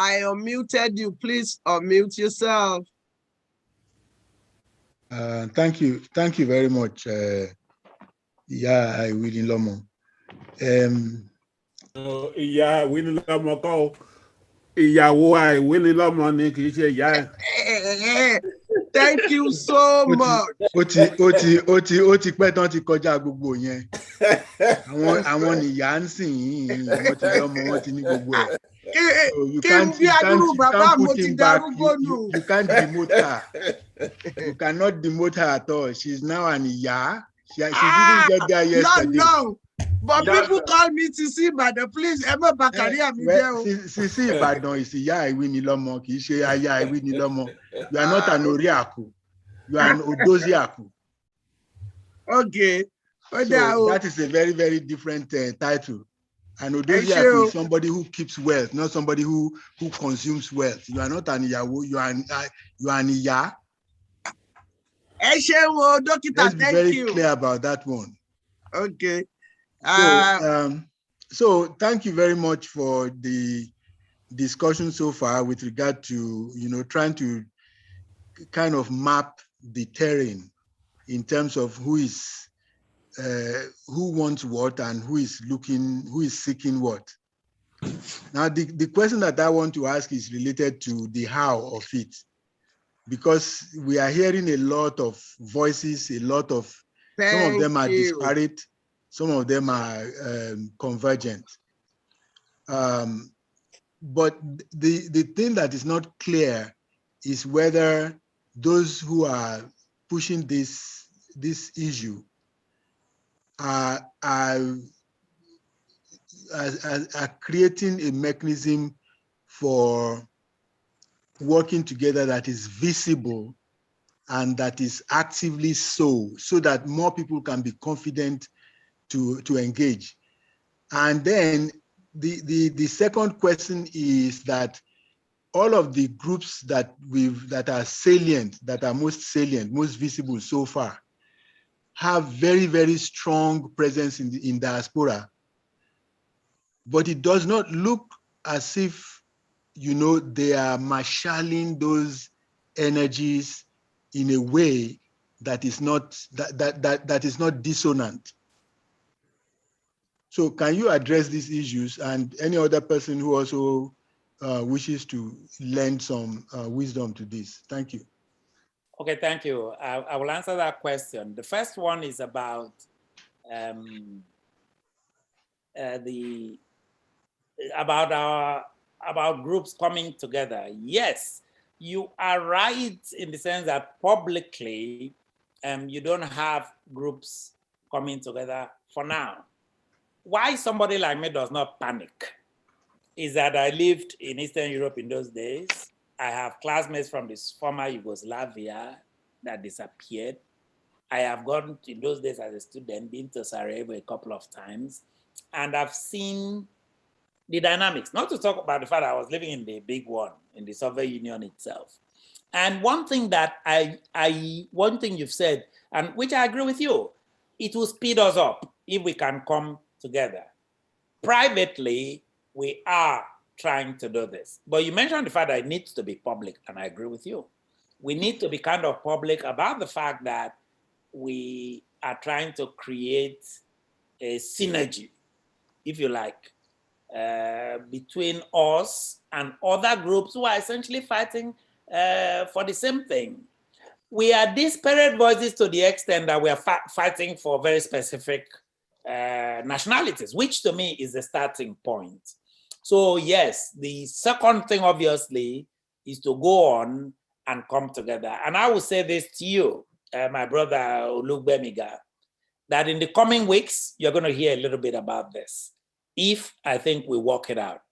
unmuted you. Please unmute yourself. Thank you very much. Yeah, I will in Lomo. Yeah, Winnie Lomo call. Ìyàwó àìwíní lọ́mọ ni kì í ṣe ìyá ẹ̀. Thank you so much. Ó ti pẹ́ tán ti kọjá gbogbo yẹn. Àwọn nìyá ń sìn yín, wọ́n ti lọ́mọ, wọ́n ti ní gbogbo ẹ̀. So you can't put him back. You can't demote her. You cannot demote her at all. She's now an iya. She didn't get there yesterday. No. But people call me Sisi Ibadan. Please, Emma Bakari Sisi Ibadan is Iya Iwinilomo. Kì í ṣe Aya Iwinilomo. You are not an Oriaku. You are an Odoziaku. Okay. So that is a very, very different title. An Odoziaku is somebody who keeps wealth, not somebody who consumes wealth. You are not an Iyawo. You are an Iya. Let's be very clear about that one. Okay. So thank you very much for the discussion so far with regard to, trying to kind of map the terrain in terms of who wants what and who is seeking what. Now, the question that I want to ask is related to the how of it, because we are hearing a lot of voices, some of them are disparate, some of them are convergent. But the thing that is not clear is whether those who are pushing this issue are creating a mechanism for working together that is visible and that is actively so that more people can be confident to engage. And then the second question is that all of the groups that are salient, that are most salient, most visible so far, have very, very strong presence in diaspora. But it does not look as if, they are marshalling those energies in a way that is not dissonant. So can you address these issues, and any other person who also wishes to lend some wisdom to this? Thank you. Okay, thank you. I will answer that question. The first one is about about groups coming together. Yes, you are right in the sense that publicly you don't have groups coming together for now. Why somebody like me does not panic is that I lived in Eastern Europe in those days. I have classmates from this former Yugoslavia that disappeared. I have gone in those days as a student, been to Sarajevo a couple of times, and I've seen the dynamics, not to talk about the fact that I was living in the big one, in the Soviet Union itself. And one thing that one thing you've said, and which I agree with you, it will speed us up if we can come together. Privately, we are trying to do this. But you mentioned the fact that it needs to be public, and I agree with you. We need to be kind of public about the fact that we are trying to create a synergy, if you like, between us and other groups who are essentially fighting for the same thing. We are disparate voices to the extent that we are fighting for very specific nationalities, which to me is the starting point. So yes, the second thing obviously is to go on and come together. And I will say this to you, my brother Olugbemiga, that in the coming weeks, you're going to hear a little bit about this, if I think we work it out.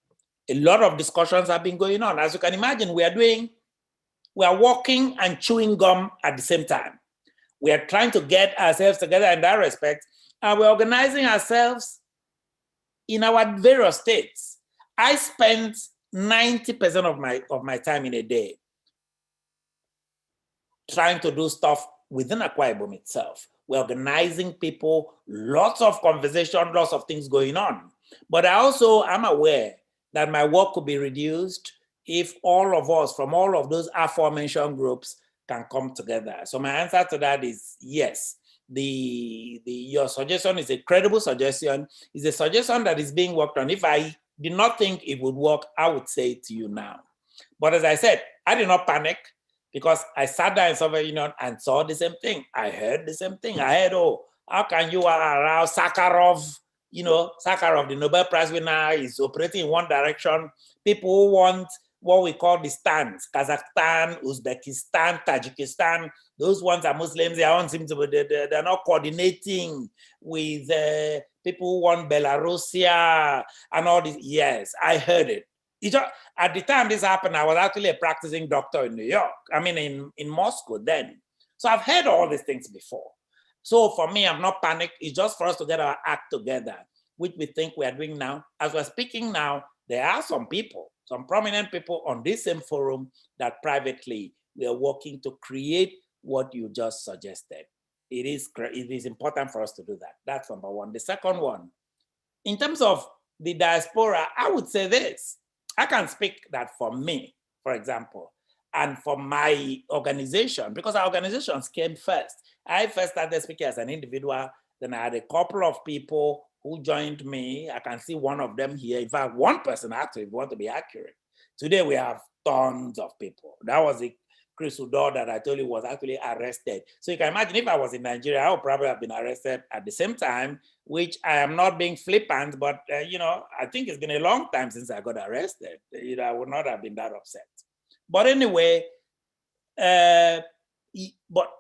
A lot of discussions have been going on. As you can imagine, we are walking and chewing gum at the same time. We are trying to get ourselves together in that respect, and we're organizing ourselves in our various states. I spend 90% of my time in a day trying to do stuff within Akwa Ibom itself. We're organizing people, lots of conversation, lots of things going on. But I also am aware that my work could be reduced if all of us from all of those aforementioned groups can come together. So my answer to that is yes. Your suggestion is a credible suggestion. It's a suggestion that is being worked on. If I did not think it would work, I would say it to you now. But as I said, I did not panic. Because I sat down in Soviet Union and saw the same thing. I heard the same thing. I heard, oh, how can you allow Sakharov, Sakharov, the Nobel Prize winner, is operating in one direction. People who want what we call the stands, Kazakhstan, Uzbekistan, Tajikistan, those ones are Muslims. They don't seem to be, they're not coordinating with people who want Belarusia and all this. Yes, I heard it. At the time this happened, I was actually a practicing doctor in New York. I mean, in Moscow then. So I've heard all these things before. So for me, I'm not panicked. It's just for us to get our act together, which we think we are doing now. As we're speaking now, there are some people, some prominent people on this same forum that privately we are working to create what you just suggested. It is important for us to do that. That's number one. The second one, in terms of the diaspora, I would say this. I can speak that for me, for example, and for my organization, because our organizations came first. I first started speaking as an individual, then I had a couple of people who joined me. I can see one of them here. In fact, one person actually, if you want to be accurate. Today we have tons of people. That was the Chris Udor that I told you was actually arrested. So you can imagine if I was in Nigeria, I would probably have been arrested at the same time, which I am not being flippant, but I think it's been a long time since I got arrested. I would not have been that upset. But anyway, but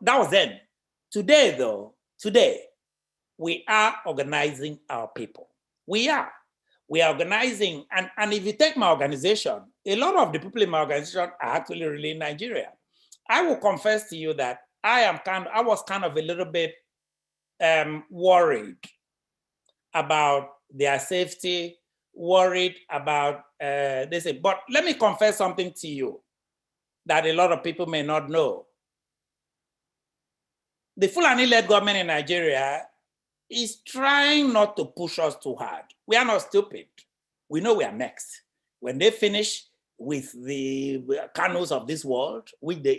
that was then. Today though, we are organizing our people. We are organizing, and if you take my organization, a lot of the people in my organization are actually really in Nigeria. I will confess to you that I was kind of a little bit worried about their safety, worried about this. But let me confess something to you that a lot of people may not know. The Fulani-led government in Nigeria is trying not to push us too hard. We are not stupid. We know we are next. When they finish with the canoes of this world, which they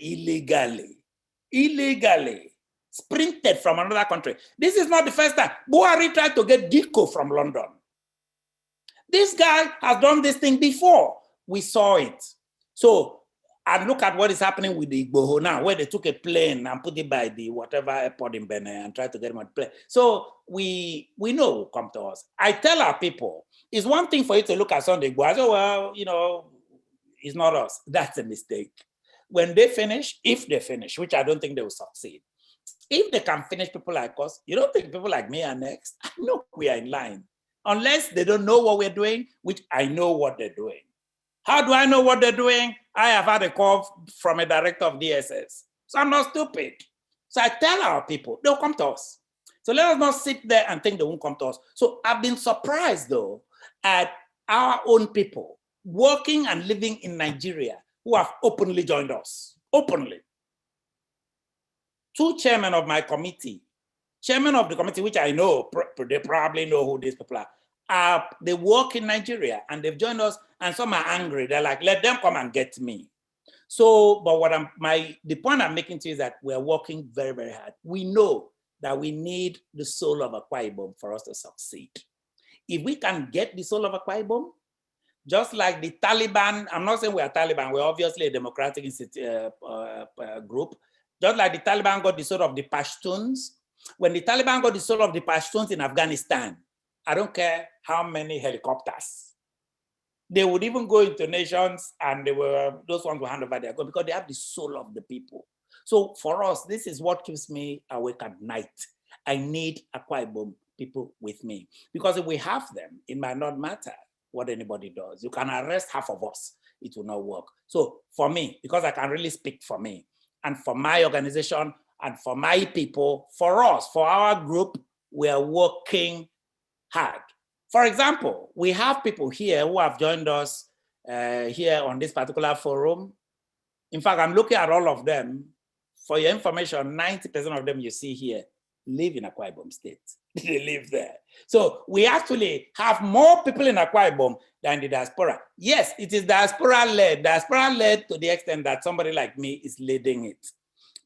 illegally sprinted from another country. This is not the first time. Buhari tried to get Diko from London. This guy has done this thing before. We saw it. So, and look at what is happening with the GBODE now, where they took a plane and put it by the whatever airport in Benin and tried to get him on the plane. So we know it will come to us. I tell our people, it's one thing for you to look at Sunday GBODE and say, well, it's not us. That's a mistake. When they finish, if they finish, which I don't think they will succeed, if they can finish people like us, you don't think people like me are next? I know we are in line. Unless they don't know what we're doing, which I know what they're doing. How do I know what they're doing? I have had a call from a director of DSS. So I'm not stupid. So I tell our people, they'll come to us. So let us not sit there and think they won't come to us. So I've been surprised though at our own people working and living in Nigeria who have openly joined us, openly. Two chairmen of my committee, chairman of the committee, which I know, they probably know who these people are, they work in Nigeria and they've joined us, and some are angry. They're like, let them come and get me. So, but the point I'm making to you is that we're working very, very hard. We know that we need the soul of Akwa Ibom for us to succeed. If we can get the soul of Akwa Ibom, just like the Taliban, I'm not saying we are Taliban, we're obviously a democratic group. Just like the Taliban got the soul of the Pashtuns. When the Taliban got the soul of the Pashtuns in Afghanistan, I don't care how many helicopters. They would even go into nations and those ones will hand over their gun because they have the soul of the people. So for us, this is what keeps me awake at night. I need Akwa Ibom people with me, because if we have them, it might not matter what anybody does. You can arrest half of us, it will not work. So for me, because I can really speak for me and for my organization and for my people, for us, for our group, we are working hard. For example, we have people here who have joined us here on this particular forum. In fact, I'm looking at all of them. For your information, 90% of them you see here live in Akwa Ibom State. They live there. So we actually have more people in Akwa Ibom than the diaspora. Yes, it is diaspora-led to the extent that somebody like me is leading it.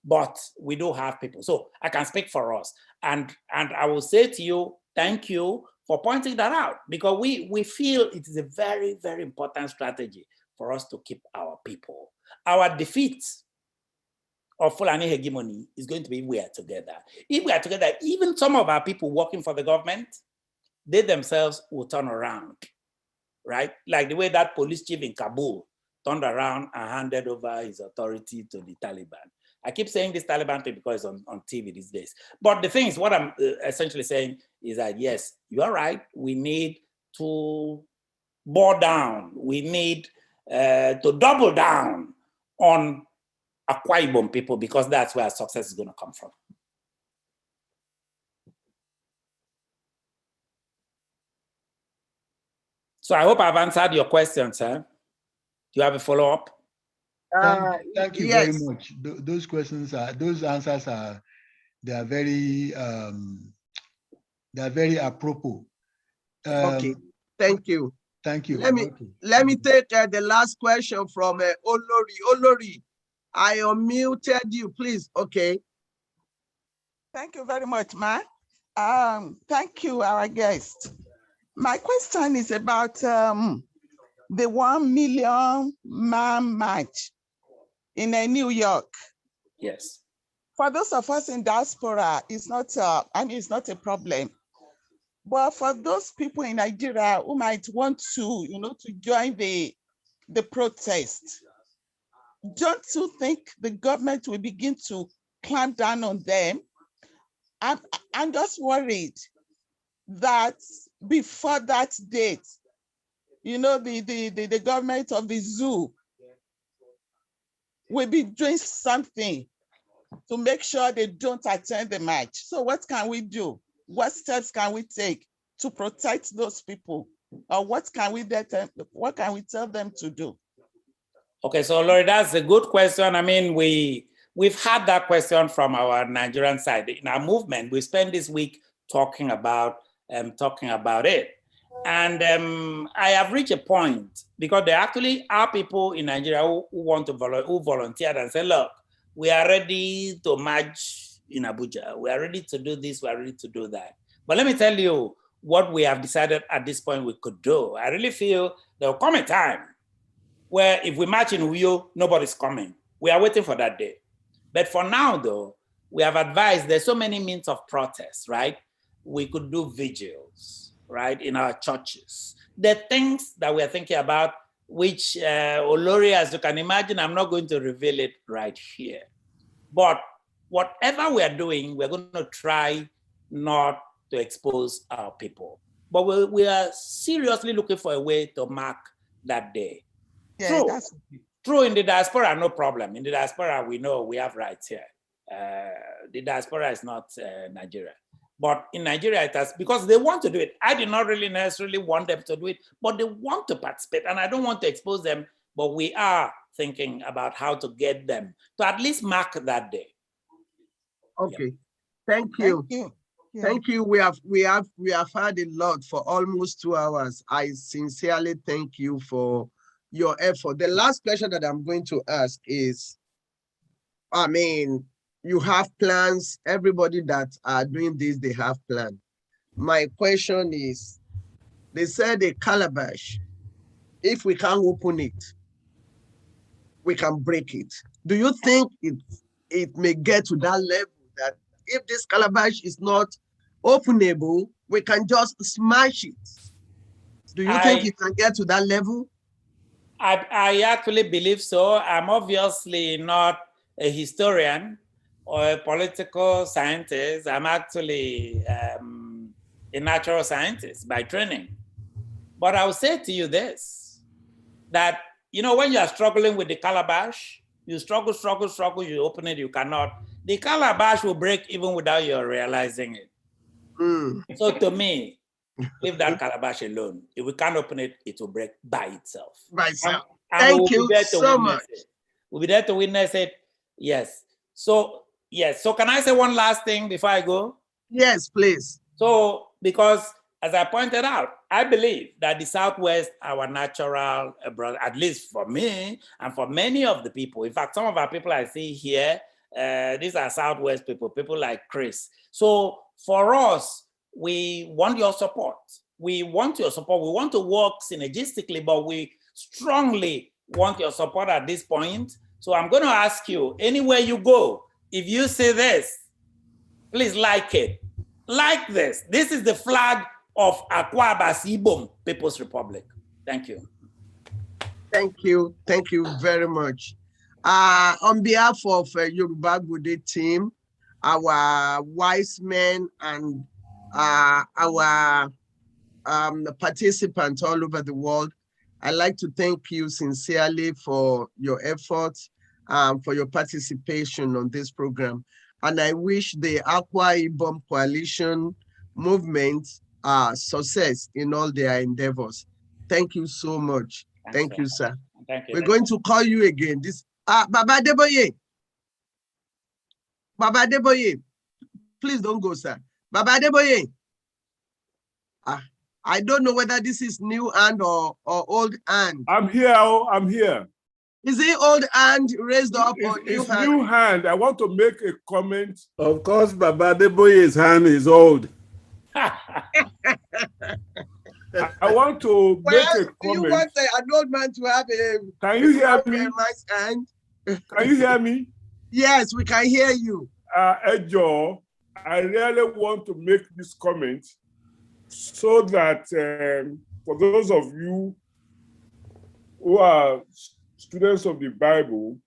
But we do have people. So I can speak for us. And I will say to you, thank you for pointing that out, because we feel it is a very, very important strategy for us to keep our people. Our defeat of Fulani hegemony is going to be we are together. If we are together, even some of our people working for the government, they themselves will turn around, right? Like the way that police chief in Kabul turned around and handed over his authority to the Taliban. I keep saying this Taliban thing because it's on TV these days. But the thing is, what I'm essentially saying is that, yes, you are right. We need to bow down. We need to double down on Akwa Ibom people, because that's where success is going to come from. So I hope I've answered your question, sir. Do you have a follow-up? Thank you yes. very much. Those questions are, those answers are, they are very apropos. Okay, thank you. Thank you. Let me take the last question from Olori. Olori, I unmuted you, please. Okay. Thank you very much, Ma. Thank you, our guest. My question is about the 1 million man march in New York. Yes. For those of us in diaspora, it's not, it's not a problem. But for those people in Nigeria who might want to, to join the protest, don't you think the government will begin to clamp down on them? I'm just worried that before that date, the government of the zoo will be doing something to make sure they don't attend the march. So what can we do? What steps can we take to protect those people? Or what can we tell them to do? Okay, so Lori, that's a good question. I mean, we've had that question from our Nigerian side. In our movement, we spent this week talking about it. And I have reached a point, because there actually are people in Nigeria who want to volunteer and say, look, we are ready to march in Abuja. We are ready to do this. We are ready to do that. But let me tell you what we have decided at this point we could do. I really feel there will come a time where if we march in Uyo, nobody's coming. We are waiting for that day. But for now, though, we have advised there's so many means of protest, right? We could do vigils, right, in our churches. The things that we're thinking about, which Olori, as you can imagine, I'm not going to reveal it right here. But whatever we are doing, we're going to try not to expose our people. But we are seriously looking for a way to mark that day. Yeah, True, in the diaspora, no problem. In the diaspora, we know we have rights here. The diaspora is not Nigeria. But in Nigeria, it has, because they want to do it. I did not really necessarily want them to do it, but they want to participate. And I don't want to expose them, but we are thinking about how to get them to at least mark that day. Okay, thank you. Thank you. Yeah. Thank you. We have had a lot for almost 2 hours. I sincerely thank you for your effort. The last question that I'm going to ask is, I mean, you have plans. Everybody that are doing this, they have plans. My question is, they said a calabash, if we can't open it, we can break it. Do you think it may get to that level that if this calabash is not openable, we can just smash it? Do you think it can get to that level? I actually believe so. I'm obviously not a historian or a political scientist. I'm actually a natural scientist by training. But I will say to you this, that, when you are struggling with the calabash, you struggle, you open it, you cannot. The calabash will break even without you realizing it. So to me, leave that calabash alone. If we can't open it, it will break by itself. By itself. And Thank you so much. We'll be there to witness it. Yes. So can I say one last thing before I go? Yes, please. So, because as I pointed out, I believe that the Southwest, our natural brother, at least for me and for many of the people. In fact, some of our people I see here, these are Southwest people like Chris. So for us, we want your support. We want your support. We want to work synergistically, but we strongly want your support at this point So I'm going to ask you, anywhere you go, if you see this, please like it. Like this. This is the flag of Akwa Ibom People's Republic. Thank you. Thank you. Thank you very much. On behalf of Yoruba GBODE team, our wise men and our participants all over the world, I'd like to thank you sincerely for your efforts, for your participation on this program. And I wish the Akwa Ibom Coalition movement success in all their endeavors. Thank you so much. Thank you, sir. Thank you. We're going to call you again. This Baba Adeboye. Baba Adeboye. Please don't go, sir. Baba Adeboye. I don't know whether this is new hand or old hand. I'm here. I'm here. Is it old hand raised up or new it's hand? New hand. I want to make a comment. Of course, Baba Adeboye's hand is old. I want to make a comment. You want an old man to have a... Can you hear me? Nice hand? Can you hear me? Yes, we can hear you. Ejo, I really want to make this comment so that for those of you who are students of the Bible,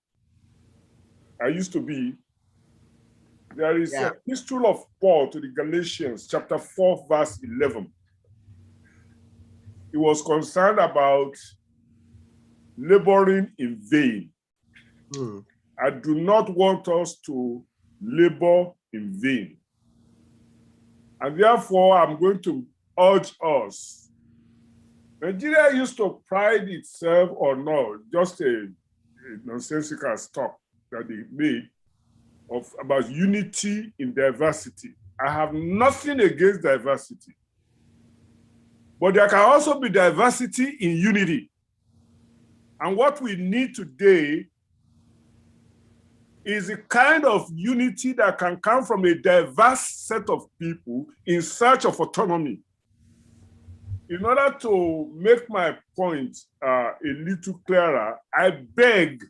I used to be, there is a epistle of Paul to the Galatians, chapter 4, verse 11. He was concerned about laboring in vain. I do not want us to labor in vain. And therefore, I'm going to urge us. Nigeria used to pride itself on just a nonsensical talk that they made about unity in diversity. I have nothing against diversity. But there can also be diversity in unity. And what we need today is a kind of unity that can come from a diverse set of people in search of autonomy. In order to make my point a little clearer, I beg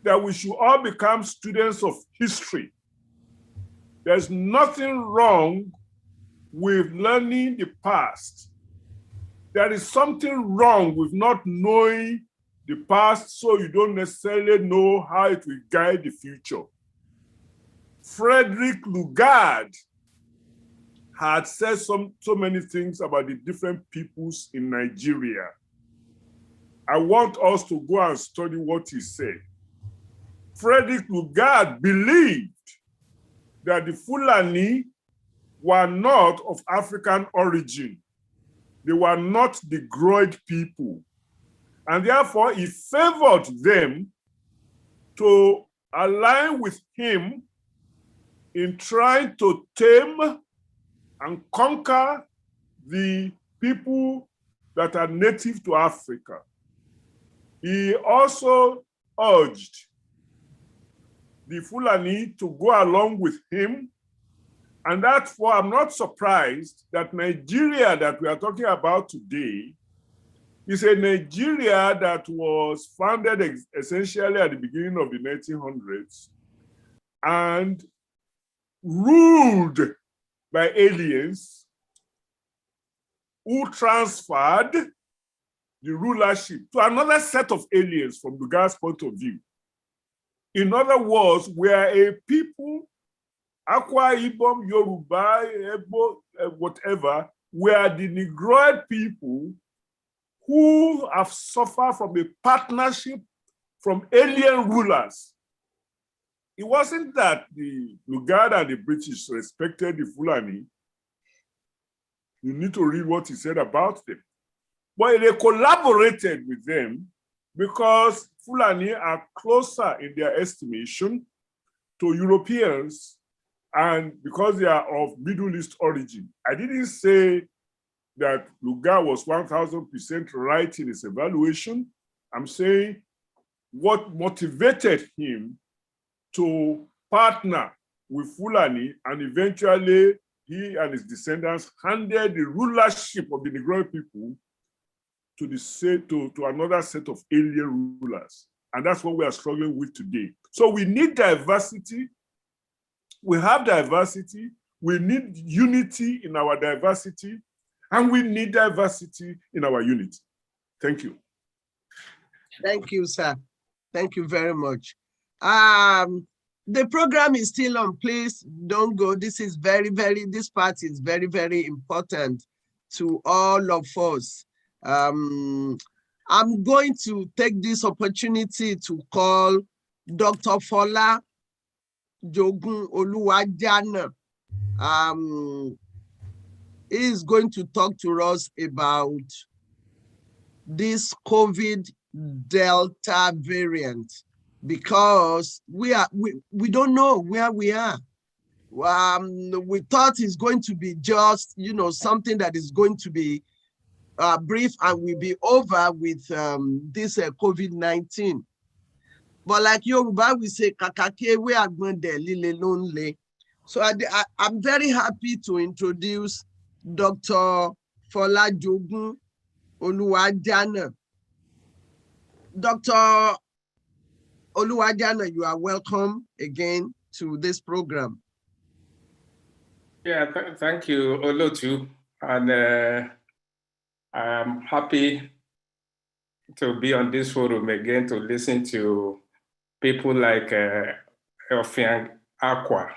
that we should all become students of history. There's nothing wrong with learning the past. There is something wrong with not knowing the past so you don't necessarily know how it will guide the future. Frederick Lugard had said so many things about the different peoples in Nigeria. I want us to go and study what he said. Frederick Lugard believed that the Fulani were not of African origin. They were not the Groid people. And therefore, he favored them to align with him in trying to tame and conquer the people that are native to Africa. He also urged the Fulani to go along with him. And therefore, I'm not surprised that Nigeria that we are talking about today is a Nigeria that was founded essentially at the beginning of the 1900s and ruled by aliens who transferred the rulership to another set of aliens from the Lugard's point of view. In other words, we are a people, Akwa Ibom, Yoruba, Ebo, whatever, we are the Negroid people who have suffered from a partnership from alien rulers. It wasn't that the Lugard and the British respected the Fulani. You need to read what he said about them. But they collaborated with them because Fulani are closer in their estimation to Europeans and because they are of Middle East origin. I didn't say that Lugard was 1000% right in his evaluation. I'm saying what motivated him to partner with Fulani, and eventually he and his descendants handed the rulership of the Negro people to another set of alien rulers. And that's what we are struggling with today. So we need diversity. We have diversity. We need unity in our diversity. And we need diversity in our unity. Thank you. Thank you, sir. Thank you very much. The program is still on. Please don't go. This is this part is very, very important to all of us. I'm going to take this opportunity to call Dr. Fola Jogun Oluwajana. He is going to talk to us about this COVID Delta variant, because we don't know where we are. We thought it's going to be just, something that is going to be brief and will be over with this COVID-19. But like Yoruba, we say, kakake we are going there, lile lonely. So I'm very happy to introduce Dr. Fola Jogun Oluwajana. Dr. Oluwajana, you are welcome again to this program. Yeah, thank you, Olotu. And I'm happy to be on this forum again to listen to people like Offiong, Aqua.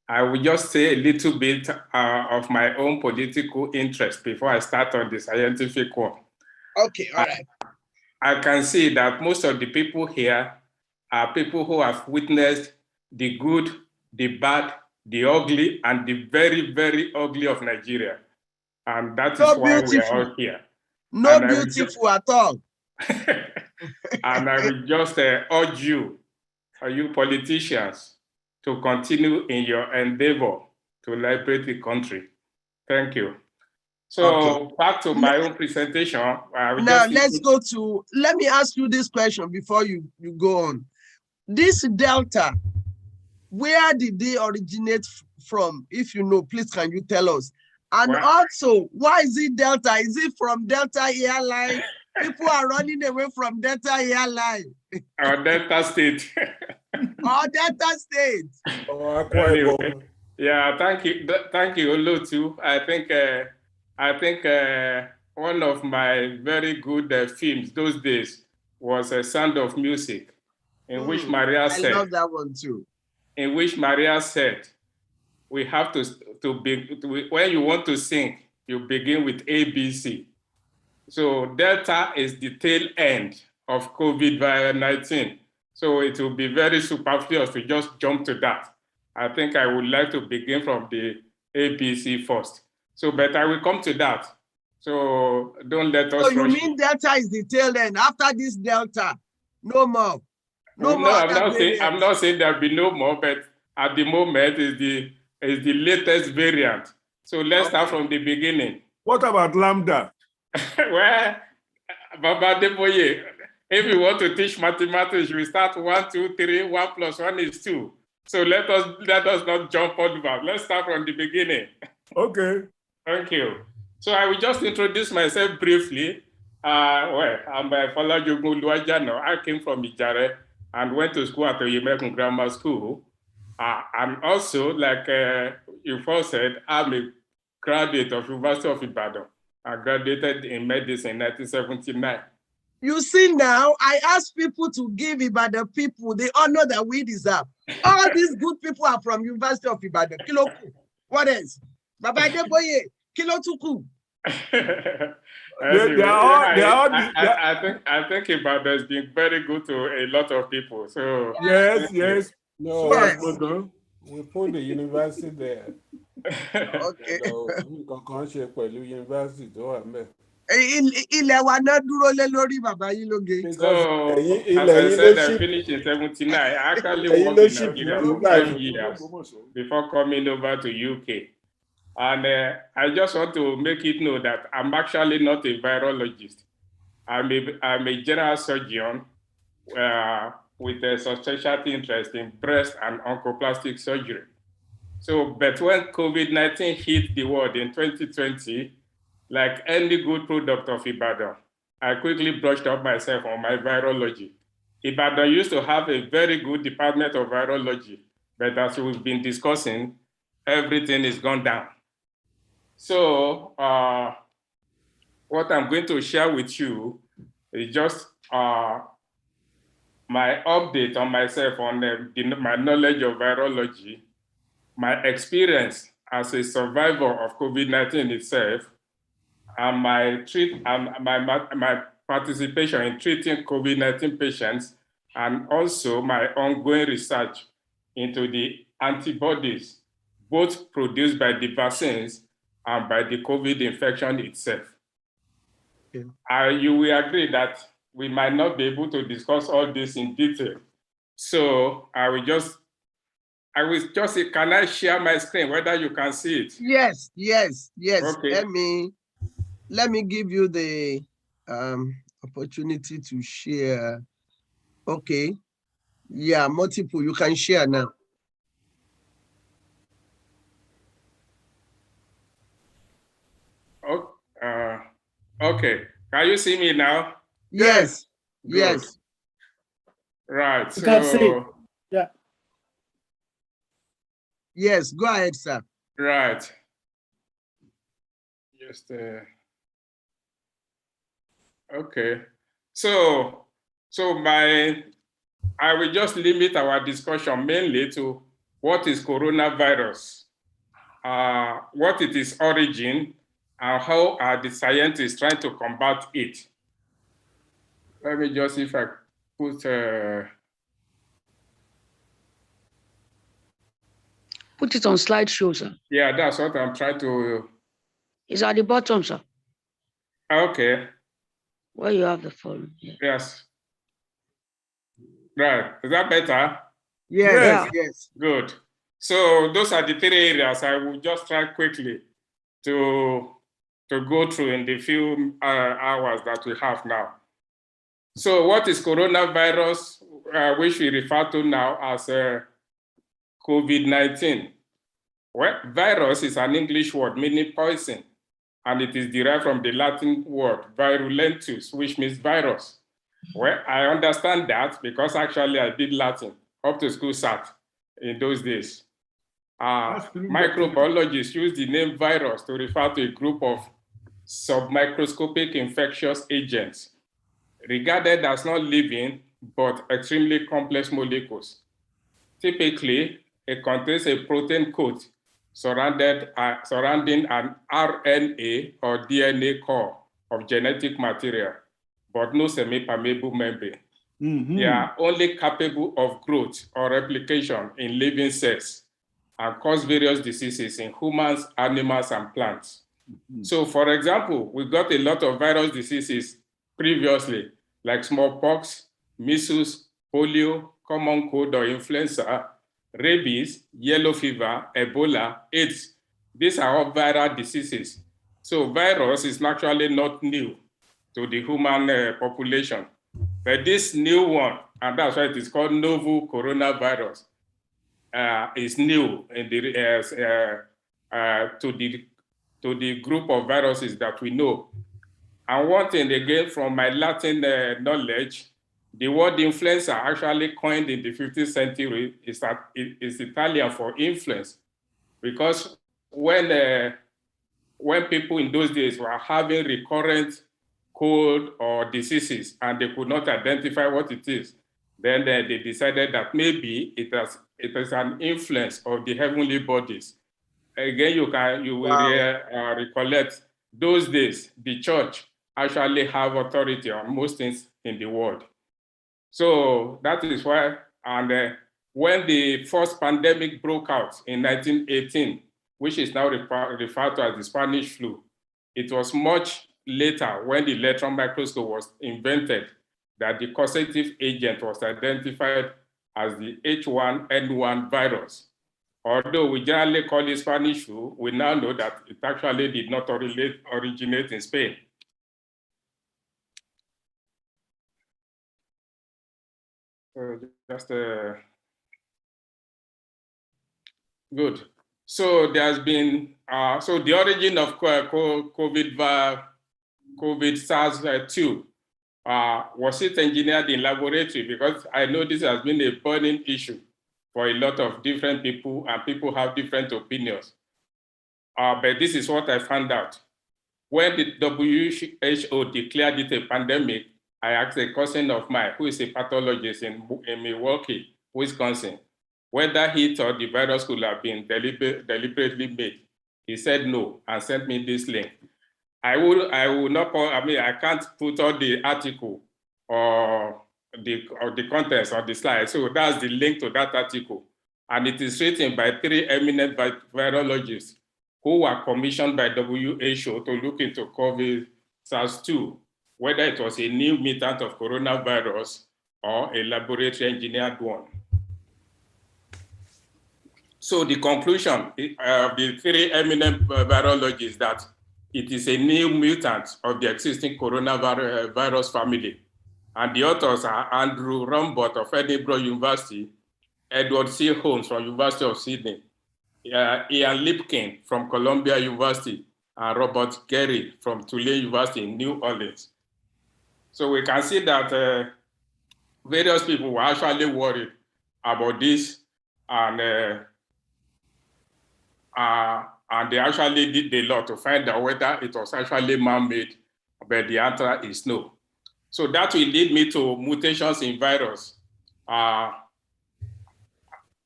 I will just say a little bit of my own political interest before I start on the scientific one. Okay, all right. I can see that most of the people here are people who have witnessed the good, the bad, the ugly, and the very, very ugly of Nigeria. And that is why we are all here. No beautiful at all. And I will just urge you politicians, to continue in your endeavor to liberate the country. Thank you. So back to my own presentation. Now let me ask you this question before you go on. This Delta, where did they originate from? If you know, please can you tell us? And also, why is it Delta? Is it from Delta Airline? People are running away from Delta Airline. Or Delta State. Or Delta State. Or Akwa Ibom. Yeah, thank you, Olotu. I think one of my very good films those days was Sound of Music, in which Maria said. I love that one too. In which Maria said, we have to when you want to sing, you begin with ABC. So Delta is the tail end of COVID-19. So it will be very superfluous to just jump to that. I think I would like to begin from the ABC first. So, but I will come to that. So don't let us. So you mean Delta is the tail end? After this Delta, no more. No, I'm not saying there'll be no more, but at the moment is the latest variant. So let's start from the beginning. What about Lambda? Well, Baba Deboye, if you want to teach mathematics, we start 1, 2, 3, 1 + 1 is 2. So let us not jump on that. Let's start from the beginning. Okay. Thank you. So I will just introduce myself briefly. I'm Fola Jogun Oluwajana. I came from Ijare and went to school at the American Grammar School. And also, like you first said, I'm a graduate of University of Ibadan. I graduated in medicine in 1979. You see now, I ask people to give Ibadan people the honor that we deserve. All these good people are from University of Ibadan. Kiloku. What else? Baba Deboye, Kilotuku. Anyway, I think Ibadan has been very good to a lot of people. So yes. No, yes. We put the university there. Okay. University Ilẹ̀ wa náà dúró lé lórí bàbá yín lóge. So, as I said, I finished in 79. I actually worked in Nigeria for 5 years before coming over to UK. And I just want to make it known that I'm actually not a virologist. I'm a general surgeon with a substantial interest in breast and oncoplastic surgery. So, but when COVID-19 hit the world in 2020, like any good product of Ibadan, I quickly brushed up myself on my virology. Ibadan used to have a very good department of virology, but as we've been discussing, everything is gone down. So what I'm going to share with you is just my update on myself on my knowledge of virology, my experience as a survivor of COVID-19 itself, and my participation in treating COVID-19 patients, and also my ongoing research into the antibodies, both produced by the vaccines and by the COVID infection itself. Okay. You will agree that we might not be able to discuss all this in detail. So I will just say, can I share my screen, whether you can see it? Yes, yes, yes. Okay. Let me give you the opportunity to share. Okay. Yeah, multiple. You can share now. Okay. Can you see me now? Yes. Good. Yes. Right. You can see. Yeah. Yes. Go ahead, sir. Right. Just okay. So I will just limit our discussion mainly to what is coronavirus, what it is origin, and how are the scientists trying to combat it. Let me just see if I put. Put it on slideshow, sir. Yeah, that's what I'm trying to. It's at the bottom, sir. Okay. Where you have the phone. Yeah. Yes. Right. Is that better? Yes. Yeah. Yes. Good. So those are the three areas I will just try quickly to go through in the few hours that we have now. So what is coronavirus, which we refer to now as COVID-19? Well, virus is an English word meaning poison, and it is derived from the Latin word virulentus, which means virus. Well, I understand that because actually I did Latin up to school SAT in those days. Microbiologists use the name virus to refer to a group of submicroscopic infectious agents regarded as not living but extremely complex molecules. Typically, it contains a protein coat surrounding an RNA or DNA core of genetic material, but no semi-permeable membrane. They are only capable of growth or replication in living cells and cause various diseases in humans, animals, and plants. So, for example, we got a lot of virus diseases previously, like smallpox, measles, polio, common cold or influenza, rabies, yellow fever, Ebola, AIDS. These are all viral diseases. So virus is naturally not new to the human population. But this new one, and that's why it is called novel coronavirus, is new in the, to the group of viruses that we know. And one thing again from my Latin knowledge, the word influenza actually coined in the 15th century is Italian for influence, because when people in those days were having recurrent cold or diseases and they could not identify what it is, then they decided that maybe it is an influence of the heavenly bodies. Again, you will recollect those days, the church actually have authority on most things in the world. So that is why, and when the first pandemic broke out in 1918, which is now referred to as the Spanish flu, it was much later when the electron microscope was invented that the causative agent was identified as the H1N1 virus. Although we generally call it Spanish flu, we now know that it actually did not originate in Spain. Just good. So there's been, so the origin of COVID SARS-2 Was it engineered in laboratory? Because I know this has been a burning issue for a lot of different people, and people have different opinions. But this is what I found out. When the WHO declared it a pandemic, I asked a cousin of mine, who is a pathologist in Milwaukee, Wisconsin, whether he thought the virus could have been deliberately made. He said no, and sent me this link. I will not call, I can't put all the article or the contents on the slide. So that's the link to that article. And it is written by 3 eminent virologists who were commissioned by WHO to look into COVID SARS-2, whether it was a new mutant of coronavirus or a laboratory engineered one. So the conclusion of the 3 eminent virologists that it is a new mutant of the existing coronavirus family. And the authors are Andrew Rumbot of Edinburgh University, Edward C. Holmes from University of Sydney, Ian Lipkin from Columbia University, and Robert Gary from Tulane University in New Orleans. So we can see that various people were actually worried about this, and they actually did a lot to find out whether it was actually man-made, but the answer is no. So that will lead me to mutations in virus.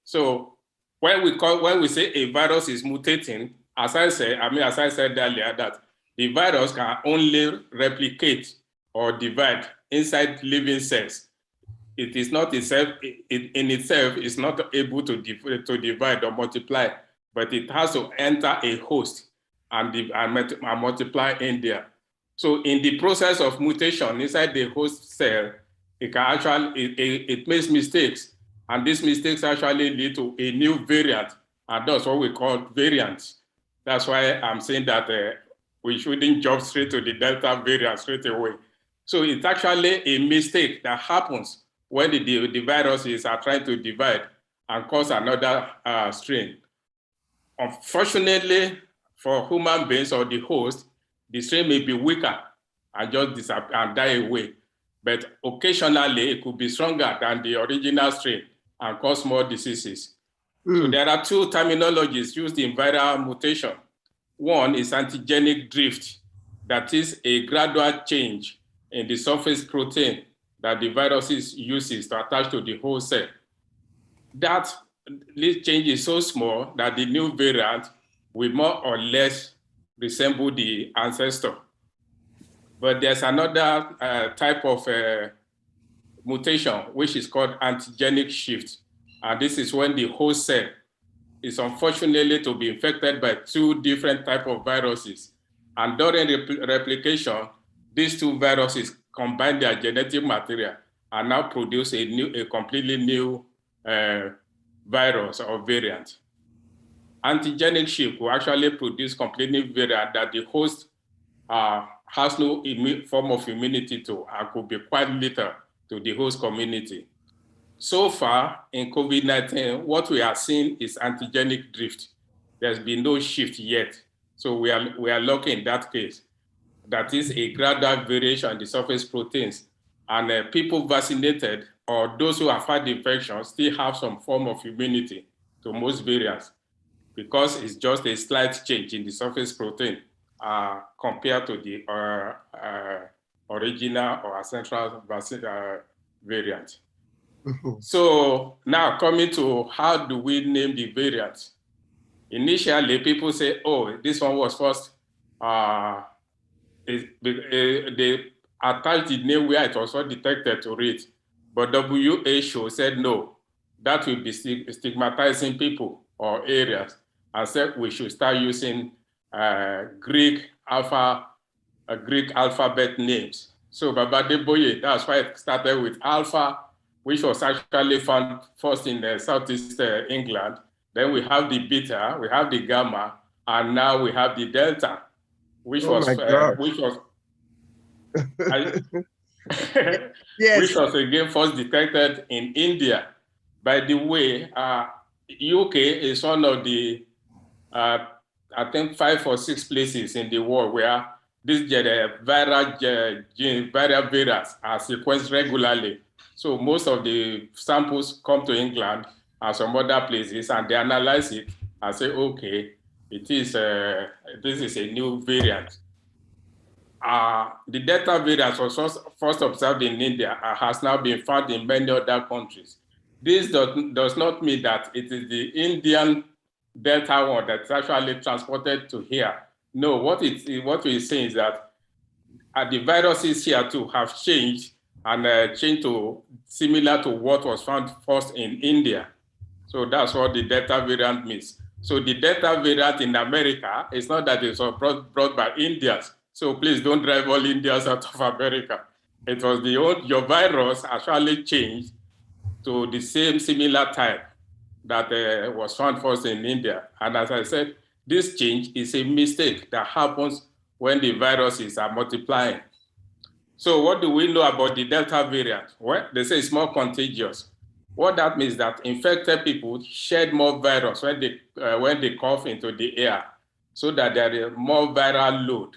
So when we say a virus is mutating, as I said earlier, that the virus can only replicate or divide inside living cells. It is not itself, in itself is not able to divide or multiply, but it has to enter a host and multiply in there. So in the process of mutation inside the host cell, it can actually, it makes mistakes. And these mistakes actually lead to a new variant. And that's what we call variants. That's why I'm saying that we shouldn't jump straight to the Delta variant straight away. So it's actually a mistake that happens when the viruses are trying to divide and cause another strain. Unfortunately, for human beings or the host, the strain may be weaker and just disappear and die away. But occasionally, it could be stronger than the original strain and cause more diseases. So there are 2 terminologies used in viral mutation. One is antigenic drift, that is a gradual change in the surface protein that the virus uses to attach to the whole cell. That change is so small that the new variant will more or less resemble the ancestor. But there's another type of mutation, which is called antigenic shift. And this is when the host cell is unfortunately to be infected by 2 different types of viruses. And during replication, these 2 viruses combine their genetic material and now produce a completely new virus or variant. Antigenic shift will actually produce completely variant that the host has no form of immunity to and could be quite lethal to the host community. So far in COVID-19, what we are seeing is antigenic drift. There's been no shift yet. So we are lucky in that case. That is a gradual variation in the surface proteins. And people vaccinated or those who have had the infection still have some form of immunity to most variants because it's just a slight change in the surface protein compared to the original or ancestral variant. So now coming to how do we name the variants? Initially, people say, oh, this one was first, they attached the name where it was not detected to it. But WHO said no, that will be stigmatizing people or areas, and said we should start using Greek alphabet names. So Baba Deboye, that's why it started with Alpha, which was actually found first in Southeast England. Then we have the Beta, we have the Gamma, and now we have the Delta, which was yes. Which was again first detected in India. By the way, UK is one of the, I think 5 or 6 places in the world where these viral variants are sequenced regularly. So most of the samples come to England and some other places, and they analyze it and say, okay, it is this is a new variant. The Delta variant was first observed in India and has now been found in many other countries. This does not mean that it is the Indian Delta one that's actually transported to here. No, what we're saying is that the viruses here too have changed and changed to similar to what was found first in India. So that's what the Delta variant means. So the Delta variant in America is not that it's brought by Indians. So please don't drive all Indians out of America. It was your virus actually changed to the similar type that was found first in India. And as I said, this change is a mistake that happens when the viruses are multiplying. So what do we know about the Delta variant? Well, they say it's more contagious. What that means is that infected people shed more virus when they cough into the air, so that there is more viral load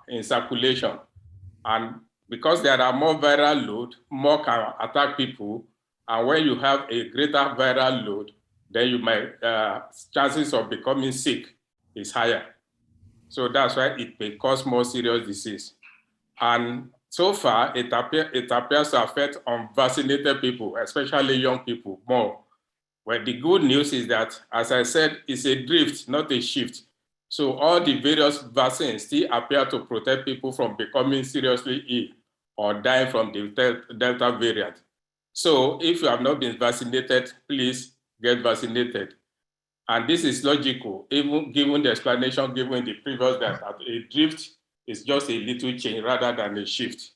in circulation. And because there are more viral load, more can attack people. And when you have a greater viral load, then you might chances of becoming sick is higher. So that's why it may cause more serious disease. And so far, it appears to affect unvaccinated people, especially young people, more. Well, the good news is that, as I said, it's a drift, not a shift. So all the various vaccines still appear to protect people from becoming seriously ill or dying from the Delta variant. So if you have not been vaccinated, please get vaccinated. And this is logical, even given the explanation given in the previous that a drift is just a little change rather than a shift.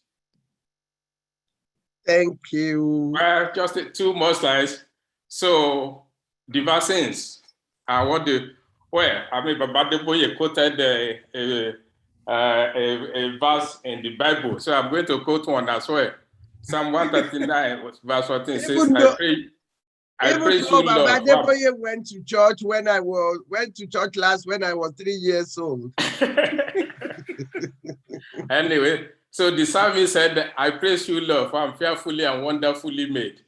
Thank you. Well, just 2 more slides. So the vaccines are what well, I mean, Babadeboye quoted a verse in the Bible. So I'm going to quote one as well. Psalm 139, verse 14 says, I praise you, Lord. Babadeboye went to church when I went to church last when I was 3 years old. Anyway, so the psalmist said, I praise you, Lord, for I'm fearfully and wonderfully made.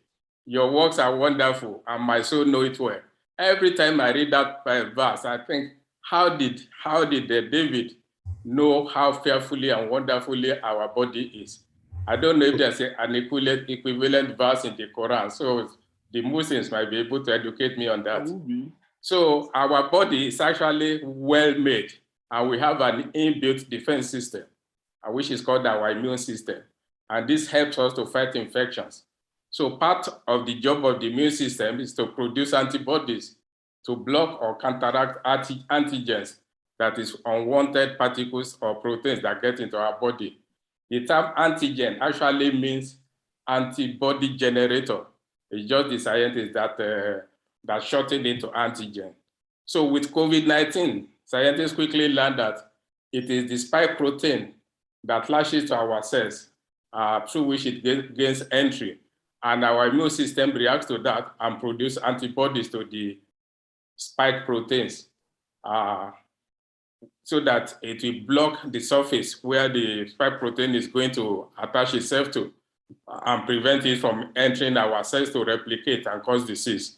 Your works are wonderful, and my soul know it well. Every time I read that verse, I think, how did David know how fearfully and wonderfully our body is? I don't know if there's an equivalent verse in the Quran, so the Muslims might be able to educate me on that. So our body is actually well made, and we have an inbuilt defense system, which is called our immune system. And this helps us to fight infections. So part of the job of the immune system is to produce antibodies to block or counteract antigens, that is unwanted particles or proteins that get into our body. The term antigen actually means antibody generator. It's just the scientists that shortened into antigen. So with COVID-19, scientists quickly learned that it is the spike protein that lashes to our cells, through which it gains entry. And our immune system reacts to that and produces antibodies to the spike proteins, so that it will block the surface where the spike protein is going to attach itself to and prevent it from entering our cells to replicate and cause disease.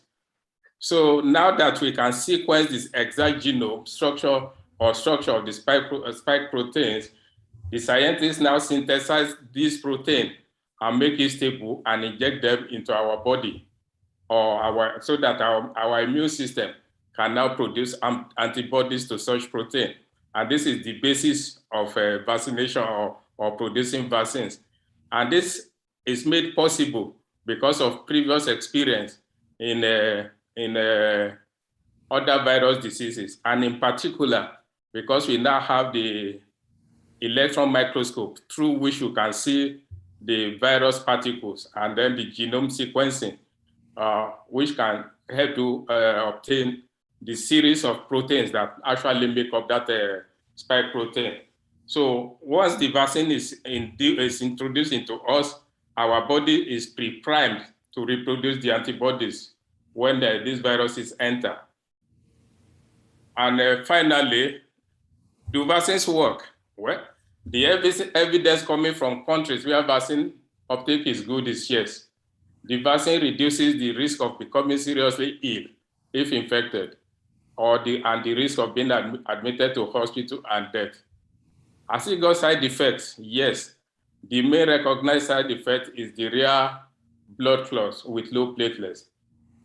So now that we can sequence this exact genome structure of the spike proteins, the scientists now synthesize this protein and make it stable and inject them into our body, so that our immune system can now produce antibodies to such protein. And this is the basis of vaccination or producing vaccines. And this is made possible because of previous experience in other virus diseases, and in particular, because we now have the electron microscope through which you can see the virus particles, and then the genome sequencing, which can help to obtain the series of proteins that actually make up that spike protein. So once the vaccine is introduced into us, our body is pre-primed to reproduce the antibodies when these viruses enter. And finally, do vaccines work? Well, the evidence coming from countries where vaccine uptake is good is yes. The vaccine reduces the risk of becoming seriously ill if infected, and the risk of being admitted to hospital and death. Has it got side effects? Yes. The main recognized side effect is the rare blood clots with low platelets.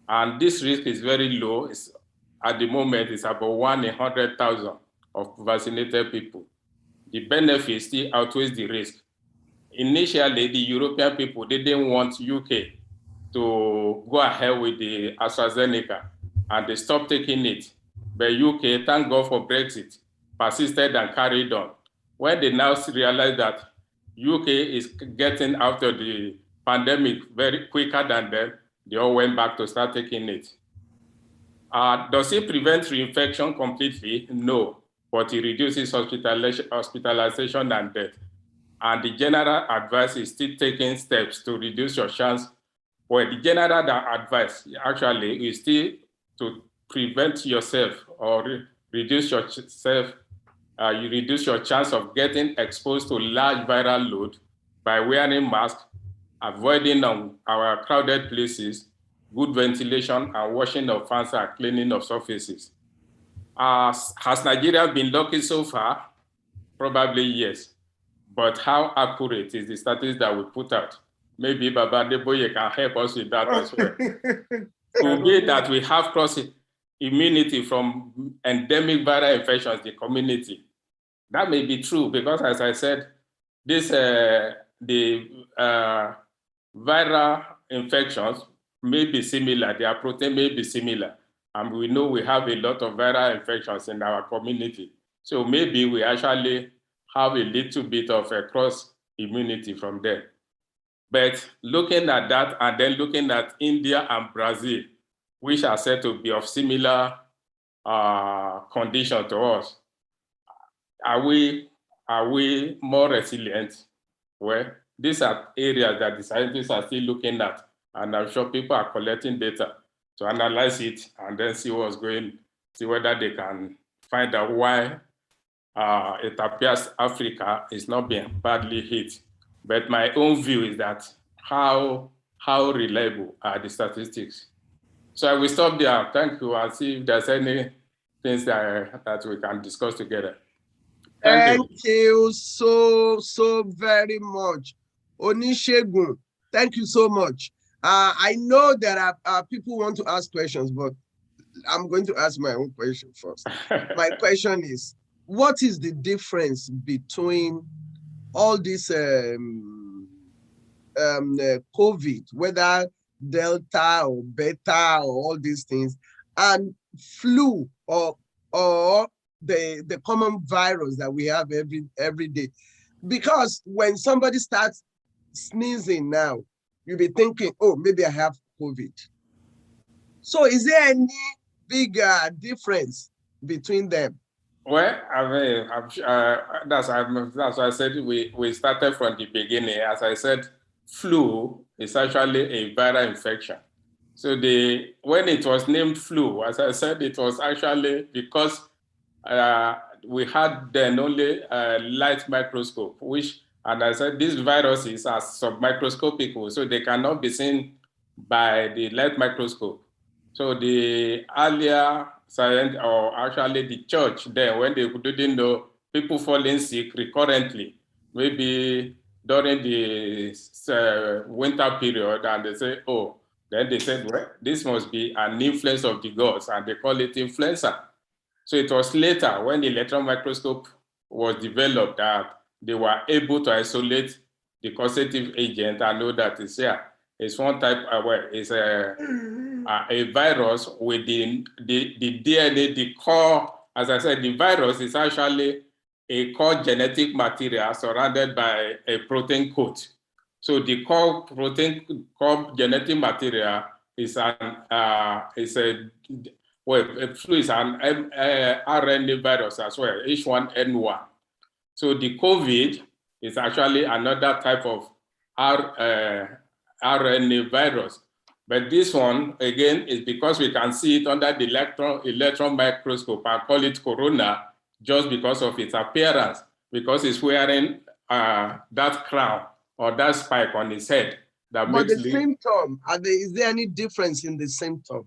And this risk is very low. At the moment, it's about 1 in 100,000 of vaccinated people. The benefit still outweighs the risk. Initially, the European people didn't want UK to go ahead with the AstraZeneca, and they stopped taking it. But UK, thank God for Brexit, persisted and carried on. When they now realize that UK is getting out of the pandemic very quicker than them, they all went back to start taking it. Does it prevent reinfection completely? No, but it reduces hospitalization and death. And the general advice is still taking steps to reduce your chance. Well, the general advice actually is still to prevent yourself or reduce yourself. You reduce your chance of getting exposed to large viral load by wearing masks, avoiding our crowded places, good ventilation, and washing of hands and cleaning of surfaces. Has Nigeria been lucky so far? Probably yes. But how accurate is the statistics that we put out? Maybe Baba Deboye can help us with that as well. Could be that we have cross immunity from endemic viral infections in the community. That may be true because, as I said, the viral infections may be similar, their protein may be similar, and we know we have a lot of viral infections in our community. So maybe we actually have a little bit of a cross immunity from there. But looking at that and then looking at India and Brazil, which are said to be of similar condition to us, are we more resilient? Well, these are areas that the scientists are still looking at, and I'm sure people are collecting data to analyze it and then see whether they can find out why it appears Africa is not being badly hit. But my own view is that how reliable are the statistics? So I will stop there. Thank you. I'll see if there's any things that we can discuss together. Thank you so very much. Onishegun, thank you so much. I know there are people who want to ask questions, but I'm going to ask my own question first. My question is, what is the difference between all this COVID, whether Delta or Beta or all these things, and flu or the common virus that we have every day? Because when somebody starts sneezing now, you'll be thinking, oh, maybe I have COVID. So is there any big difference between them? Well, I mean, that's why I said we started from the beginning. As I said, flu is actually a viral infection. So when it was named flu, as I said, it was actually because we had then only a light microscope, and I said these viruses are submicroscopic, so they cannot be seen by the light microscope. So the earlier science, or actually the church then, when they didn't know people falling sick recurrently, maybe during the winter period, and they say, oh, then they said, well, this must be an influence of the gods, and they call it influenza. So it was later when the electron microscope was developed that they were able to isolate the causative agent and know that it's here. It's one type, it's a virus with the DNA, the core. As I said, the virus is actually a core genetic material surrounded by a protein coat. So the core genetic material is flu is an RNA virus as well, H1N1. So the COVID is actually another type of RNA virus. But this one, again, is because we can see it under the electron microscope and call it corona just because of its appearance. because he's wearing that crown or that spike on his head. That but makes the symptom, is there any difference in the symptom?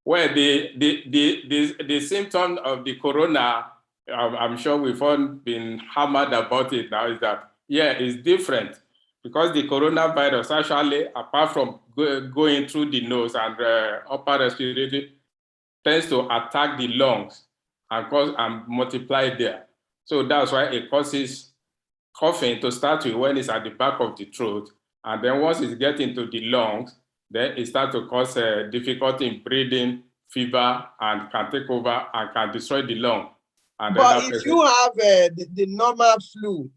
Well, the symptom of the corona, I'm sure we've all been hammered about it now, is that, yeah, it's different because the coronavirus actually, apart from going through the nose and upper respiratory, tends to attack the lungs and multiply there. So that's why it causes coughing to start with when it's at the back of the throat. And then once it gets into the lungs, then it starts to cause difficulty in breathing, fever, and can take over and can destroy the lung. And but if you have the normal flu,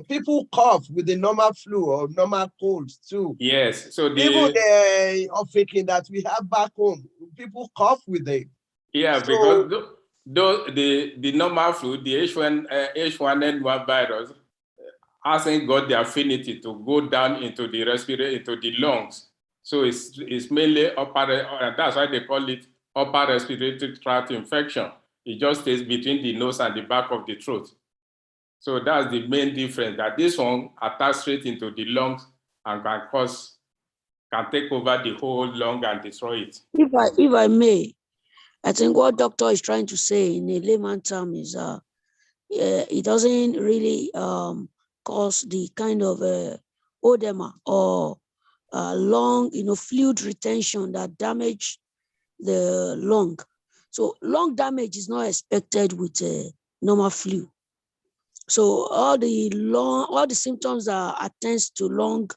people cough with the normal flu or normal colds too. Yes, so even the Offiong that we have back home, people cough with it. Yeah, so, because the normal flu, the H1N1 virus, hasn't got the affinity to go down into the respiratory, into the lungs. So it's mainly that's why they call it upper respiratory tract infection. It just stays between the nose and the back of the throat. So that's the main difference, that this one attacks straight into the lungs and can take over the whole lung and destroy it. If I may, I think what doctor is trying to say in a layman term is it doesn't really cause the kind of oedema or lung, fluid retention that damage the lung. So lung damage is not expected with normal flu. So all the symptoms that attends to lung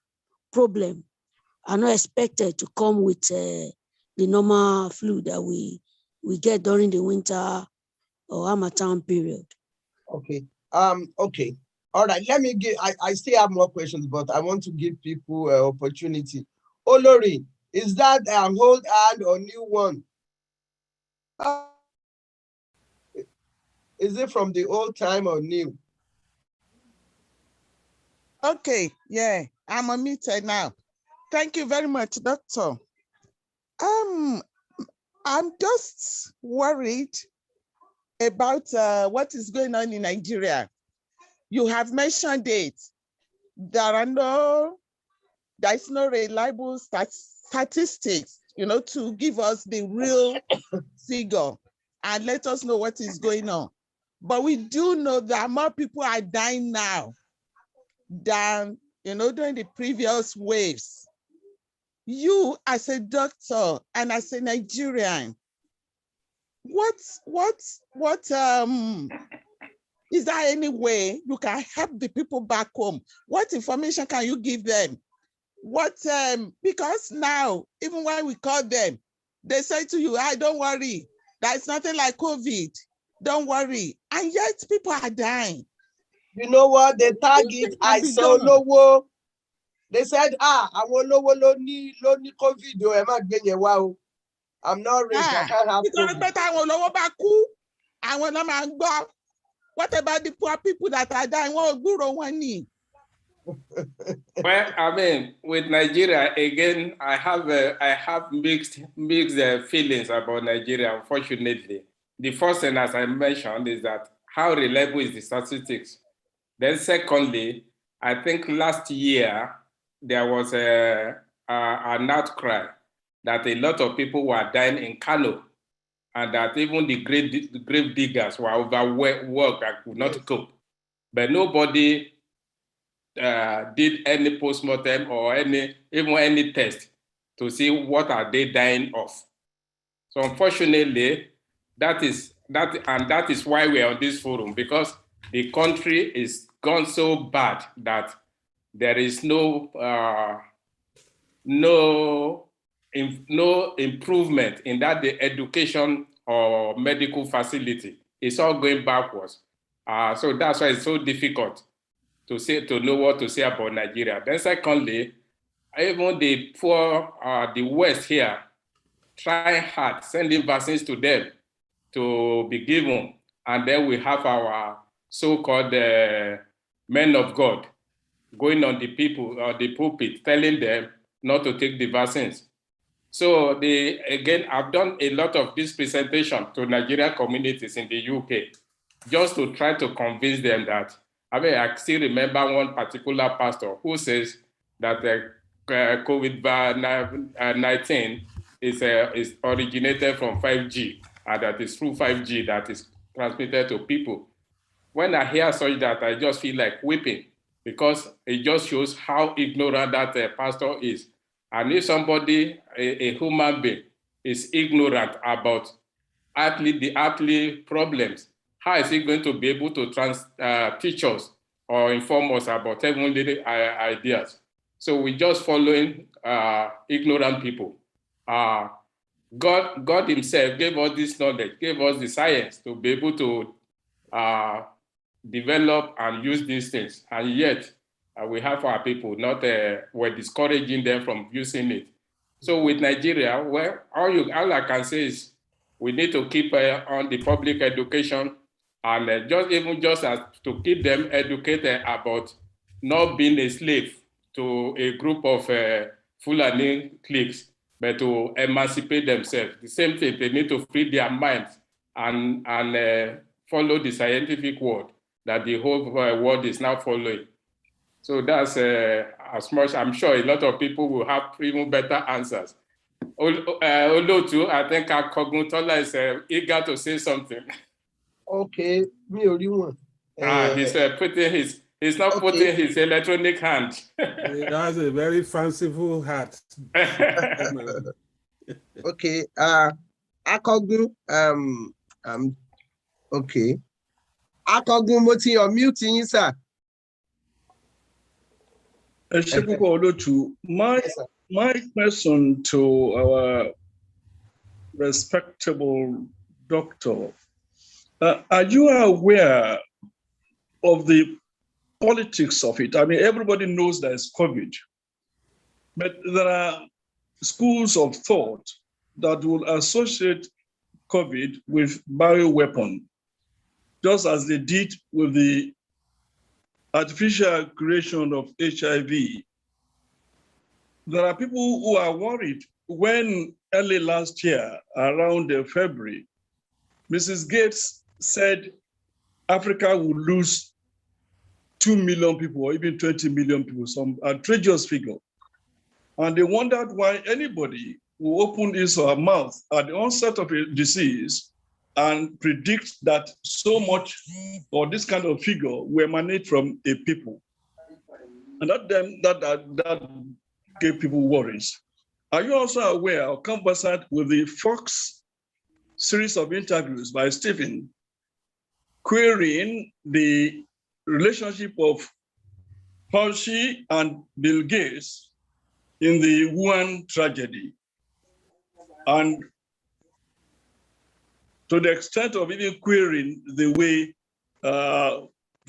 problem are not expected to come with the normal flu that we get during the winter or Harmattan period. Okay. Okay. All right. Let me give. I still have more questions, but I want to give people an opportunity. Olori, is that an old ad or new one? Is it from the old time or new? Okay. Yeah, I'm unmuted now. Thank you very much, Doctor. I'm just worried about what is going on in Nigeria. You have mentioned it. There is no reliable statistics, to give us the real figure and let us know what is going on. But we do know that more people are dying now than, during the previous waves. You as a doctor and as a Nigerian, is there any way you can help the people back home? What information can you give them? Because now, even when we call them, they say to you, don't worry, there's nothing like COVID, don't worry. And yet people are dying. You know what? They target, I saw lowo. They said, àwọn olówó ló ní COVID, wow. I'm not rich, I can't have COVID. What about the poor people that are dying? Well, I mean, with Nigeria, again, I have mixed feelings about Nigeria, unfortunately. The first thing, as I mentioned, is that how reliable is the statistics? Then secondly, I think last year, there was an outcry that a lot of people were dying in Kano, and that even the grave diggers were overworked and could not cope. But nobody did any postmortem or even any test to see what are they dying of. So unfortunately, that is why we are on this forum, because the country is gone so bad that there is no improvement in that the education or medical facility. It's all going backwards. So that's why it's so difficult to know what to say about Nigeria. Then secondly, even the poor, the West here, trying hard, sending vaccines to them to be given. And then we have our so-called men of God going on the people or the pulpit, telling them not to take the vaccines. So again, I've done a lot of this presentation to Nigerian communities in the UK, just to try to convince them that I mean, I still remember one particular pastor who says that COVID-19 is originated from 5G, and that is through 5G that is transmitted to people. When I hear such that, I just feel like weeping, because it just shows how ignorant that pastor is. And if somebody, a human being, is ignorant about the earthly problems, how is he going to be able to teach us or inform us about heavenly ideas? So we're just following ignorant people. God himself gave us this knowledge, gave us the science to be able to develop and use these things. And yet, we have our people we're discouraging them from using it. So with Nigeria, well, all I can say is we need to keep on the public education, and just as to keep them educated about not being a slave to a group of Fulani cliques, but to emancipate themselves. The same thing, they need to free their minds and follow the scientific word that the whole world is now following. So that's as much. I'm sure a lot of people will have even better answers. Olotu, I think Koguntola is eager to say something. Okay, me only one. He's not putting his electronic hand. He has a very fanciful hat. Okay, Akogun, okay. Akogun, mo ti unmute yín, sir. My question to our respectable doctor, are you aware of the politics of it? I mean, everybody knows there's COVID, but there are schools of thought that will associate COVID with bioweapon, just as they did with the artificial creation of HIV. There are people who are worried. When early last year, around February, Mrs. Gates said Africa will lose 2 million people or even 20 million people, some outrageous figure. And they wondered why anybody will open his or her mouth at the onset of a disease and predict that so much or this kind of figure will emanate from a people. And that gave people worries. Are you also aware or conversant with the Fox series of interviews by Stephen querying the relationship of Fauci and Bill Gates in the Wuhan tragedy? And to the extent of even querying the way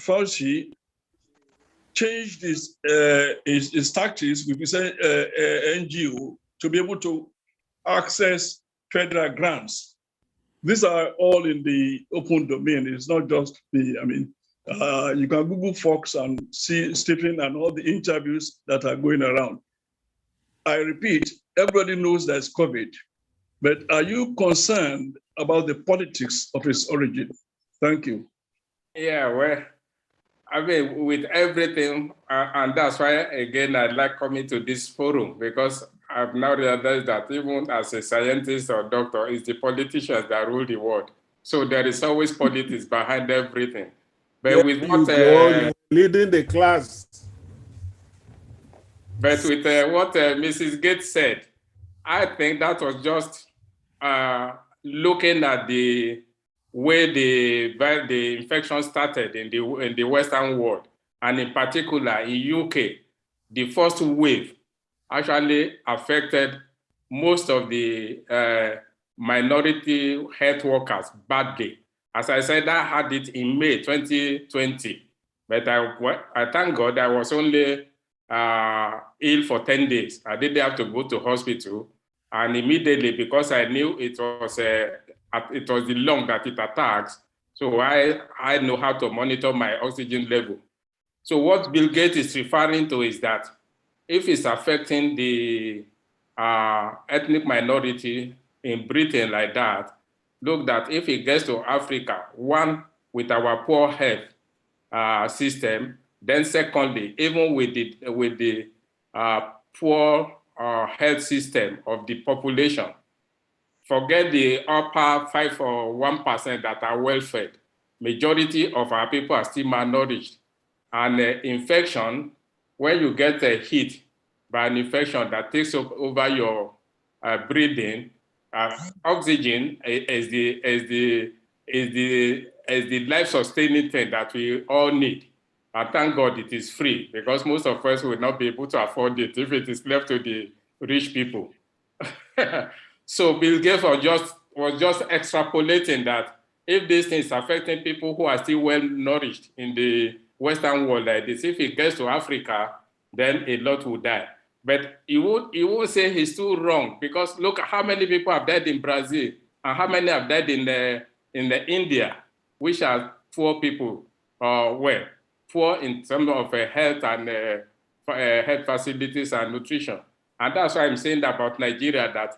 Fauci changed his tactics with his NGO to be able to access federal grants. These are all in the open domain. It's not just the, I mean, you can Google Fox and see Stephen and all the interviews that are going around. I repeat, everybody knows there's COVID, but are you concerned about the politics of its origin? Thank you. Yeah, well, I mean, with everything, and that's why, again, I like coming to this forum, because I've now realized that even as a scientist or doctor, it's the politicians that rule the world. So there is always politics behind everything. But with what you're leading the class. But with what Mrs. Gates said, I think that was just looking at the way the infection started in the Western world, and in particular in UK, the first wave actually affected most of the minority health workers badly. As I said, I had it in May 2020, but I thank God I was only ill for 10 days. I didn't have to go to hospital, and immediately, because I knew it was the lung that it attacks, so I know how to monitor my oxygen level. So what Bill Gates is referring to is that if it's affecting the ethnic minority in Britain like that, look that if it gets to Africa, one, with our poor health, system. Then secondly, even with the poor health system of the population, forget the upper 5 or 1% that are well-fed. Majority of our people are still malnourished. And infection, when you get a hit by an infection that takes over your breathing, oxygen is the life-sustaining thing that we all need. And thank God it is free, because most of us will not be able to afford it if it is left to the rich people. So Bill Gates was just extrapolating that if this thing is affecting people who are still well nourished in the Western world like this, if it gets to Africa, then a lot will die. But he would say he's too wrong, because look at how many people have died in Brazil and how many have died in India, which are poor people, poor in terms of health and health facilities and nutrition. And that's why I'm saying about Nigeria, that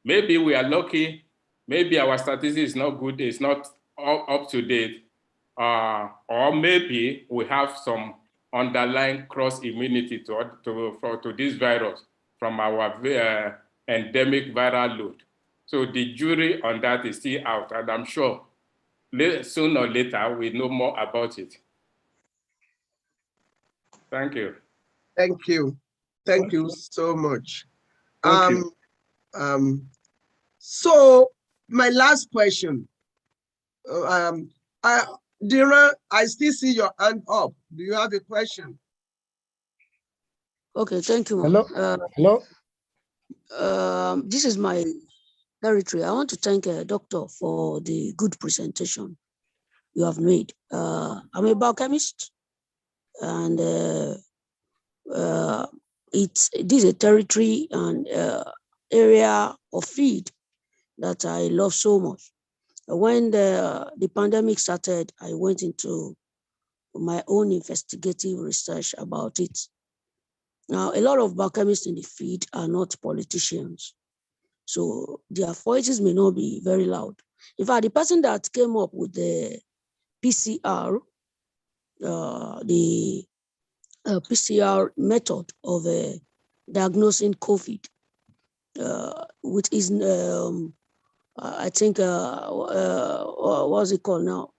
maybe we are lucky, maybe our statistics is not good, it's not up to date, or maybe we have some underlying cross immunity to this virus from our endemic viral load. So the jury on that is still out, and I'm sure sooner or later we know more about it. Thank you. Thank you. Thank you so much. Thank you. So my last question, Dira, I still see your hand up. Do you have a question? Okay, thank you. Hello. Hello. This is my territory. I want to thank Doctor for the good presentation you have made. I'm a biochemist, and this is a territory and area of field that I love so much. When the pandemic started, I went into my own investigative research about it. Now, a lot of biochemists in the field are not politicians, so their voices may not be very loud. In fact, the person that came up with the PCR, the PCR method of diagnosing COVID, which is, I think, what's it called now?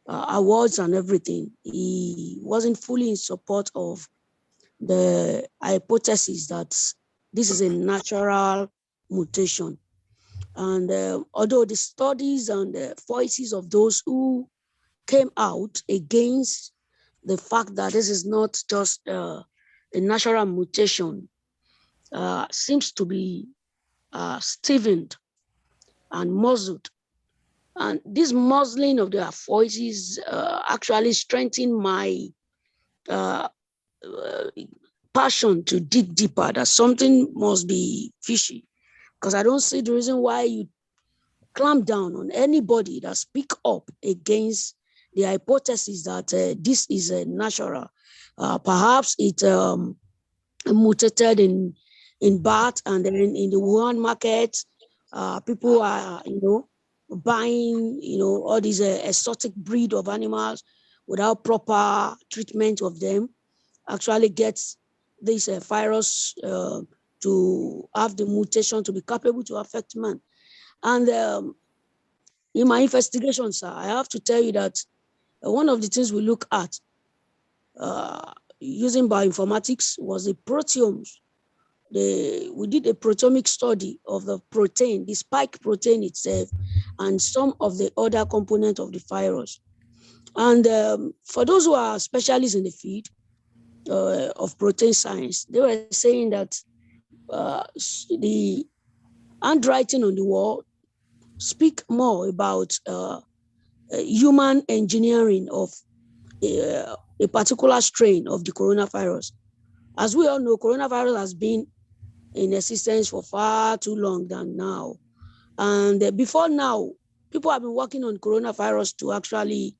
Awards and everything. He wasn't fully in support of the hypothesis that this is a natural mutation. And although the studies and the voices of those who came out against the fact that this is not just a natural mutation seems to be stiffened and muzzled. And this muzzling of their voices actually strengthened my passion to dig deeper, that something must be fishy, because I don't see the reason why you clamp down on anybody that speak up against the hypothesis that this is a natural. Perhaps it mutated in bat, and then in the Wuhan market, people are, buying, all these exotic breed of animals without proper treatment of them, actually gets this virus to have the mutation to be capable to affect man. And in my investigation, sir, I have to tell you that one of the things we look at using bioinformatics was the proteomes. We did a proteomic study of the protein, the spike protein itself, and some of the other components of the virus. And for those who are specialists in the field of protein science, they were saying that the handwriting on the wall speak more about human engineering of a particular strain of the coronavirus. As we all know, coronavirus has been in existence for far too long than now. And before now, people have been working on coronavirus to actually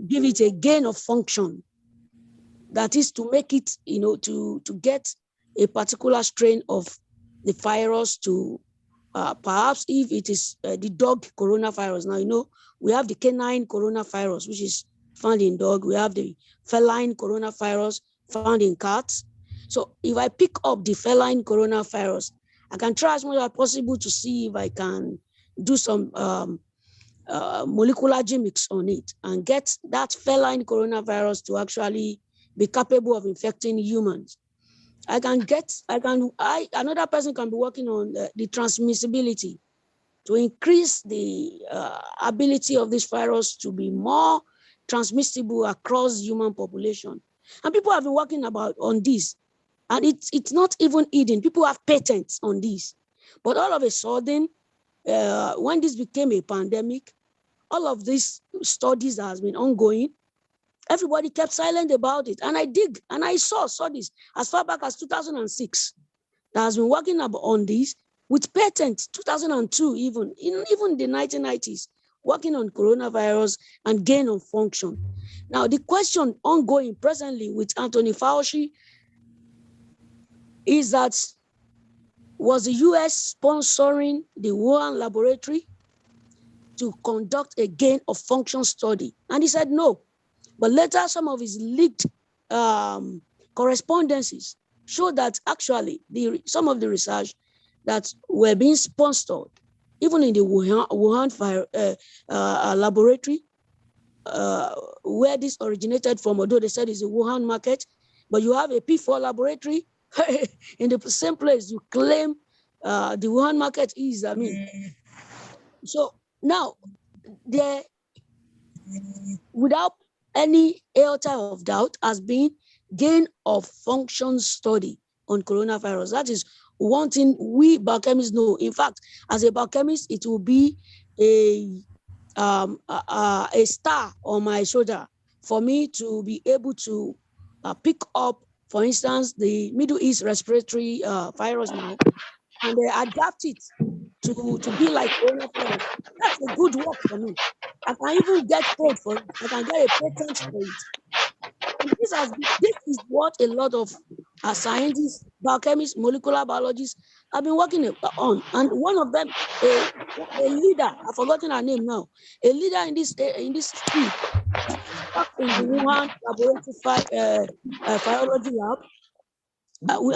give it a gain of function. That is to make it, to get a particular strain of the virus to perhaps if it is the dog coronavirus. Now, we have the canine coronavirus, which is found in dog. We have the feline coronavirus found in cats. So if I pick up the feline coronavirus, I can try as much as possible to see if I can do some molecular genomics on it and get that feline coronavirus to actually be capable of infecting humans. Another person can be working on the transmissibility to increase the ability of this virus to be more transmissible across human population. And people have been working on this, and it's not even hidden. People have patents on this. But all of a sudden, when this became a pandemic, all of these studies that has been ongoing, everybody kept silent about it. And I dig, and I saw this as far back as 2006. That has been working on this with patents, 2002 even the 1990s, working on coronavirus and gain of function. Now, the question ongoing presently with Anthony Fauci is that, was the US sponsoring the Wuhan laboratory to conduct a gain of function study? And he said no. But later, some of his leaked correspondences show that actually some of the research that were being sponsored, even in the Wuhan laboratory, where this originated from, although they said it's a Wuhan market, but you have a P4 laboratory in the same place you claim the Wuhan market is, So now, there, without any iota of doubt, has been gain of function study on coronavirus. That is one thing we biochemists know. In fact, as a biochemist, it will be a star on my shoulder for me to be able to pick up, for instance, the Middle East respiratory virus now, and they adapt it to be like coronavirus. That's a good work for me. I can even get paid for it. I can get a patent for it. And this is what a lot of scientists, biochemists, molecular biologists have been working on. And one of them, a leader, I've forgotten her name now, a leader in this field, in the Wuhan laboratory virology lab,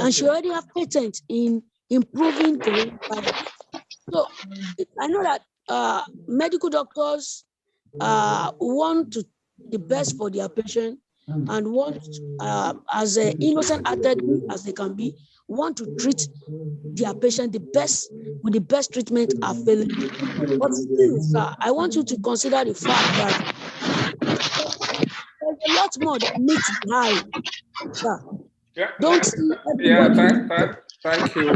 and she already have patents in improving coronavirus. So I know that medical doctors want the best for their patient and want, as innocent hearted as they can be, want to treat their patient with the best treatment available. But still, sir, I want you to consider the fact that there's a lot more that meets the eye, sir. Don't see everybody. Thank you.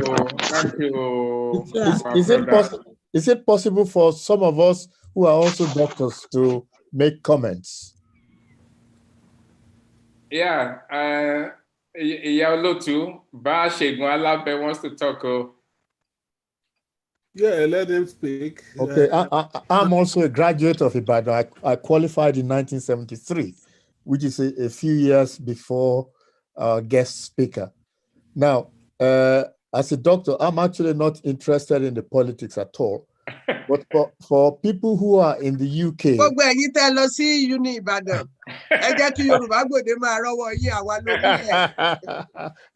Is it possible for some of us who are also doctors to make comments? Yeah, Yaulotu, Ba Shegun Alabe wants to talk. Yeah, let him speak. Okay, I'm also a graduate of Ibadan. I qualified in 1973, which is a few years before guest speaker. Now, as a doctor, I'm actually not interested in the politics at all. But for people who are in the UK,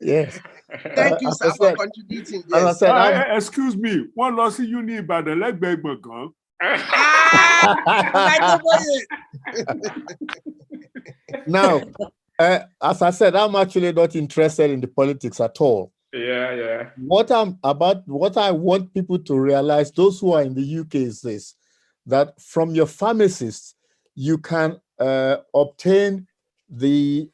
yes. Thank you, sir, for contributing. Yes. Excuse me, one loss in uni, but the leg bag gone. Now, as I said, I'm actually not interested in the politics at all. Yeah. What I want people to realize, those who are in the UK, is this: that from your pharmacist, you can obtain the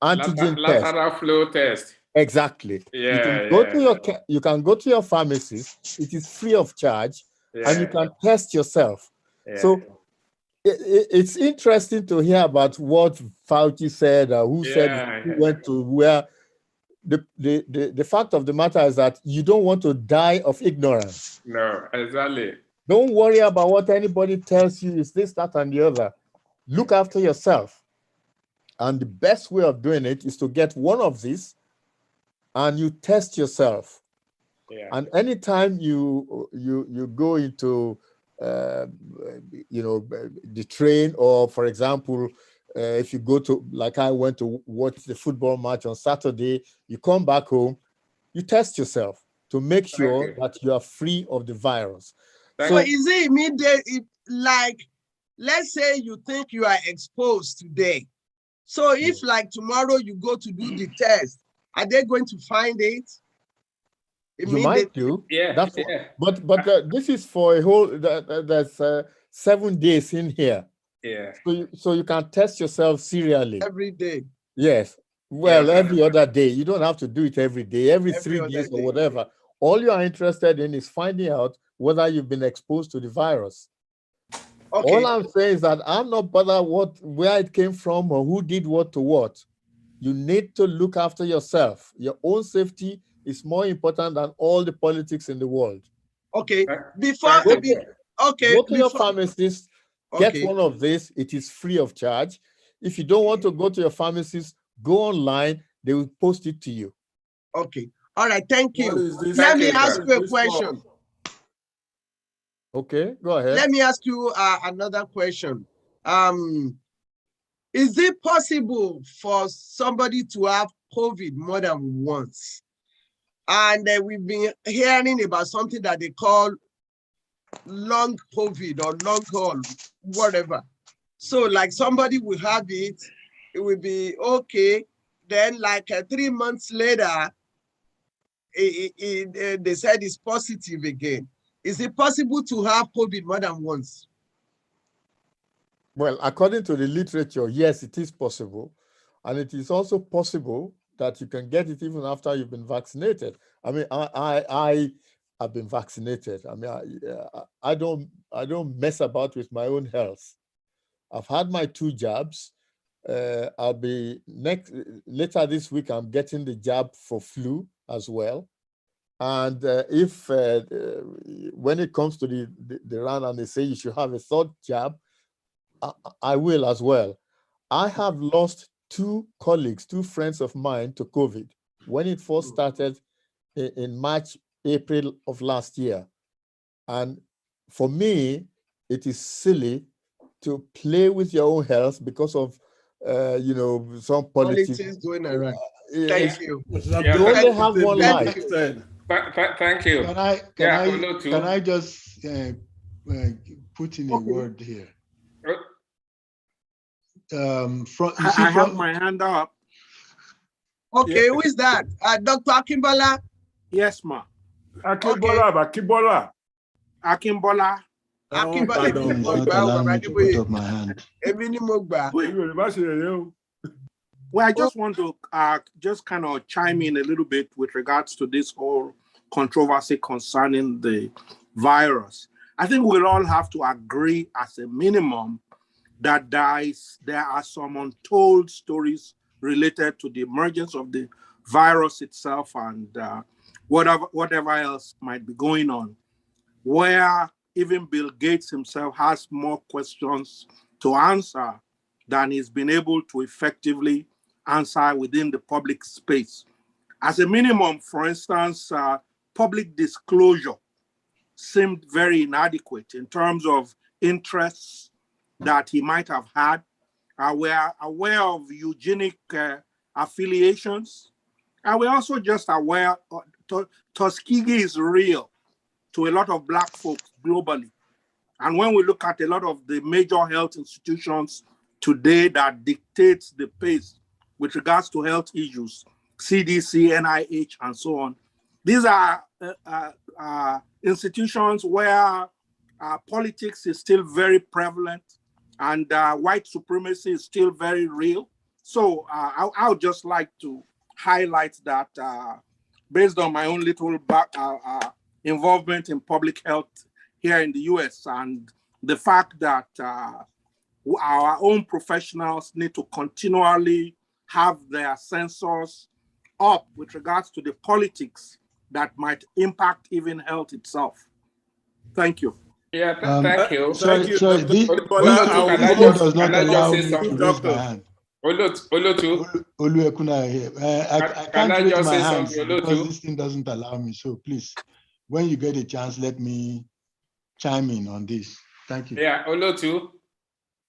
antigen lateral flow test. Exactly. You can go to your pharmacist. It is free of charge, and you can test yourself. So it's interesting to hear about what Fauci said, who said who went to where. The fact of the matter is that you don't want to die of ignorance. No, exactly. Don't worry about what anybody tells you is this, that, and the other. Look after yourself. And the best way of doing it is to get one of these and you test yourself. Yeah. And anytime you go into the train, or for example, if you go to, like I went to watch the football match on Saturday, you come back home, you test yourself to make sure that you are free of the virus. So is it immediate, like, let's say you think you are exposed today. So if like tomorrow you go to do the test, are they going to find it? You might do. That's what, but this is for a whole, that's 7 days in here. Yeah. So you can test yourself serially. Every day. Yes. Well, every other day. You don't have to do it every day, every 3 days or whatever. All you are interested in is finding out whether you've been exposed to the virus. Okay. All I'm saying is that I'm not bothered where it came from or who did what to what. You need to look after yourself. Your own safety is more important than all the politics in the world. Okay. Go to your pharmacist, get one of these. It is free of charge. If you don't want to go to your pharmacist, go online. They will post it to you. Okay. All right. Thank you. Let me ask you a question. Okay, go ahead. Let me ask you another question. Is it possible for somebody to have COVID more than once? And we've been hearing about something that they call long COVID or long haul, whatever. So like somebody will have it, it will be okay. Then like 3 months later, they said it's positive again. Is it possible to have COVID more than once? Well, according to the literature, yes, it is possible. And it is also possible that you can get it even after you've been vaccinated. I mean, I have been vaccinated. I mean, I don't mess about with my own health. I've had my 2 jabs. I'll be later this week, I'm getting the jab for flu as well. And if when it comes to the round and they say you should have a 3rd jab, I will as well. I have lost 2 colleagues, 2 friends of mine to COVID when it first started in March, April of last year. And for me, it is silly to play with your own health because of, some politics going around. Thank you. You only have one life. Thank you. Can I just put in a word here? I have my hand up. Okay, who is that? Dr. Akimbola? Yes, ma. Akimbola. Akimbola. Akimbola. Don't allow me to put up my hand. Well, I just want to just kind of chime in a little bit with regards to this whole controversy concerning the virus. I think we'll all have to agree as a minimum that there are some untold stories related to the emergence of the virus itself and whatever else might be going on, where even Bill Gates himself has more questions to answer than he's been able to effectively answer within the public space. As a minimum, for instance, public disclosure seemed very inadequate in terms of interests that he might have had. We're aware of eugenic affiliations, and we're also just aware Tuskegee is real to a lot of Black folks globally. And when we look at a lot of the major health institutions today that dictates the pace with regards to health issues, CDC, NIH, and so on, these are institutions where politics is still very prevalent and white supremacy is still very real. So I would just like to highlight that based on my own little involvement in public health here in the US and the fact that our own professionals need to continually have their sensors up with regards to the politics that might impact even health itself. Thank you. Yeah, thank you. Sorry, this does not allow me to raise my hand. Olotu. I can't raise my hand because this thing doesn't allow me. So please, when you get a chance, let me chime in on this. Thank you. Yeah, Olotu.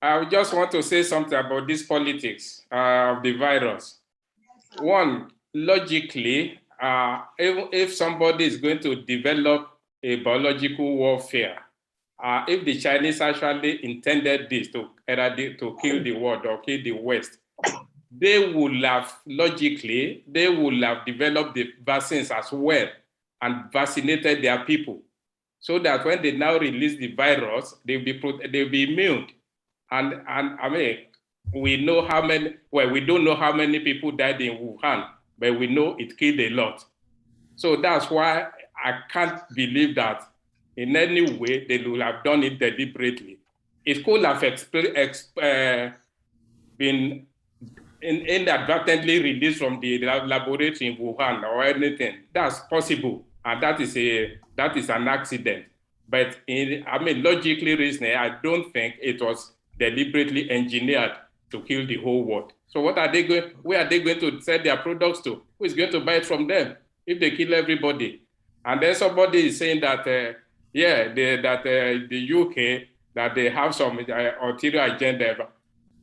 I just want to say something about this politics of the virus. One, logically, if somebody is going to develop a biological warfare, if the Chinese actually intended this to kill the world or kill the West, they would have, logically, they would have developed the vaccines as well and vaccinated their people, so that when they now release the virus, they'll be immune. And I mean, we know how many, well, we don't know how many people died in Wuhan, but we know it killed a lot. So that's why I can't believe that in any way they will have done it deliberately. It could have been inadvertently released from the laboratory in Wuhan or anything. That's possible, and that is an accident. But logically reasoning, I don't think it was deliberately engineered to kill the whole world. So where are they going to sell their products to? Who is going to buy it from them if they kill everybody? And then somebody is saying that the UK, that they have some ulterior agenda.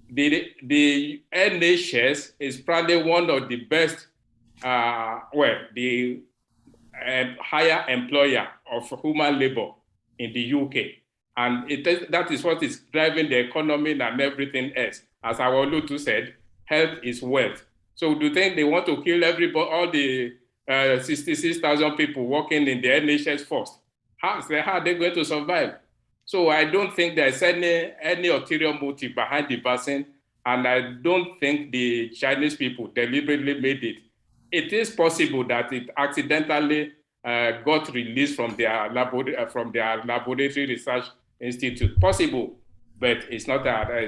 The NHS is probably one of the best, the higher employer of human labor in the UK. And that is what is driving the economy and everything else. As our Lutu said, health is wealth. So do you think they want to kill everybody, all the 66,000 people working in the NHS first? How are they going to survive? So I don't think there's any ulterior motive behind the vaccine, and I don't think the Chinese people deliberately made it. It is possible that it accidentally got released from their laboratory research institute. Possible, but it's not a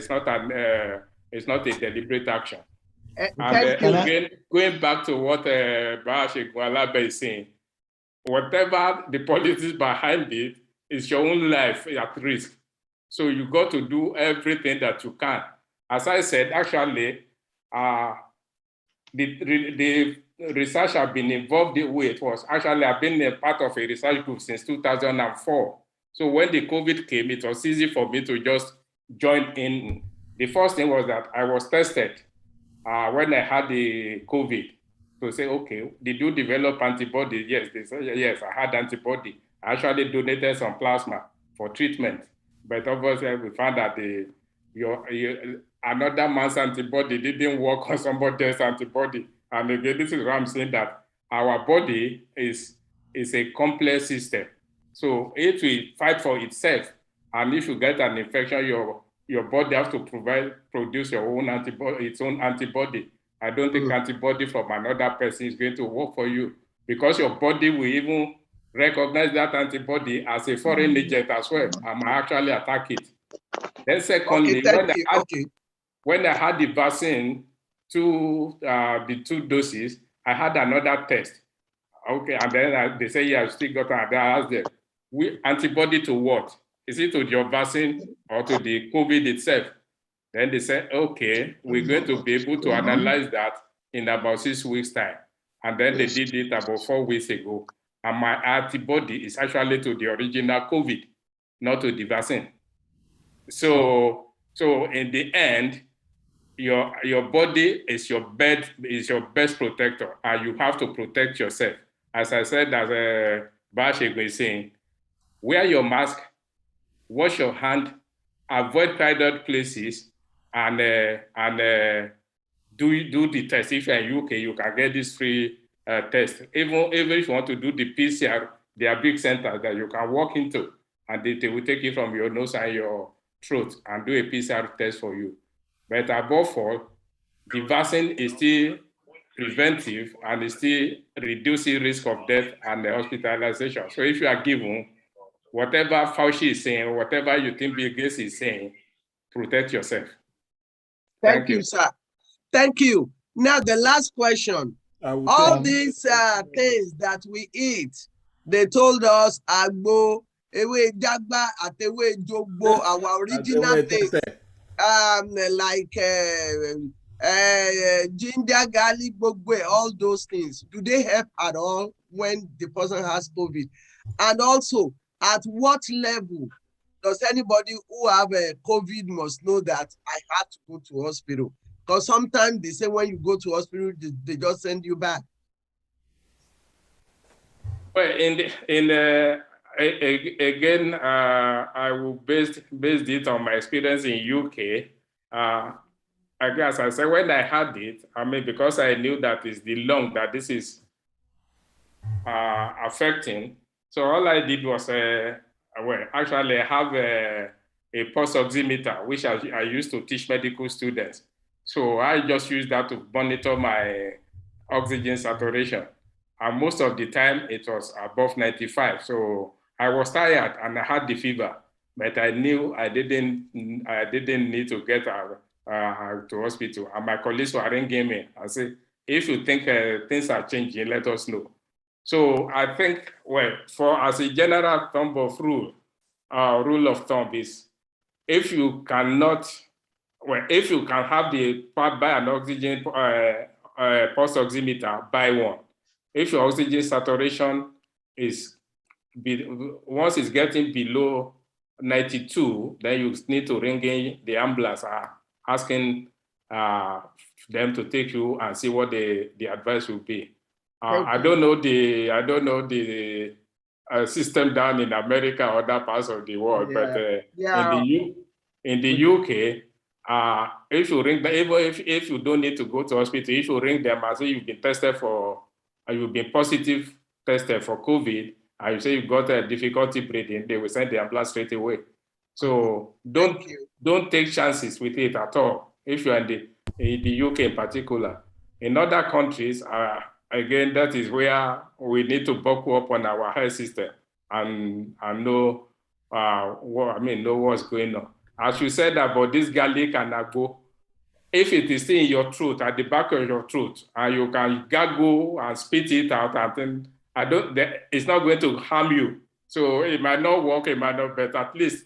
deliberate action. And going back to what Baashe Gwalabe is saying, whatever the politics behind it, is your own life at risk. So you got to do everything that you can. As I said, actually, the research I've been involved with I've been a part of a research group since 2004. So when the COVID came, it was easy for me to just join in. The first thing was that I was tested when I had the COVID to say, okay, did you develop antibodies? Yes, they said, yes, I had antibody. I actually donated some plasma for treatment, but obviously we found that another man's antibody didn't work on somebody else's antibody. And again, this is why I'm saying that our body is a complex system. So it will fight for itself. And if you get an infection, your body has to produce your own antibody, its own antibody. I don't think antibody from another person is going to work for you, because your body will even recognize that antibody as a foreign agent as well, and might actually attack it. Then secondly, when I had the vaccine, the 2 doses, I had another test. Okay, and then they say, yeah, I still got another. I asked them, antibody to what? Is it to your vaccine or to the COVID itself? Then they said, okay, we're going to be able to analyze that in about 6 weeks' time. And then they did it about 4 weeks ago. And my antibody is actually to the original COVID, not to the vaccine. So in the end, your body is your best protector, and you have to protect yourself. As I said, as Baashe was saying, wear your mask, wash your hand, avoid crowded places, and do the test. If you're in UK, you can get this free test. Even if you want to do the PCR, there are big centers that you can walk into, and they will take it from your nose and your throat and do a PCR test for you. But above all, the vaccine is still preventive and is still reducing risk of death and hospitalization. So if you are given whatever Fauci is saying, whatever you think Bill Gates is saying, protect yourself. Thank you, sir. Thank you. Now, the last question. All these things that we eat, they told us, agbo, ewe jagba, atewe jogbo, our original things, like ginger, garlic, bogwe, all those things. Do they help at all when the person has COVID? And also, at what level does anybody who have a COVID must know that I had to go to hospital? Because sometimes they say when you go to hospital, they just send you back. Well, again, I will base it on my experience in UK. I guess I said when I had it, I mean, because I knew that it's the lung that this is affecting. So all I did was, well, actually I have a pulse oximeter, which I used to teach medical students. So I just use that to monitor my oxygen saturation. And most of the time it was above 95. So I was tired and I had the fever, but I knew I didn't need to get to hospital. And my colleagues were ringing me and say, if you think things are changing, let us know. So I think, well, as a general rule of thumb is, if you cannot, well, if you can have buy an oxygen pulse oximeter, buy one. If your oxygen saturation is, once it's getting below 92, then you need to ring in the ambulance, asking them to take you and see what the advice will be. I don't know the system down in America or other parts of the world, but in the UK, if you ring, if you don't need to go to hospital, if you ring them and say you've been tested for, you've been positive tested for COVID, and you say you've got a difficulty breathing, they will send the ambulance straight away. So don't take chances with it at all. If you're in the UK in particular, in other countries, again, that is where we need to buckle up on our health system and know know what's going on. As you said about this garlic and agbo, if it is still in your throat, at the back of your throat, and you can gargle and spit it out, and then it's not going to harm you. So it might not work, it might not, but at least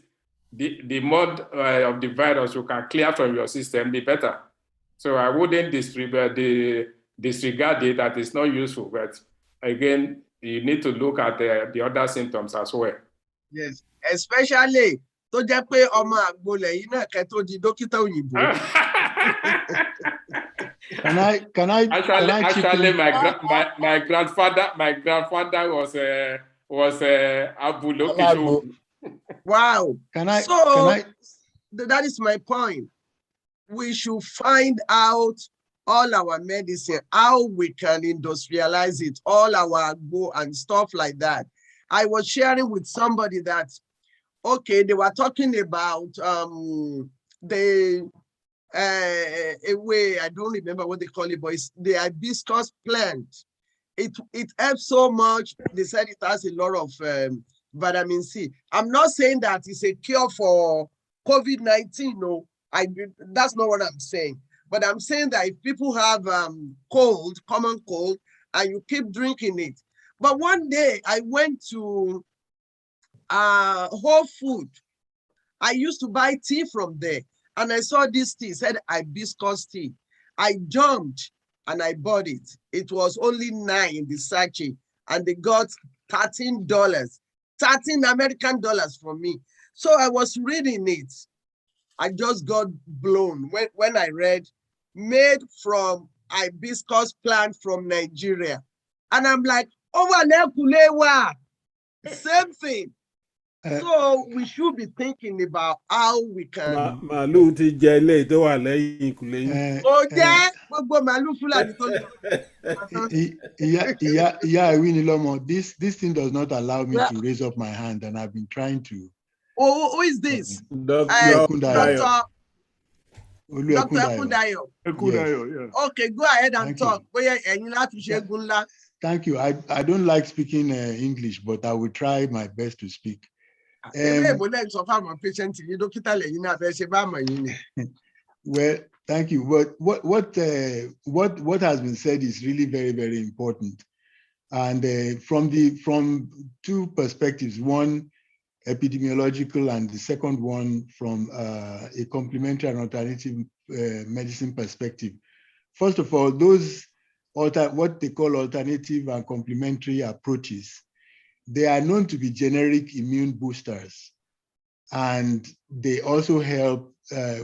the more of the virus you can clear from your system, the better. So I wouldn't disregard it, that it's not useful, but again, you need to look at the other symptoms as well. Yes, especially tó jẹ́ pé ọmọ àgbolẹ̀ yìí náà kẹ́ tó di dókítà òyìnbó. Can I actually my grandfather was Abu. Wow. That is my point. We should find out all our medicine, how we can industrialize it, all our agbo and stuff like that. I was sharing with somebody that, okay, they were talking about a way, I don't remember what they call it, but it's the hibiscus plant. It helps so much. They said it has a lot of vitamin C. I'm not saying that it's a cure for COVID-19. No, that's not what I'm saying. But I'm saying that if people have common cold, and you keep drinking it. But one day I went to Whole Food. I used to buy tea from there, and I saw this tea, said hibiscus tea. I jumped and I bought it. It was only $9 in the sachet, and they got $13, 13 American dollars from me. So I was reading it. I just got blown when I read made from hibiscus plant from Nigeria. And I'm like, over there, Kulewa, same thing. So we should be thinking about how we can. This thing does not allow me to raise up my hand, and I've been trying to. Oh, who is this? Dr. Ekundayo. Yes. Okay, go ahead and talk. Thank you. I don't like speaking English, but I will try my best to speak. Well, thank you. But what has been said is really very, very important. And from two perspectives, one epidemiological and the second one from a complementary and alternative medicine perspective. First of all, those what they call alternative and complementary approaches, they are known to be generic immune boosters. and they also help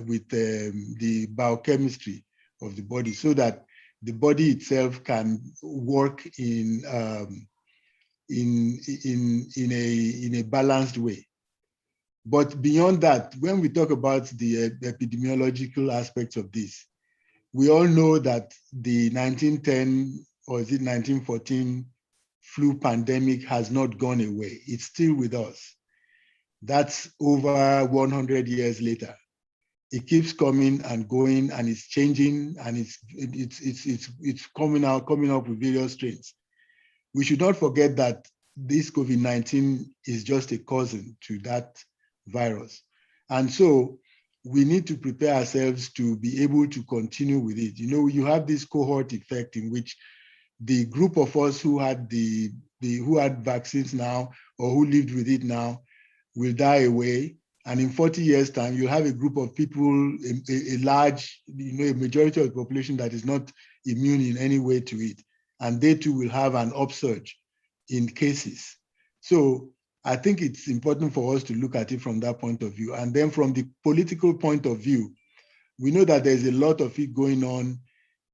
with the biochemistry of the body, so that the body itself can work in a balanced way. But beyond that, when we talk about the epidemiological aspects of this, we all know that the 1910 or is it 1914 flu pandemic has not gone away. It's still with us. That's over 100 years later. It keeps coming and going, and it's changing, and it's coming up with various strains. We should not forget that this COVID-19 is just a cousin to that virus. And so we need to prepare ourselves to be able to continue with it. You know, you have this cohort effect in which the group of us who had who had vaccines now or who lived with it now will die away. And in 40 years' time, you'll have a group of people, a large, a majority of the population that is not immune in any way to it. And they too will have an upsurge in cases. So I think it's important for us to look at it from that point of view. And then from the political point of view, we know that there's a lot of it going on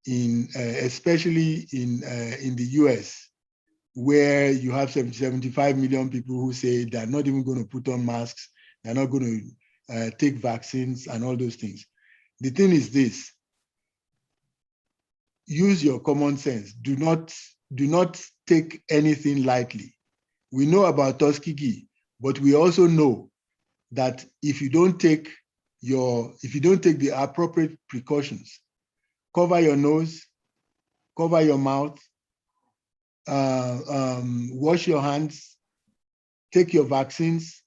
especially in the US, where you have 75 million people who say they're not even going to put on masks, they're not going to take vaccines and all those things. The thing is this: use your common sense. Do not take anything lightly. We know about Tuskegee, but we also know that if you don't take the appropriate precautions, cover your nose, cover your mouth, wash your hands, take your vaccines,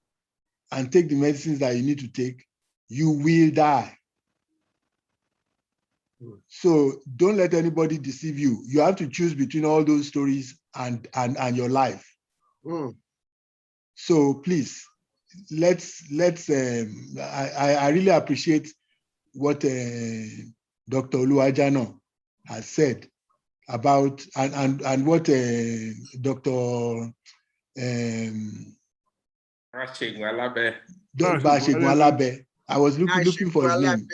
and take the medicines that you need to take, you will die. So don't let anybody deceive you. You have to choose between all those stories and your life. So please, I really appreciate what Dr. Oluwajano has said about and what Dr. Bashegwalabe. I was looking for his name.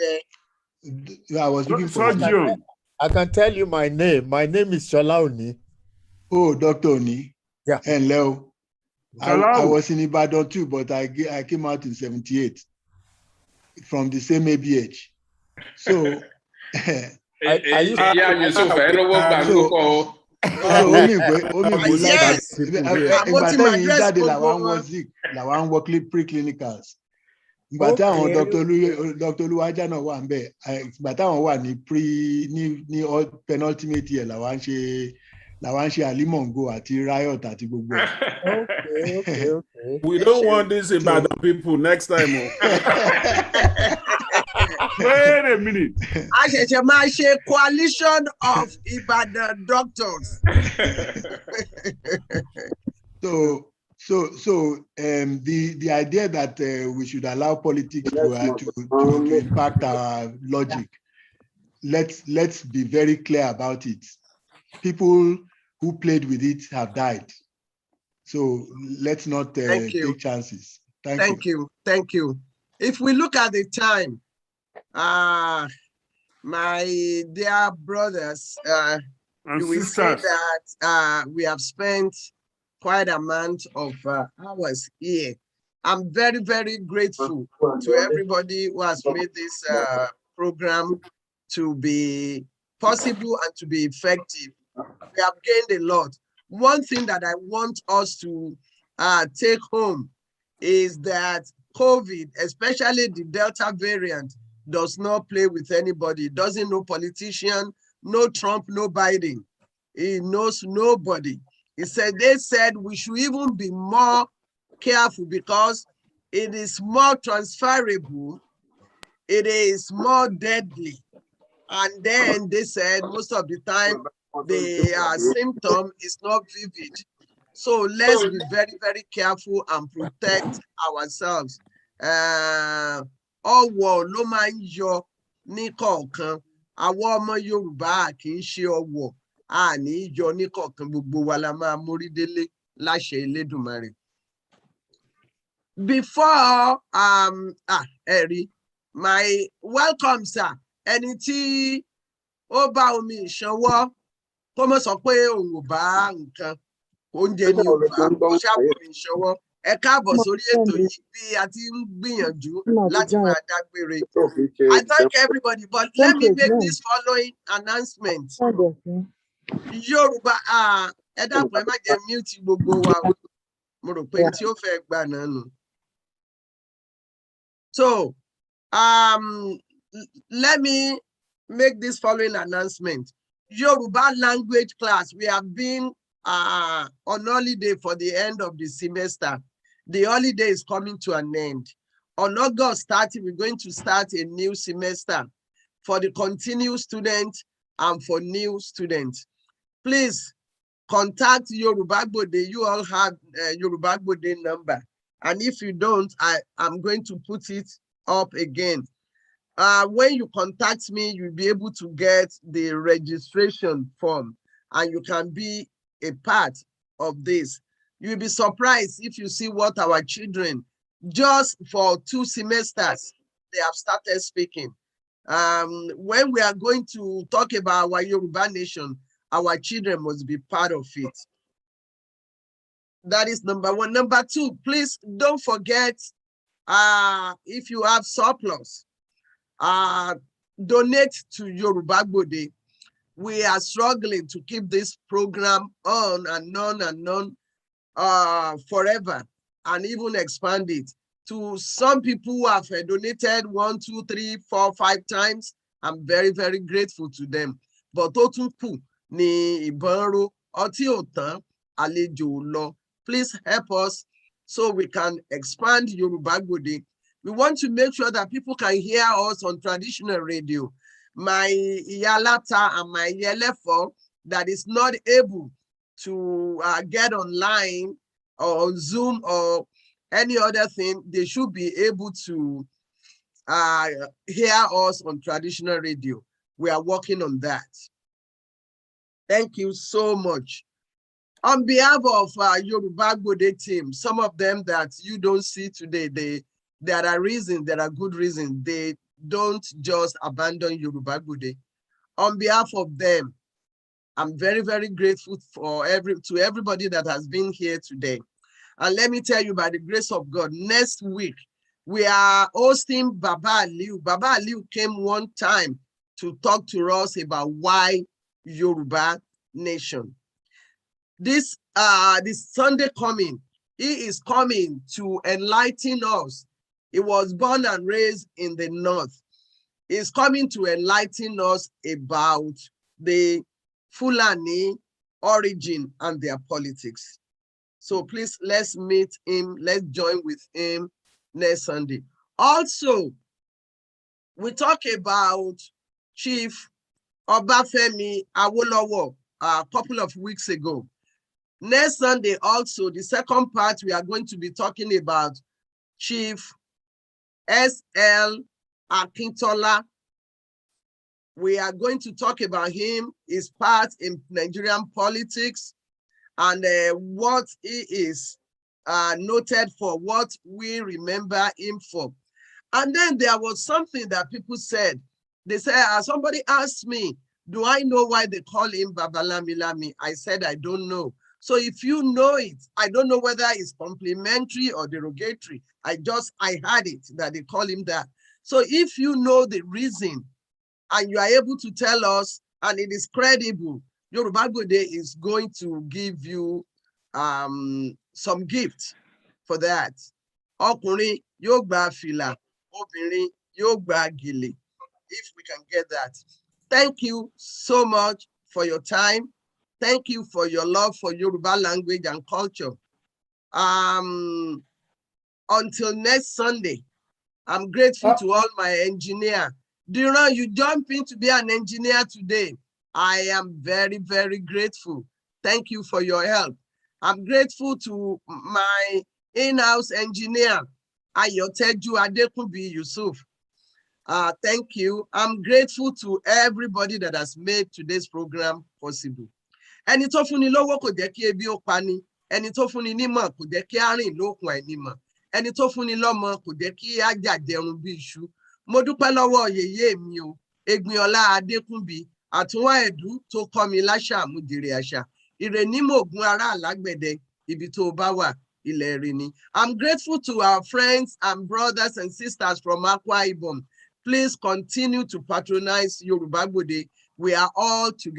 I was looking for his name. I can tell you my name. My name is Shola Oni. Oh, Dr. Oni. Yeah. And Leo. I was in Ibadan too, but I came out in 78 from the same ABH. So preclinicals. But Dr. Oluwajano wà ńbẹ̀. But wà ní penultimate year làwọn ṣe Alimongo àti Riot àti gbogbo ẹ̀. Okay. We don't want these Ibadan people next time. Wait a minute. I ṣẹ̀ṣẹ̀ coalition of Ibadan doctors. So the idea that we should allow politics to impact our logic, let's be very clear about it. People who played with it have died. So let's not take chances. Thank you. Thank you. If we look at the time, my dear brothers, you will see that we have spent quite an amount of hours here. I'm very, very grateful to everybody who has made this program to be possible and to be effective. We have gained a lot. One thing that I want us to take home is that COVID, especially the Delta variant, does not play with anybody. It doesn't know politician, no Trump, no Biden. It knows nobody. They said we should even be more careful because it is more transferable, it is more deadly. And then they said most of the time the symptom is not vivid. So let's be very, very careful and protect ourselves. Ọ̀wọ̀ ló máa ń yọ ní kọ̀ọ̀kan. Àwọn ọmọ Yorùbá kì í ṣe ọ̀wọ̀. Àní yọ ní kọ̀ọ̀kan, gbogbo wa la máa mórí délé láṣẹ Elédùmarè. Before Eri, my welcome, sir. Ẹni tí ó bá omi ìṣanwọ́ kó mọ̀ sọ pé òun ò bá nǹkan oúnjẹ ní Yorùbá kó ṣàbòmí ìṣanwọ́. Ẹ káàbọ̀ sórí ètò yìí bí a ti ń gbìyànjú láti máa dágbére. I thank everybody, but let me make this following announcement. Yorùbá ẹ dákun ẹ má jẹ́ mute gbogbo wa o. Mo rò pé tí ó fẹ́ gbà náà nù. So, let me make this following announcement. Yoruba language class, we have been on holiday for the end of the semester. The holiday is coming to an end. On August 30, we're going to start a new semester for the continued students and for new students. Please contact Yoruba GBODE. You all have Yoruba GBODE number. And if you don't, I'm going to put it up again. When you contact me, you'll be able to get the registration form and you can be a part of this. You'll be surprised if you see what our children, just for 2 semesters, they have started speaking. When we are going to talk about our Yoruba nation, our children must be part of it. That is number 1. Number 2, please don't forget, if you have surplus, donate to Yoruba GBODE. We are struggling to keep this program on and on and on forever, and even expand it. To some people who have donated 1, 2, 3, 4, 5 times, I'm very, very grateful to them. But ni ìbọn ọtí ò tán, àlejò lọ. Please help us so we can expand Yoruba GBODE. We want to make sure that people can hear us on traditional radio. My Iyalata and my Iyelefo that is not able to get online or on Zoom or any other thing, they should be able to hear us on traditional radio. We are working on that. Thank you so much. On behalf of Yoruba GBODE team, some of them that you don't see today, there are reasons, there are good reasons. They don't just abandon Yoruba GBODE. On behalf of them, I'm very, very grateful for to everybody that has been here today. And let me tell you, by the grace of God, next week, we are hosting Baba Aliu. Baba Aliu came one time to talk to us about why Yoruba nation. This Sunday coming, he is coming to enlighten us. He was born and raised in the North. He's coming to enlighten us about the Fulani origin and their politics. So please, let's meet him. Let's join with him next Sunday. Also, we talk about Chief Obafemi Awolowo a couple of weeks ago. Next Sunday, also, the second part, we are going to be talking about Chief S.L. Akintola. We are going to talk about him, his part in Nigerian politics, and what he is noted for, what we remember him for. And then there was something that people said. They said, somebody asked me, do I know why they call him Babalamilami? I said, I don't know. So if you know it, I don't know whether it's complimentary or derogatory. I heard it that they call him that. So if you know the reason and you are able to tell us and it is credible, Yoruba GBODE is going to give you some gift for that. Ọkùnrin yóò gba fìlà, obìnrin yóò gba gèlè, if we can get that. Thank you so much for your time. Thank you for your love for Yoruba language and culture. Until next Sunday, I'm grateful to all my engineer. Duran, you jump in to be an engineer today. I am very, very grateful. Thank you for your help. I'm grateful to my in-house engineer, Ayoteju Adekunbi Yusuf. Thank you. I'm grateful to everybody that has made today's program possible. Ẹni tó fúnni lówó kò jẹ́ kí ebi ó pani, ẹni tó fúnni nímọ̀ kò jẹ́ kí á rìn lókun àìnímọ̀, ẹni tó fún ni lọ́mọ kò jẹ́ kí á jàjẹun bí iṣu. Mo dúpẹ́ lọ́wọ́ yèyé mi o, Egbinọlá Adékúnbí, àtúnwá ẹ̀dú tó kọ́ mi láṣà àmújèrè àṣà. Ire ní mògùn ará àlágbẹ̀dẹ, ibi tó bá wà, ilẹ̀ rẹ̀ ni. I'm grateful to our friends and brothers and sisters from Akwa Ibom. Please continue to patronize Yoruba GBODE. We are all together.